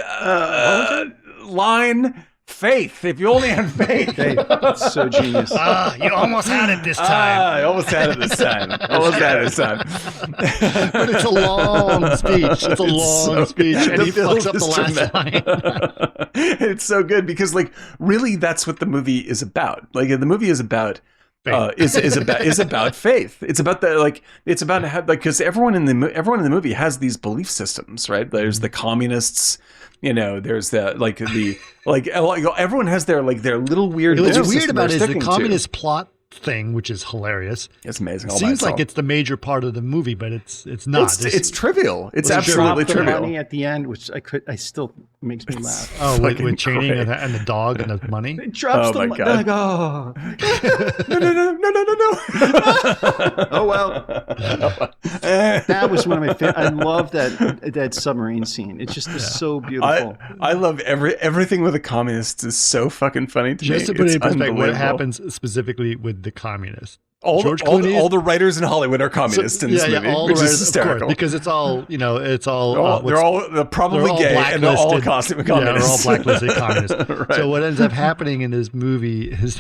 faith. If you only had faith. That's so genius. You almost had it this time. I almost had it this time. But it's a long speech. It's a long speech, and he fucks up the last line. It's so good because, like, really, that's what the movie is about. Like, the movie is about. Is about faith. It's about because everyone in the movie has these belief systems, right? There's the communists, there's everyone has their little weird. What's weird about it is the communist plot thing, which is hilarious. It's amazing. It seems like it's the major part of the movie, but it's not. It's trivial. It's absolutely trivial. Money at the end, which I still makes me laugh. Oh, with chaining and the dog and the money. It drops my God. Like, oh. No. Oh well. That was one of my favorites. I love that submarine scene. It just is so beautiful. I love everything with the communists is so fucking funny to me. Just to put it in perspective, what happens specifically with the communists? All the writers in Hollywood are communists in this movie, all which the writers, is hysterical. Of course, because it's all they're probably gay and they're all communists. Yeah, they're all blacklisted communists. Right. So what ends up happening in this movie is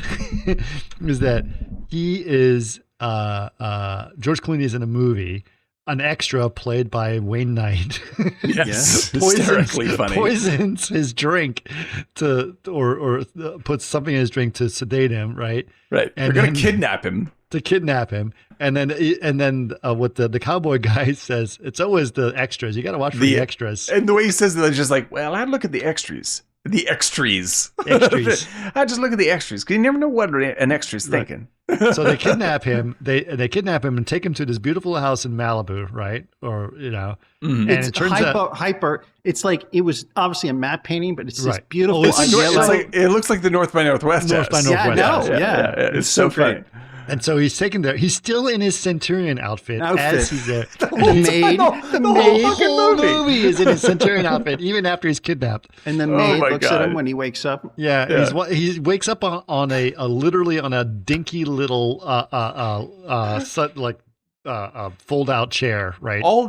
that he is George Clooney is in a movie. An extra played by Wayne Knight. Yes, hysterically funny. Poisons his drink or puts something in his drink to sedate him, right? Right. And they're going to kidnap him. And then what the cowboy guy says, it's always the extras. You got to watch for the extras. And the way he says it, it's just like, well, I'd look at the extras. The extras. I just look at the extras because you never know what an extra's thinking. So they kidnap him. They kidnap him and take him to this beautiful house in Malibu, right? Or and it's it turns out hyper. It's like it was obviously a matte painting, but it's this Right. beautiful. It looks like the North by Northwest. North by Northwest. Yeah. It's so funny. And so he's taken there. He's still in his Centurion outfit as he's there. The whole movie is in his Centurion outfit, even after he's kidnapped. And the maid looks at him when he wakes up. Yeah. He wakes up on a literally on a dinky little fold out chair, right? All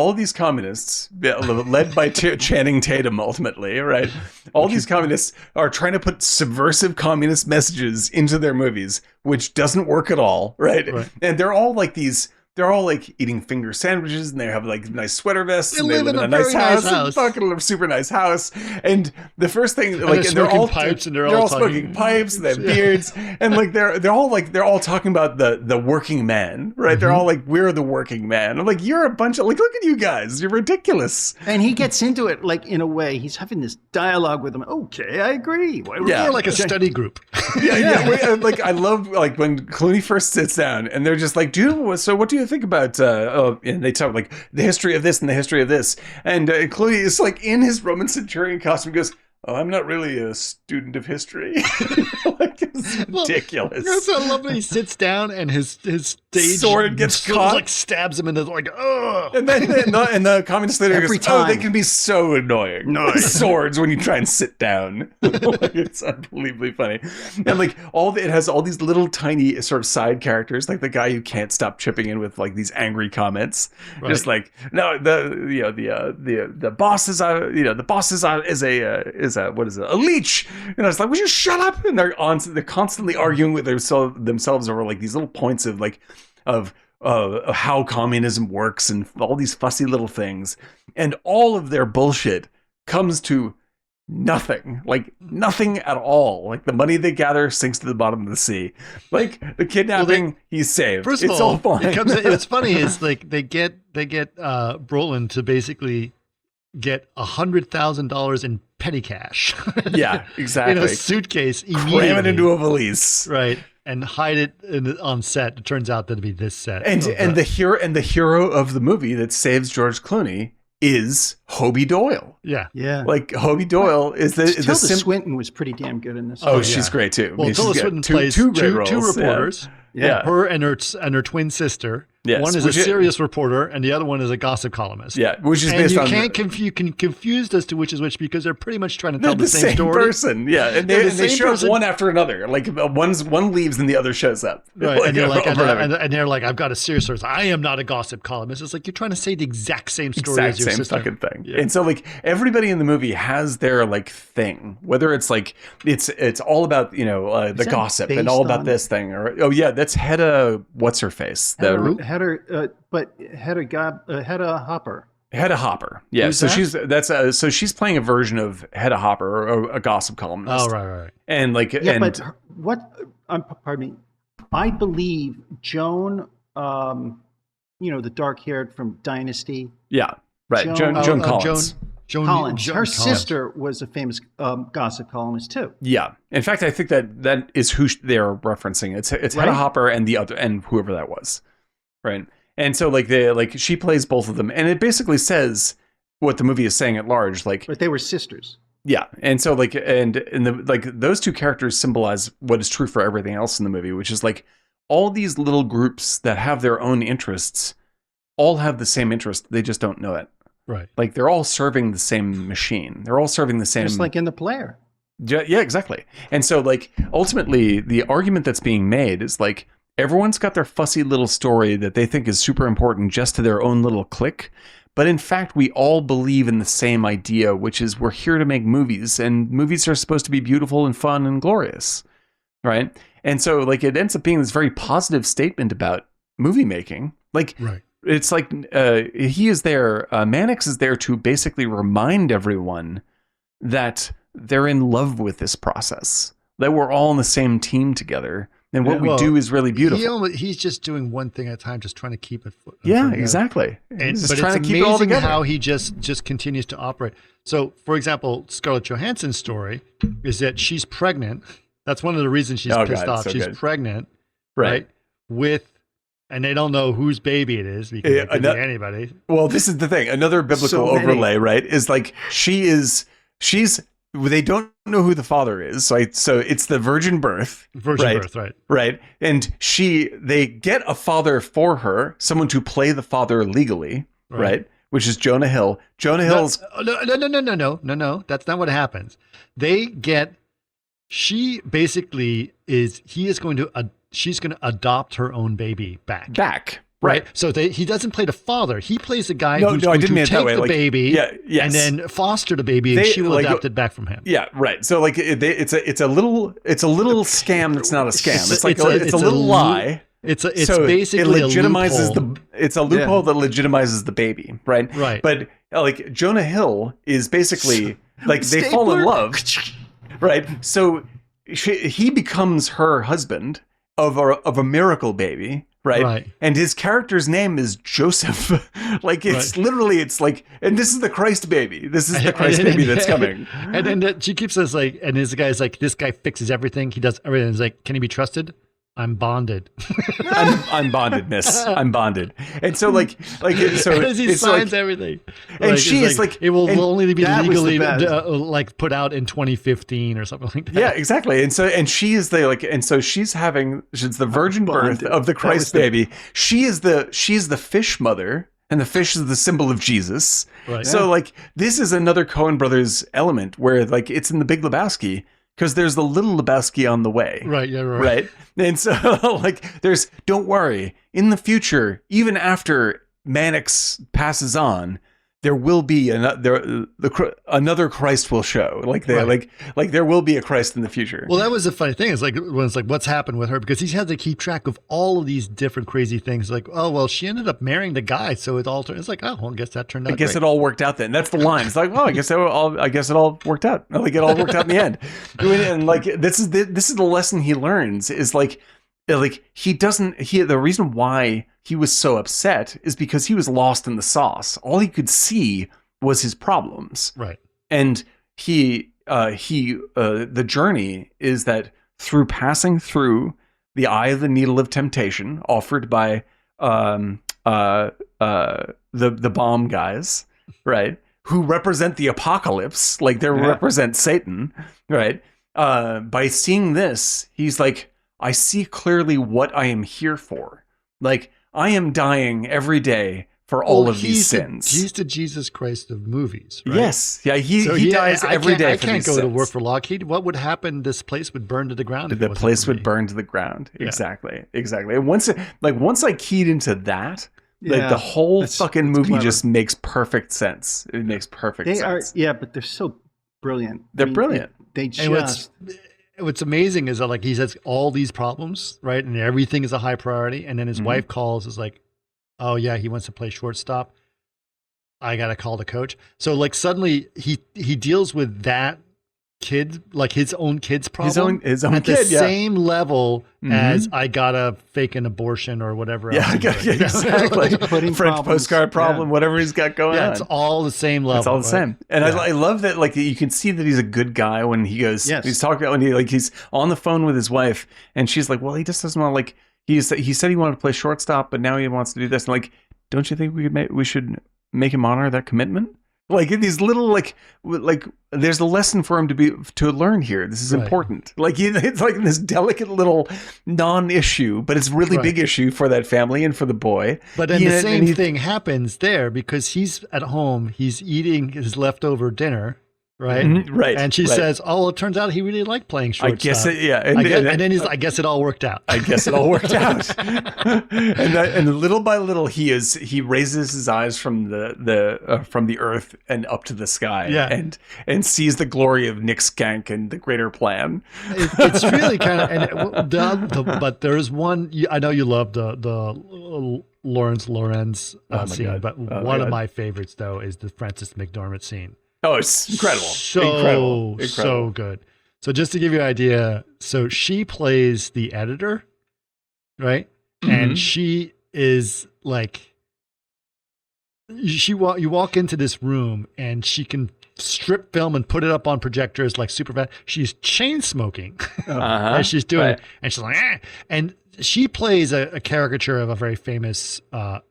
of these communists, led by Channing Tatum, ultimately, right? All these communists are trying to put subversive communist messages into their movies, which doesn't work at all, right? And they're all like these they're all like eating finger sandwiches, and they have like nice sweater vests, and they live live in in a a nice very nice house, house. fucking super nice house. And the first thing, like, they're and they're all smoking pipes, and they're all all smoking talking. pipes, and they have beards, and like they're all talking about the working man, right? They're all like, we're the working man. I'm like, you're a bunch of like, look at you guys, you're ridiculous. And he gets into it like in a way. He's having this dialogue with them. Okay, I agree. We're like a study group. Like I love like when Clooney first sits down and they're just like, dude, so what do you think about and they talk like the history of this and the history of this, and Clooney is like in his Roman centurion costume, goes, oh, I'm not really a student of history. Like, it's ridiculous. It's so lovely. He sits down and his stage sword gets caught, like stabs him, and it's like, oh. And then the communist leader Every goes, oh, they time. can be so annoying. Swords when you try and sit down. Like, it's unbelievably funny. And like it has all these little tiny sort of side characters, like the guy who can't stop chipping in with like these angry comments. Right. Just like, no, the boss is a leech. And I was like, would you shut up? And they're constantly arguing with themselves over like these little points of like of how communism works and all these fussy little things, and all of their bullshit comes to nothing at all. Like the money they gather sinks to the bottom of the sea. Like the kidnapping, he's saved. First of it's all, fine. What's funny is like they get Brolin to basically get $100,000 in petty cash. Yeah, exactly. In a suitcase immediately. Cram it into a valise. Right. And hide it on set. It turns out that to be this set. And the hero of the movie that saves George Clooney is Hobie Doyle. Yeah. Like Hobie Doyle is Tilda Swinton was pretty damn good in this. She's great too. Well, Tilda Swinton plays two great roles. two reporters. Yeah. Her and her twin sister. Yes, one is a serious reporter, and the other one is a gossip columnist. Yeah, which is and based you on can't confused as to which is which because they're pretty much trying to tell the same story. Person. Yeah, and they show up one after another. Like one leaves and the other shows up. Right, like, and they're like, and they're like, I've got a serious source. I am not a gossip columnist. It's like you're trying to say the exact same story as your same sister. fucking thing. Yeah. And so like everybody in the movie has their like thing, whether it's like it's all about the gossip and all about this thing, or that's Hedda what's her face Hedda Hopper. Hedda Hopper. Yeah. Who's so she's playing a version of Hedda Hopper, or a gossip columnist. Oh, right. And like, but pardon me. I believe Joan, the dark-haired from Dynasty. Yeah. Right. Joan Collins. Joan Collins. Her Collins. sister was a famous gossip columnist too. Yeah. In fact, I think that is who they're referencing. It's right? Hedda Hopper and the other, and whoever that was. Right. And so she plays both of them, and it basically says what the movie is saying at large. Like, but they were sisters. Yeah. And so those two characters symbolize what is true for everything else in the movie, which is like all these little groups that have their own interests all have the same interest. They just don't know it. Right. Like they're all serving the same machine. They're all serving the same. Just like in The Player. Yeah, exactly. And so like ultimately the argument that's being made is like everyone's got their fussy little story that they think is super important just to their own little clique. But in fact, we all believe in the same idea, which is we're here to make movies, and movies are supposed to be beautiful and fun and glorious. Right. And so like it ends up being this very positive statement about movie making. Like, right. It's like he is there. Mannix is there to basically remind everyone that they're in love with this process, that we're all on the same team together. And what we do is really beautiful. He's just doing one thing at a time, just trying to keep it. Exactly. But it's amazing how he just continues to operate. So, for example, Scarlett Johansson's story is that she's pregnant. That's one of the reasons she's pissed off. So she's pregnant, right? And they don't know whose baby it is because it could be anybody. Well, this is the thing. Another biblical overlay, right? Is like she's. They don't know who the father is, so it's the virgin birth. Right. And they get a father for her, someone to play the father legally, right? Which is Jonah Hill. Jonah Hill's no. That's not what happens. She's going to adopt her own baby back. Right. So he doesn't play the father. He plays the guy who's going to take the baby and then foster the baby, and she will adopt it back from him. Yeah, right. So like it's a little scam that's not a scam. It's a little lie. It's so basically it legitimizes a loophole. it's a loophole that legitimizes the baby, right? Right. But like Jonah Hill is basically like they fall in love, right? So he becomes her husband of a miracle baby. Right. And his character's name is Joseph. Like it's literally, it's like, and this is the Christ baby. This is the Christ baby that's coming. And then she keeps us like, and this guy's like, this guy fixes everything. He does everything. He's like, can he be trusted? I'm bonded. I'm bonded, miss. I'm bonded. And so like so he signs everything. And she is like, it will only be legally like put out in 2015 or something like that. Yeah, exactly. And she is she's the virgin birth of the Christ baby. She's the fish mother, and the fish is the symbol of Jesus. Right. So like this is another Coen Brothers element where like it's in the Big Lebowski. Because there's the little Lebowski on the way. Right, yeah, right. And so, like, don't worry. In the future, even after Mannix passes on, there will be another Christ will show. Like there will be a Christ in the future. Well, that was the funny thing. It's like when it's like what's happened with her, because he's had to keep track of all of these different crazy things. Like, oh well, she ended up marrying the guy, so it's like, oh well, I guess that turned out. I guess great. It all worked out then. That's the line. It's like, oh, I guess it all worked out. Like it all worked out in the end. And like this is the lesson he learns is like the reason why he was so upset is because he was lost in the sauce. All he could see was his problems. Right. And the journey is that through passing through the eye of the needle of temptation offered by the bomb guys, right? Who represent the apocalypse, like they represent Satan, right? By seeing this, he's like, I see clearly what I am here for. Like, I am dying every day for all of these sins. He's the Jesus Christ of movies, right? Yes. Yeah, he dies every day for these sins. I can't go to work for Lockheed. What would happen? This place would burn to the ground. The place would burn to the ground. Yeah. Exactly. And once I keyed into that, like the whole fucking movie just makes perfect sense. It makes perfect sense. But they're so brilliant. They're brilliant. They just... What's amazing is that like he has all these problems, right? And everything is a high priority. And then his wife calls, is like, oh yeah, he wants to play shortstop. I got to call the coach. So like suddenly he deals with that kid, like his own kid's problem his own at kid, the same level as I gotta fake an abortion or whatever else. Exactly. French postcard problem, whatever he's got going on. It's all the same level. It's all the same. And I love that, like, you can see that he's a good guy when he goes, he's talking about when he's on the phone with his wife and she's like, well, he just doesn't want to, like, he said he wanted to play shortstop, but now he wants to do this. And like, don't you think we should make him honor that commitment? Like in these little like there's a lesson for him to learn here. This is important. Like it's like this delicate little non-issue, but it's really big issue for that family and for the boy. But then the same thing happens there because he's at home. He's eating his leftover dinner. Right. Mm-hmm. Right. And she says, oh, well, it turns out he really liked playing shortstop. I guess And then he's like, I guess it all worked out. I guess it all worked out. and little by little, he raises his eyes from the earth and up to the sky and sees the glory of Nick Skank and the greater plan. It's really kind of, but there's one, I know you love the Lawrence Lorenz scene, but one of my favorites, though, is the Frances McDormand scene. Oh, it's incredible. So good. So just to give you an idea, so she plays the editor, right? Mm-hmm. And she is like, you walk into this room and she can strip film and put it up on projectors like super fast. She's chain smoking as she's doing it. And she's like, and she plays a caricature of a very famous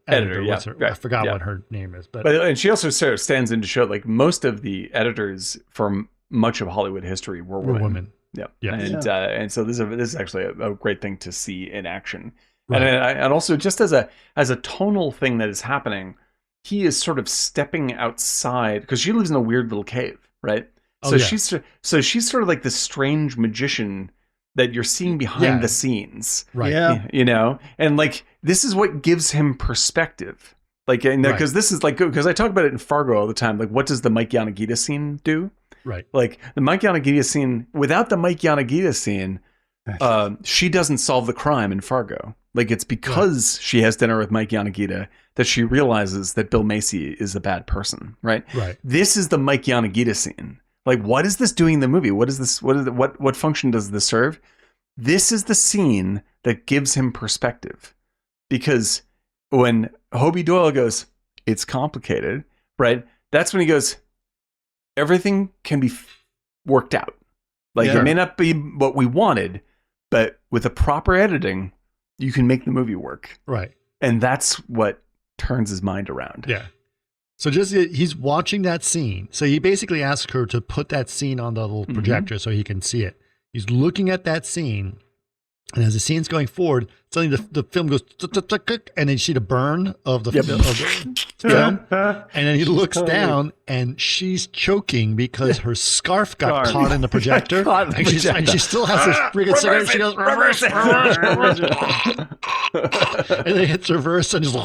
editor. I forgot what her name is, but and she also sort of stands in to show like most of the editors from much of Hollywood history were women. Yeah. And so this is actually a great thing to see in action. Right. And also just as a tonal thing that is happening, he is sort of stepping outside because she lives in a weird little cave, right? She's sort of like this strange magician that you're seeing behind the scenes. Right. Yeah. You know? And like, this is what gives him perspective. Like, because this is like, because I talk about it in Fargo all the time. Like, what does the Mike Yanagita scene do? Right. Like, the Mike Yanagita scene, without the Mike Yanagita scene, she doesn't solve the crime in Fargo. Like it's because she has dinner with Mike Yanagita that she realizes that Bill Macy is a bad person, right? Right. This is the Mike Yanagita scene. Like, what is this doing in the movie? What is this? What function does this serve? This is the scene that gives him perspective, because when Hobie Doyle goes, "It's complicated," right? That's when he goes, "Everything can be worked out. Like it may not be what we wanted, but with the proper editing, you can make the movie work." Right. And that's what turns his mind around. Yeah. So he's watching that scene. So he basically asks her to put that scene on the little projector so he can see it. He's looking at that scene, and as the scene's going forward, suddenly the film goes, and then you see the burn of the film, and then he looks down, and she's choking because her scarf got caught in the projector, and she still has this friggin' cigarette. She goes, reverse it, and then it hits reverse, and just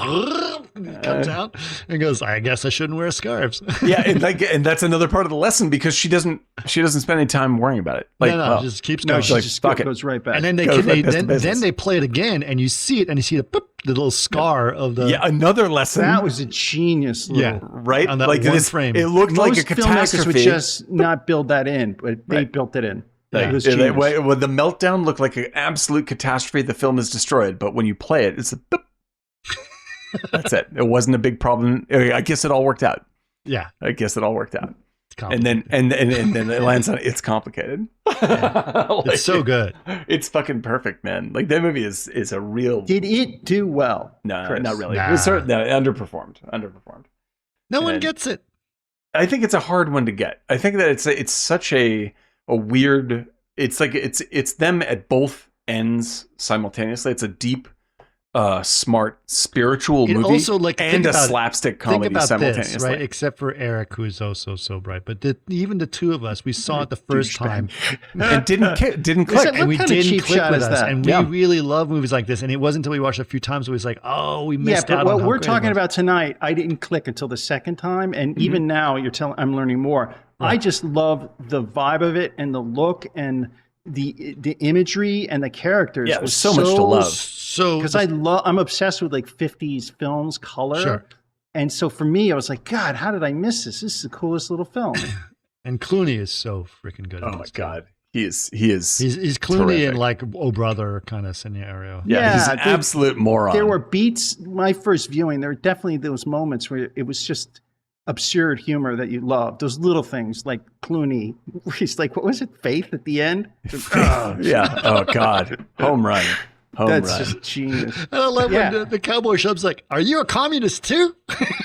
comes out, and goes, "I guess I shouldn't wear scarves." Yeah, and that's another part of the lesson, because she doesn't spend any time worrying about it. Like, no, just keeps going. No, she like, just fuck it. goes right back. And then then they play it again, and you see it, and you see the little scar of the. Another lesson. That was a genius little. Right? On that like one frame. It looked like a Most filmmakers catastrophe. would just not build that in, but they built it in. Yeah. It was genius. Well, the meltdown looked like an absolute catastrophe. The film is destroyed, but when you play it, it's a boop. That's it. It wasn't a big problem. I guess it all worked out. Yeah, I guess it all worked out. and then it lands on it's complicated. it's so good. It's fucking perfect, man. Like that movie is a real. Did it do well? No, Chris? not really. Nah. It was underperformed. No one And- gets it. I think it's a hard one to get. I think that it's such a weird. It's like it's them at both ends simultaneously. It's a deep, smart, spiritual It movie, also, like, and think a about- slapstick Think comedy about simultaneously. this, right? Except for Eric, who's also so bright. But even the two of us, we saw it the first time, And didn't click. What and we kind of didn't cheap click shot with is us. that? And we really love movies like this. And it wasn't until we watched it a few times, it was like, oh, we Yeah, missed but out on what how we're great it talking was. about tonight, I didn't click until the second time, and even now, I'm learning more. I just love the vibe of it and the look and the imagery and the characters. Yeah, there's so much to love. So Because I'm obsessed with like 50s films, color. Sure. And so for me, I was like, God, how did I miss this? This is the coolest little film. and Clooney is so freaking good. Oh in my this, too. god, he is. He's He's Clooney terrific. in like Oh Brother kind of scenario. Yeah, he's Yeah, an dude, absolute moron. There were beats, my first viewing, there were definitely those moments where it was just absurd humor that you love. Those little things like Clooney, where he's like, what was it, Faith at the end? Yeah. Oh god, home run. That's run. just genius. And I love Yeah. when the cowboy shows like, "Are you a communist too?"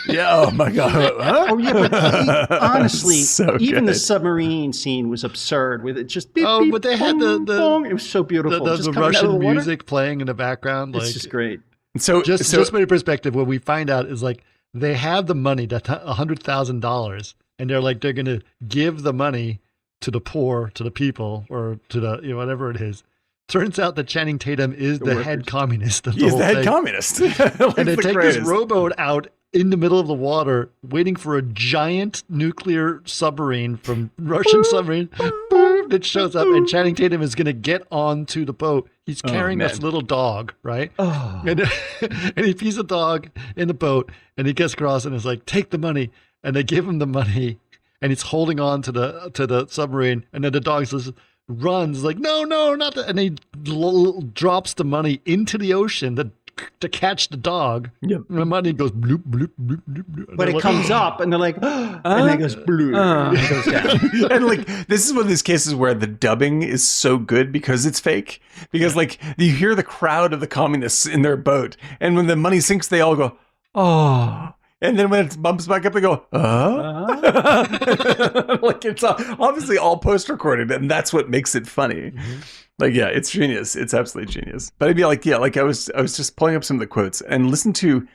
Yeah. Oh my god. Huh? Oh yeah, but honestly, So even the good. submarine scene was absurd with it just beep, Oh, beep, but they had boom, the- boom. It was so beautiful. the just coming out of Russian the water. music playing in the background, It's like just great. So just put in perspective. What we find out is like they have the money, that $100,000, and they're going to give the money to the poor, to the people, or to the whatever it is. Turns out that Channing Tatum is the head communist of the he's whole the head thing. communist. And they take this rowboat out in the middle of the water, waiting for a giant nuclear submarine from Russian submarine. Boom, it shows up, and Channing Tatum is going to get onto the boat. He's carrying this man. little dog, right? And he feeds the dog in the boat, and he gets across and is like, "Take the money," and they give him the money, and he's holding on to the submarine, and then the dog just runs like, "No, not that," and he drops the money into the ocean to catch the dog. Yep. And the money goes bloop, bloop, bloop, bloop, bloop. And But they're it like, comes up, and they're like, and then it goes blue, and it goes down. And like this is one of these cases where the dubbing is so good because it's fake. Because like you hear the crowd of the communists in their boat, and when the money sinks, they all go, "Oh." And then when it bumps back up, they go, like it's obviously all post-recorded, and that's what makes it funny. Like, yeah, it's genius. It's absolutely genius. But I'd be like, yeah, like I was just pulling up some of the quotes and listen to.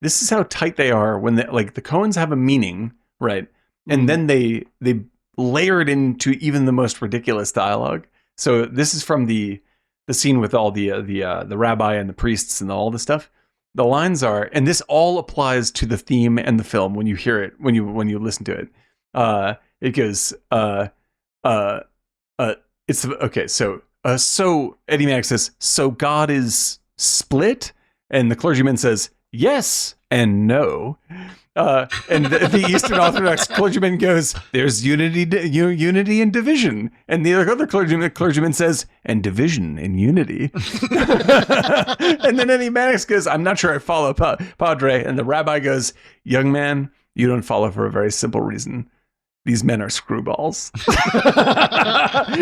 This is how tight they are when the Coens have a meaning, right? And then they layer it into even the most ridiculous dialogue. So this is from the scene with all the rabbi and the priests and all the stuff. The lines are, and this all applies to the theme and the film when you hear it, when you listen to it. It goes, it's okay. So Eddie Mack says, "So God is split, and the clergyman says yes and no. And the Eastern Orthodox clergyman goes, "There's unity and division," and the other clergyman says, "And division and unity." And then Eddie Mannix goes, "I'm not sure I follow, Padre." And the rabbi goes, "Young man, you don't follow for a very simple reason. These men are screwballs."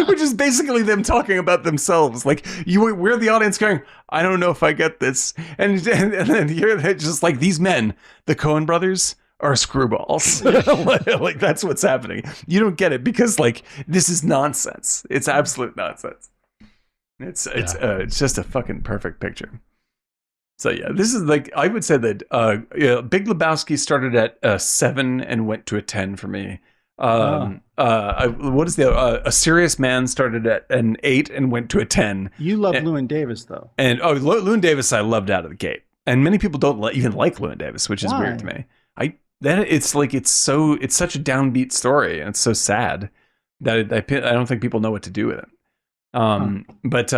Which is basically them talking about themselves. Like, we're the audience going, "I don't know if I get this." And then you're just like, these men, the Coen Brothers, are screwballs. Like, that's what's happening. You don't get it because, like, this is nonsense. It's absolute nonsense. It's just a fucking perfect picture. So yeah, this is like, I would say that Big Lebowski started at 7 and went to a 10 for me. What is A Serious Man started at an 8 and went to a 10. You love Llewyn Davis though, and Llewyn Davis I loved out of the gate, and many people don't even like Llewyn Davis, which is Why? weird to me. It's such a downbeat story, and it's so sad that I don't think people know what to do with it. But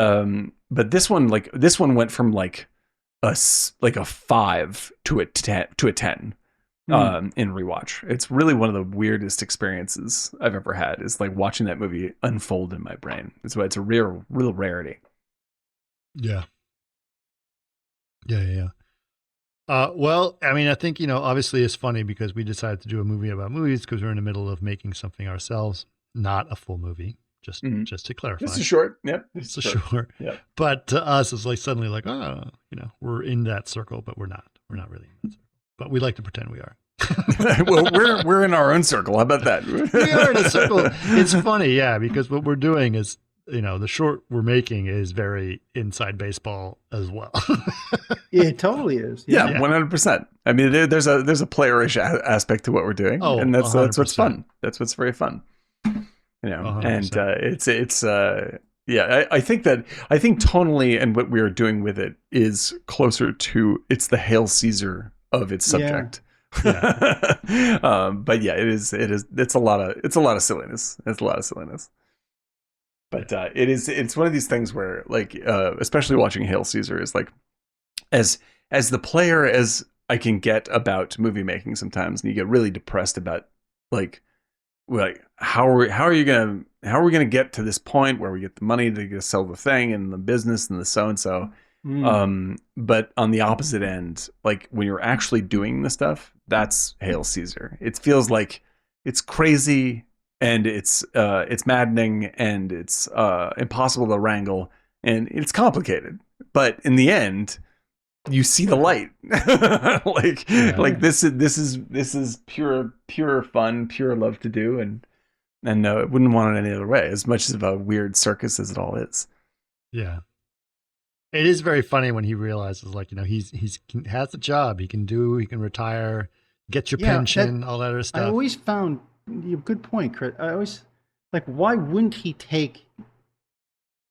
this one went from like a 5 to a 10. In rewatch. It's really one of the weirdest experiences I've ever had, is like watching that movie unfold in my brain. It's a real rarity. Yeah. Well, I mean, I think, obviously it's funny because we decided to do a movie about movies because we're in the middle of making something ourselves, not a full movie, just to clarify. This is short. Yep. It's short. Yeah. But to us, it's like suddenly like, we're in that circle, but we're not. We're not really in that circle. But we like to pretend we are. Well, we're in our own circle. How about that? We are in a circle. It's funny, yeah, because what we're doing is, the short we're making is very inside baseball as well. Yeah, it totally is. Yeah, 100%. I mean, there's a playerish aspect to what we're doing, and that's what's fun. That's what's very fun. 100%. And I think tonally and what we are doing with it is closer to, it's the Hail Caesar of its subject. Yeah. But yeah, it's a lot of silliness. It's a lot of silliness. But it's one of these things where, like, especially watching Hail Caesar is like, as the player as I can get about movie making sometimes, and you get really depressed about like how are we gonna get to this point where we get the money to sell the thing and the business and the so and so. But on the opposite end, like when you're actually doing the stuff, that's Hail Caesar. It feels like it's crazy and it's maddening and it's impossible to wrangle and it's complicated. But in the end, you see the light. Like this is pure fun, pure love to do, and wouldn't want it any other way. As much of a weird circus as it all is. Yeah. It is very funny when he realizes, like, he has a job, he can retire, get your pension, all that other stuff. I always found, good point, Chris. I always, like, why wouldn't he take,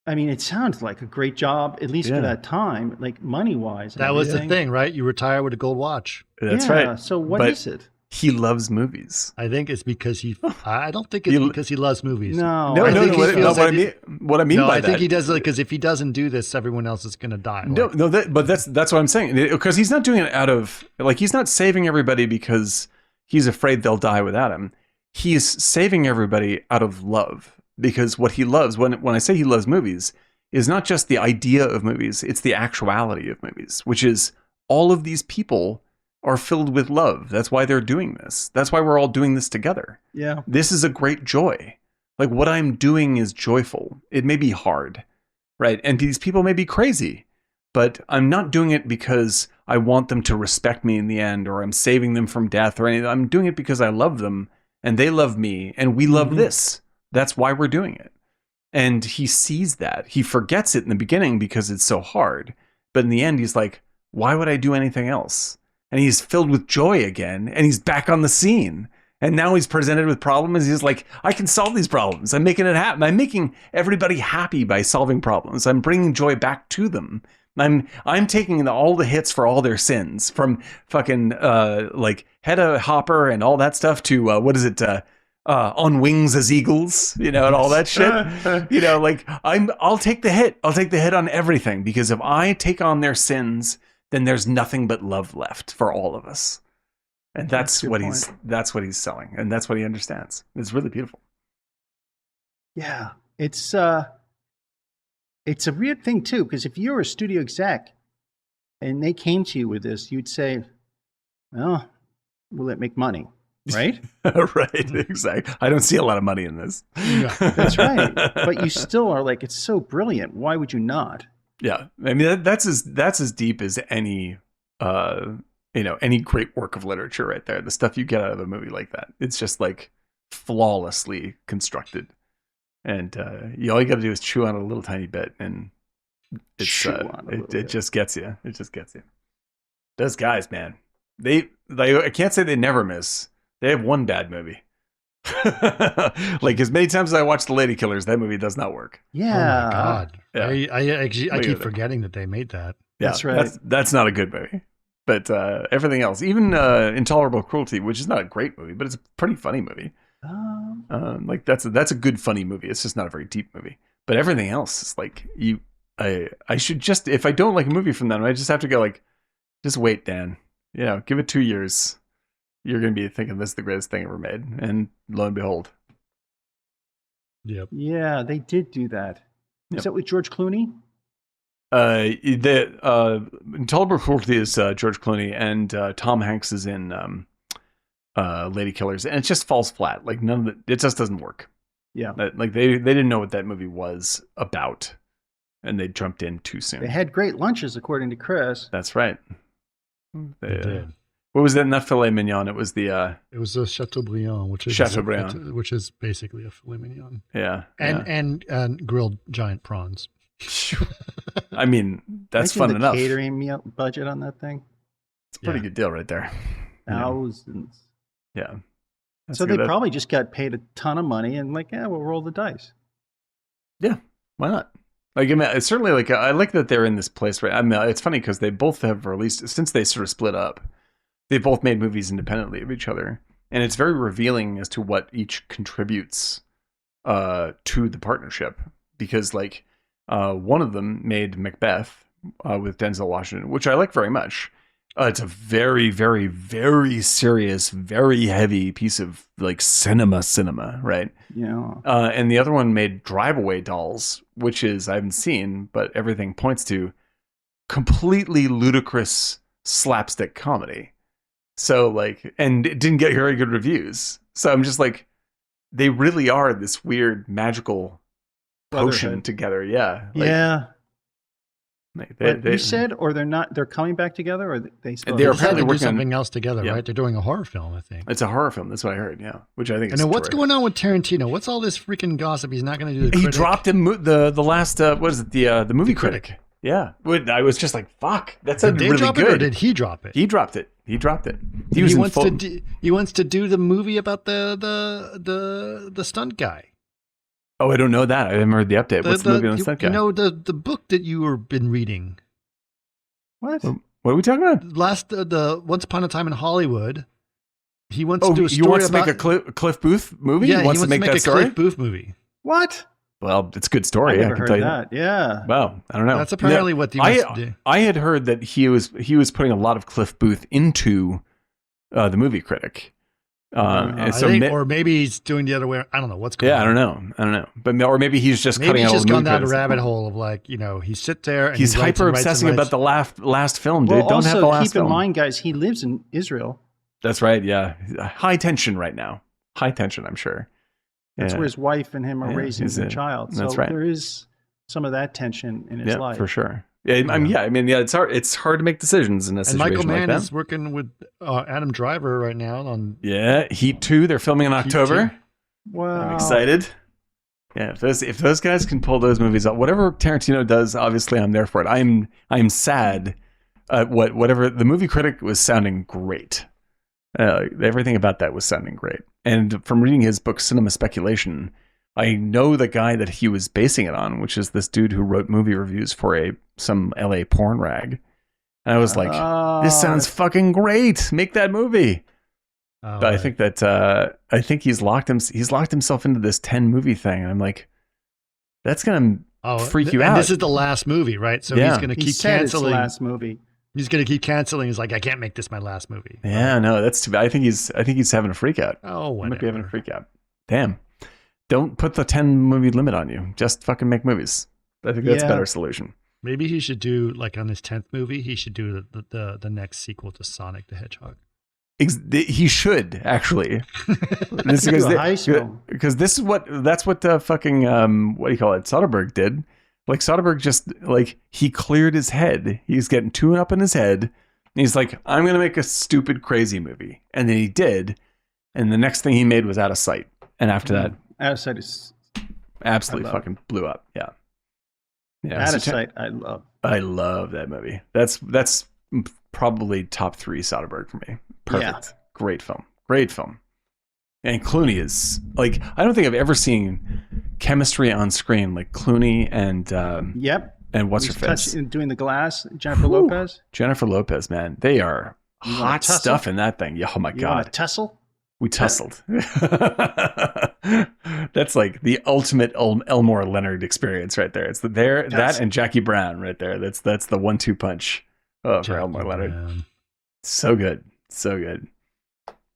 I mean, it sounds like a great job, at least for that time, like money-wise. That was the thing, right? You retire with a gold watch. That's right. So what is it? He loves movies. I think it's because I don't think it's because he loves movies. No. What I mean by that. I think he does it because if he doesn't do this, everyone else is going to die. But that's what I'm saying. Because he's not doing it out of, like, he's not saving everybody because he's afraid they'll die without him. He's saving everybody out of love. Because what he loves, when I say he loves movies, is not just the idea of movies, it's the actuality of movies, which is all of these people are filled with love. That's why they're doing this. That's why we're all doing this together. Yeah. This is a great joy. Like, what I'm doing is joyful. It may be hard, right? And these people may be crazy, but I'm not doing it because I want them to respect me in the end, or I'm saving them from death or anything. I'm doing it because I love them and they love me and we love this. That's why we're doing it. And he sees that. He forgets it in the beginning because it's so hard. But in the end, he's like, why would I do anything else? And he's filled with joy again, and he's back on the scene. And now he's presented with problems. He's like, I can solve these problems. I'm making it happen. I'm making everybody happy by solving problems. I'm bringing joy back to them. I'm taking all the hits for all their sins, from fucking like Hedda Hopper and all that stuff to what is it? on wings as eagles, and all that shit. Like I'll take the hit. I'll take the hit on everything, because if I take on their sins, then there's nothing but love left for all of us. And that's what he's selling, and that's what he understands. It's really beautiful. Yeah, it's a weird thing too, because if you're a studio exec and they came to you with this, you'd say, "Well, will it make money?" Right? Right, exactly. I don't see a lot of money in this. Yeah, that's right. But you still are like, it's so brilliant. Why would you not? Yeah, I mean that's as deep as any any great work of literature right there. The stuff you get out of a movie like that, it's just like flawlessly constructed, and all you got to do is chew on it a little tiny bit, and it just gets you. It just gets you. Those guys, man, they I can't say they never miss. They have one bad movie. Like as many times as I watch The Lady Killers, that movie does not work. Yeah. Oh my God. Yeah. I keep forgetting that they made that. Yeah, that's right. That's not a good movie. But everything else, even Intolerable Cruelty, which is not a great movie, but it's a pretty funny movie. Like that's a good funny movie. It's just not a very deep movie. But everything else is like I should just, if I don't like a movie from them, I just have to go like, just wait, Dan. Give it 2 years. You're going to be thinking this is the greatest thing ever made. And lo and behold. Yep. Yeah, they did do that. Is that with George Clooney? The Intolerable Cruelty is George Clooney, and Tom Hanks is in Lady Killers, and it just falls flat. Like none of it just doesn't work. Yeah. Like they didn't know what that movie was about, and they jumped in too soon. They had great lunches, according to Chris. That's right. They did. What was that? Not filet mignon. It was the. It was a Chateaubriand, which is basically a filet mignon. Yeah. And grilled giant prawns. I mean, that's Imagine fun enough. Catering meal budget on that thing. It's a pretty good deal right there. Thousands. Yeah. So they probably just got paid a ton of money and like, we'll roll the dice. Yeah. Why not? Like, I mean, it's certainly like, I like that they're in this place, right? I mean, it's funny because they both have released, since they sort of split up, they both made movies independently of each other. And it's very revealing as to what each contributes to the partnership. Because like, one of them made Macbeth with Denzel Washington, which I like very much. It's a very, very, very serious, very heavy piece of like cinema, right? Yeah. And the other one made Drive Away Dolls, which is, I haven't seen, but everything points to completely ludicrous slapstick comedy. So like, and it didn't get very good reviews. So I'm just like, they really are this weird magical potion together. Yeah. Like, yeah. They you said, or they're coming back together, or they're apparently working on something else together, right? They're doing a horror film, I think. It's a horror film. That's what I heard. Yeah, which I think. And then what's going on with Tarantino? What's all this freaking gossip? He's not going to do the Critic? He dropped the last what is it? The movie critic. Yeah, I was just like, fuck. That sounded really drop good. It, or did he drop it? He dropped it. He wants to do the movie about the stunt guy. Oh, I don't know that. I haven't heard the update. What's the movie on the stunt guy? The book that you were been reading. What? What are we talking about? The Once Upon a Time in Hollywood. He wants to do a story he wants to make a Cliff Booth movie? Yeah, he wants to make that story? Cliff Booth movie. What? Well, it's a good story. I can tell you that. Yeah. Well, I don't know. That's apparently what he wants to do. I had heard that he was putting a lot of Cliff Booth into the movie critic. Or maybe he's doing the other way. I don't know what's going on. Yeah, I don't know. But or maybe he's just cutting out all the movie he's just gone down a credits. rabbit hole of like, he sits there and he's hyper obsessing about the last film, dude. Well, don't have the last keep in film. mind, guys, he lives in Israel. That's right. Yeah, high tension right now. High tension, I'm sure. That's where his wife and him are raising their child. So that's right. There is some of that tension in his life. For sure. Yeah, it's hard. It's hard to make decisions in a situation Michael Mann like that. is working with Adam Driver right now on Heat 2. They're filming in October. Wow, I'm excited. Yeah, if those guys can pull those movies out, whatever Tarantino does, obviously I'm there for it. I'm sad. Whatever the movie critic was sounding great. Everything about that was sounding great. And from reading his book Cinema Speculation, I know the guy that he was basing it on, which is this dude who wrote movie reviews for some LA porn rag. And I was like, this sounds fucking great. Make that movie. Oh, but I right. think that I think he's locked himself into this 10 movie thing, and I'm like, that's gonna freak you and out. This is the last movie, right? So Yeah. he's going to He keep said it's the canceling. last movie. He's going to keep canceling. He's like, I can't make this my last movie. Yeah, no, that's too bad. I think he's having a freak out. Oh, He whatever. might be having a freak out. Damn. Don't put the 10 movie limit on you. Just fucking make movies. I think that's a better solution. Maybe he should do, like, on his 10th movie, he should do the next sequel to Sonic the Hedgehog. He should actually. This Do a heist film. because that's what fucking what do you call it? Soderbergh did. Like Soderbergh just like he cleared his head. He's getting too up in his head. And he's like, I'm gonna make a stupid crazy movie, and then he did. And the next thing he made was Out of Sight, and after that, Out of Sight is absolutely fucking blew up. Yeah. Out of Sight. I love. I love that movie. That's probably top 3 Soderbergh for me. Perfect. Yeah. Great film. And Clooney is like, I don't think I've ever seen chemistry on screen like Clooney and Yep. and what's her face Doing the glass, Jennifer Lopez. Jennifer Lopez, man, they are hot tussle? stuff in that thing. Oh my You want god, to tussle? we tussled. That's like the ultimate Elmore Leonard experience right there. It's that and Jackie Brown right there. That's the 1-2 punch for Elmore Leonard. So good.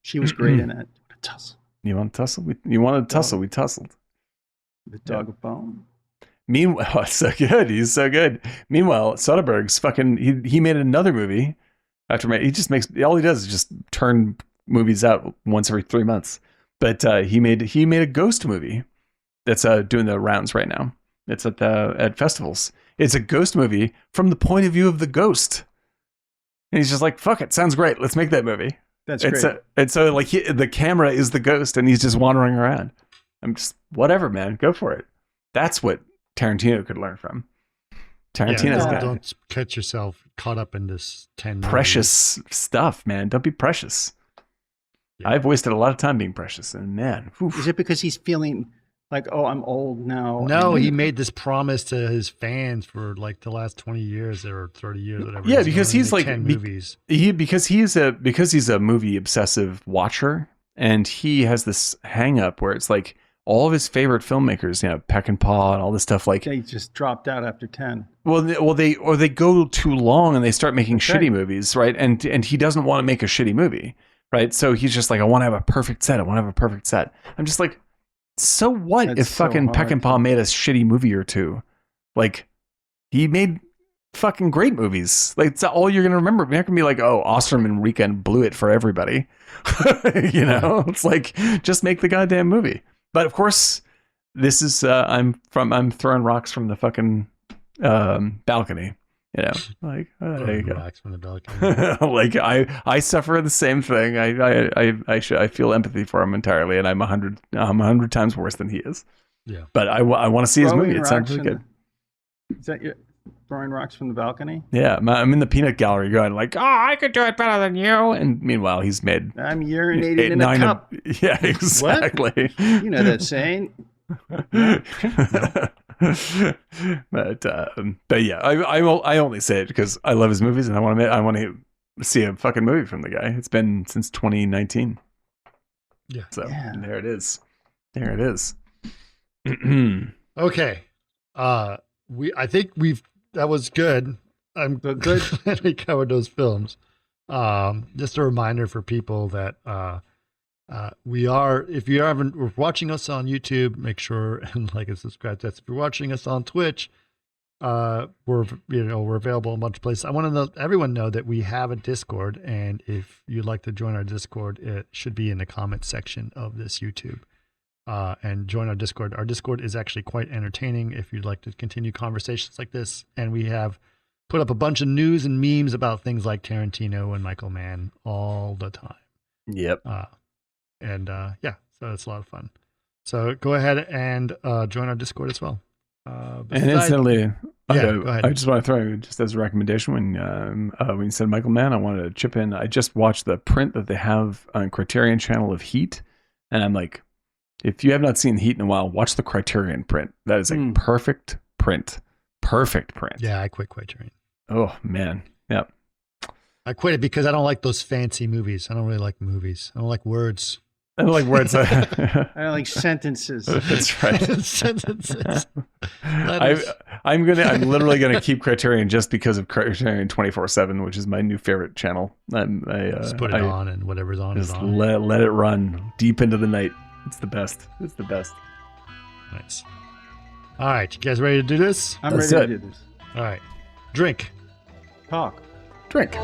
She was great in it. Tussle. You want to tussle? You wanted to tussle. We tussled. The dog of bone. Meanwhile, so good. He's so good. Meanwhile, Soderbergh's fucking. He made another movie. He just makes all he does is just turn movies out once every 3 months. But he made a ghost movie that's doing the rounds right now. It's at festivals. It's a ghost movie from the point of view of the ghost. And he's just like, fuck it, sounds great. Let's make that movie. That's great. And so like the camera is the ghost and he's just wandering around. I'm just, whatever, man, go for it. That's what Tarantino could learn from. Tarantino's got don't catch yourself caught up in this 10 precious movies. stuff, man. Don't be precious. Yeah. I've wasted a lot of time being precious, and man, oof. Is it because he's feeling like, oh, I'm old now? No, he made this promise to his fans for like the last 20 years or 30 years, whatever. Yeah, because he's like 10 movies. Because he's a movie obsessive watcher, and he has this hang up where it's like all of his favorite filmmakers, Peckinpah and all this stuff, like they just dropped out after 10. Well, they go too long and they start making shitty movies, right? And he doesn't want to make a shitty movie, right? So he's just like, I want to have a perfect set. I'm just like, so what That's if fucking Peckinpah made a shitty movie or two? Like, he made fucking great movies. Like, it's all you're gonna remember. You're not gonna be like, oh, Osterman Weekend blew it for everybody. It's like, just make the goddamn movie. But of course, this is I'm throwing rocks from the fucking balcony. Like there you go. Rocks from the balcony. Like I suffer the same thing. I feel empathy for him entirely, and I'm 100 times worse than he is. Yeah. But I want to see his movie. It sounds really good. Is that your throwing rocks from the balcony? Yeah, I'm in the peanut gallery going like, oh, I could do it better than you. And meanwhile, he's made. I'm urinating in a cup. Yeah, exactly. What? You know that saying. But yeah, I only say it because I love his movies and I want to see a fucking movie from the guy. It's been since 2019. Yeah. So there it is. Okay. I think that was good. I'm good that we covered those films. Just a reminder for people that if you haven't watching us on YouTube, make sure and like and subscribe to us. If you're watching us on Twitch, we're available in a bunch of places. I want to let everyone know that we have a Discord, and if you'd like to join our Discord, it should be in the comment section of this YouTube. And join our Discord. Our Discord is actually quite entertaining if you'd like to continue conversations like this. And we have put up a bunch of news and memes about things like Tarantino and Michael Mann all the time. Yep. So it's a lot of fun. So go ahead and join our Discord as well. And incidentally, go ahead. I just want to throw just as a recommendation when you said Michael Mann, I wanted to chip in. I just watched the print that they have on Criterion Channel of Heat, and I'm like, if you have not seen Heat in a while, watch the Criterion print. That is a perfect print. Perfect print. Yeah, I quit Criterion. Oh man, yep. I quit it because I don't like those fancy movies. I don't really like movies. I don't like words. I don't like words. I don't like sentences. That's right. Sentences. I'm literally gonna keep Criterion just because of Criterion 24/7, which is my new favorite channel. Just put it on, and whatever's on is just on. let it run deep into the night. It's the best. It's the best. Nice. All right, you guys ready to do this? I'm Let's ready do to do this. All right. Drink. Talk. Drink.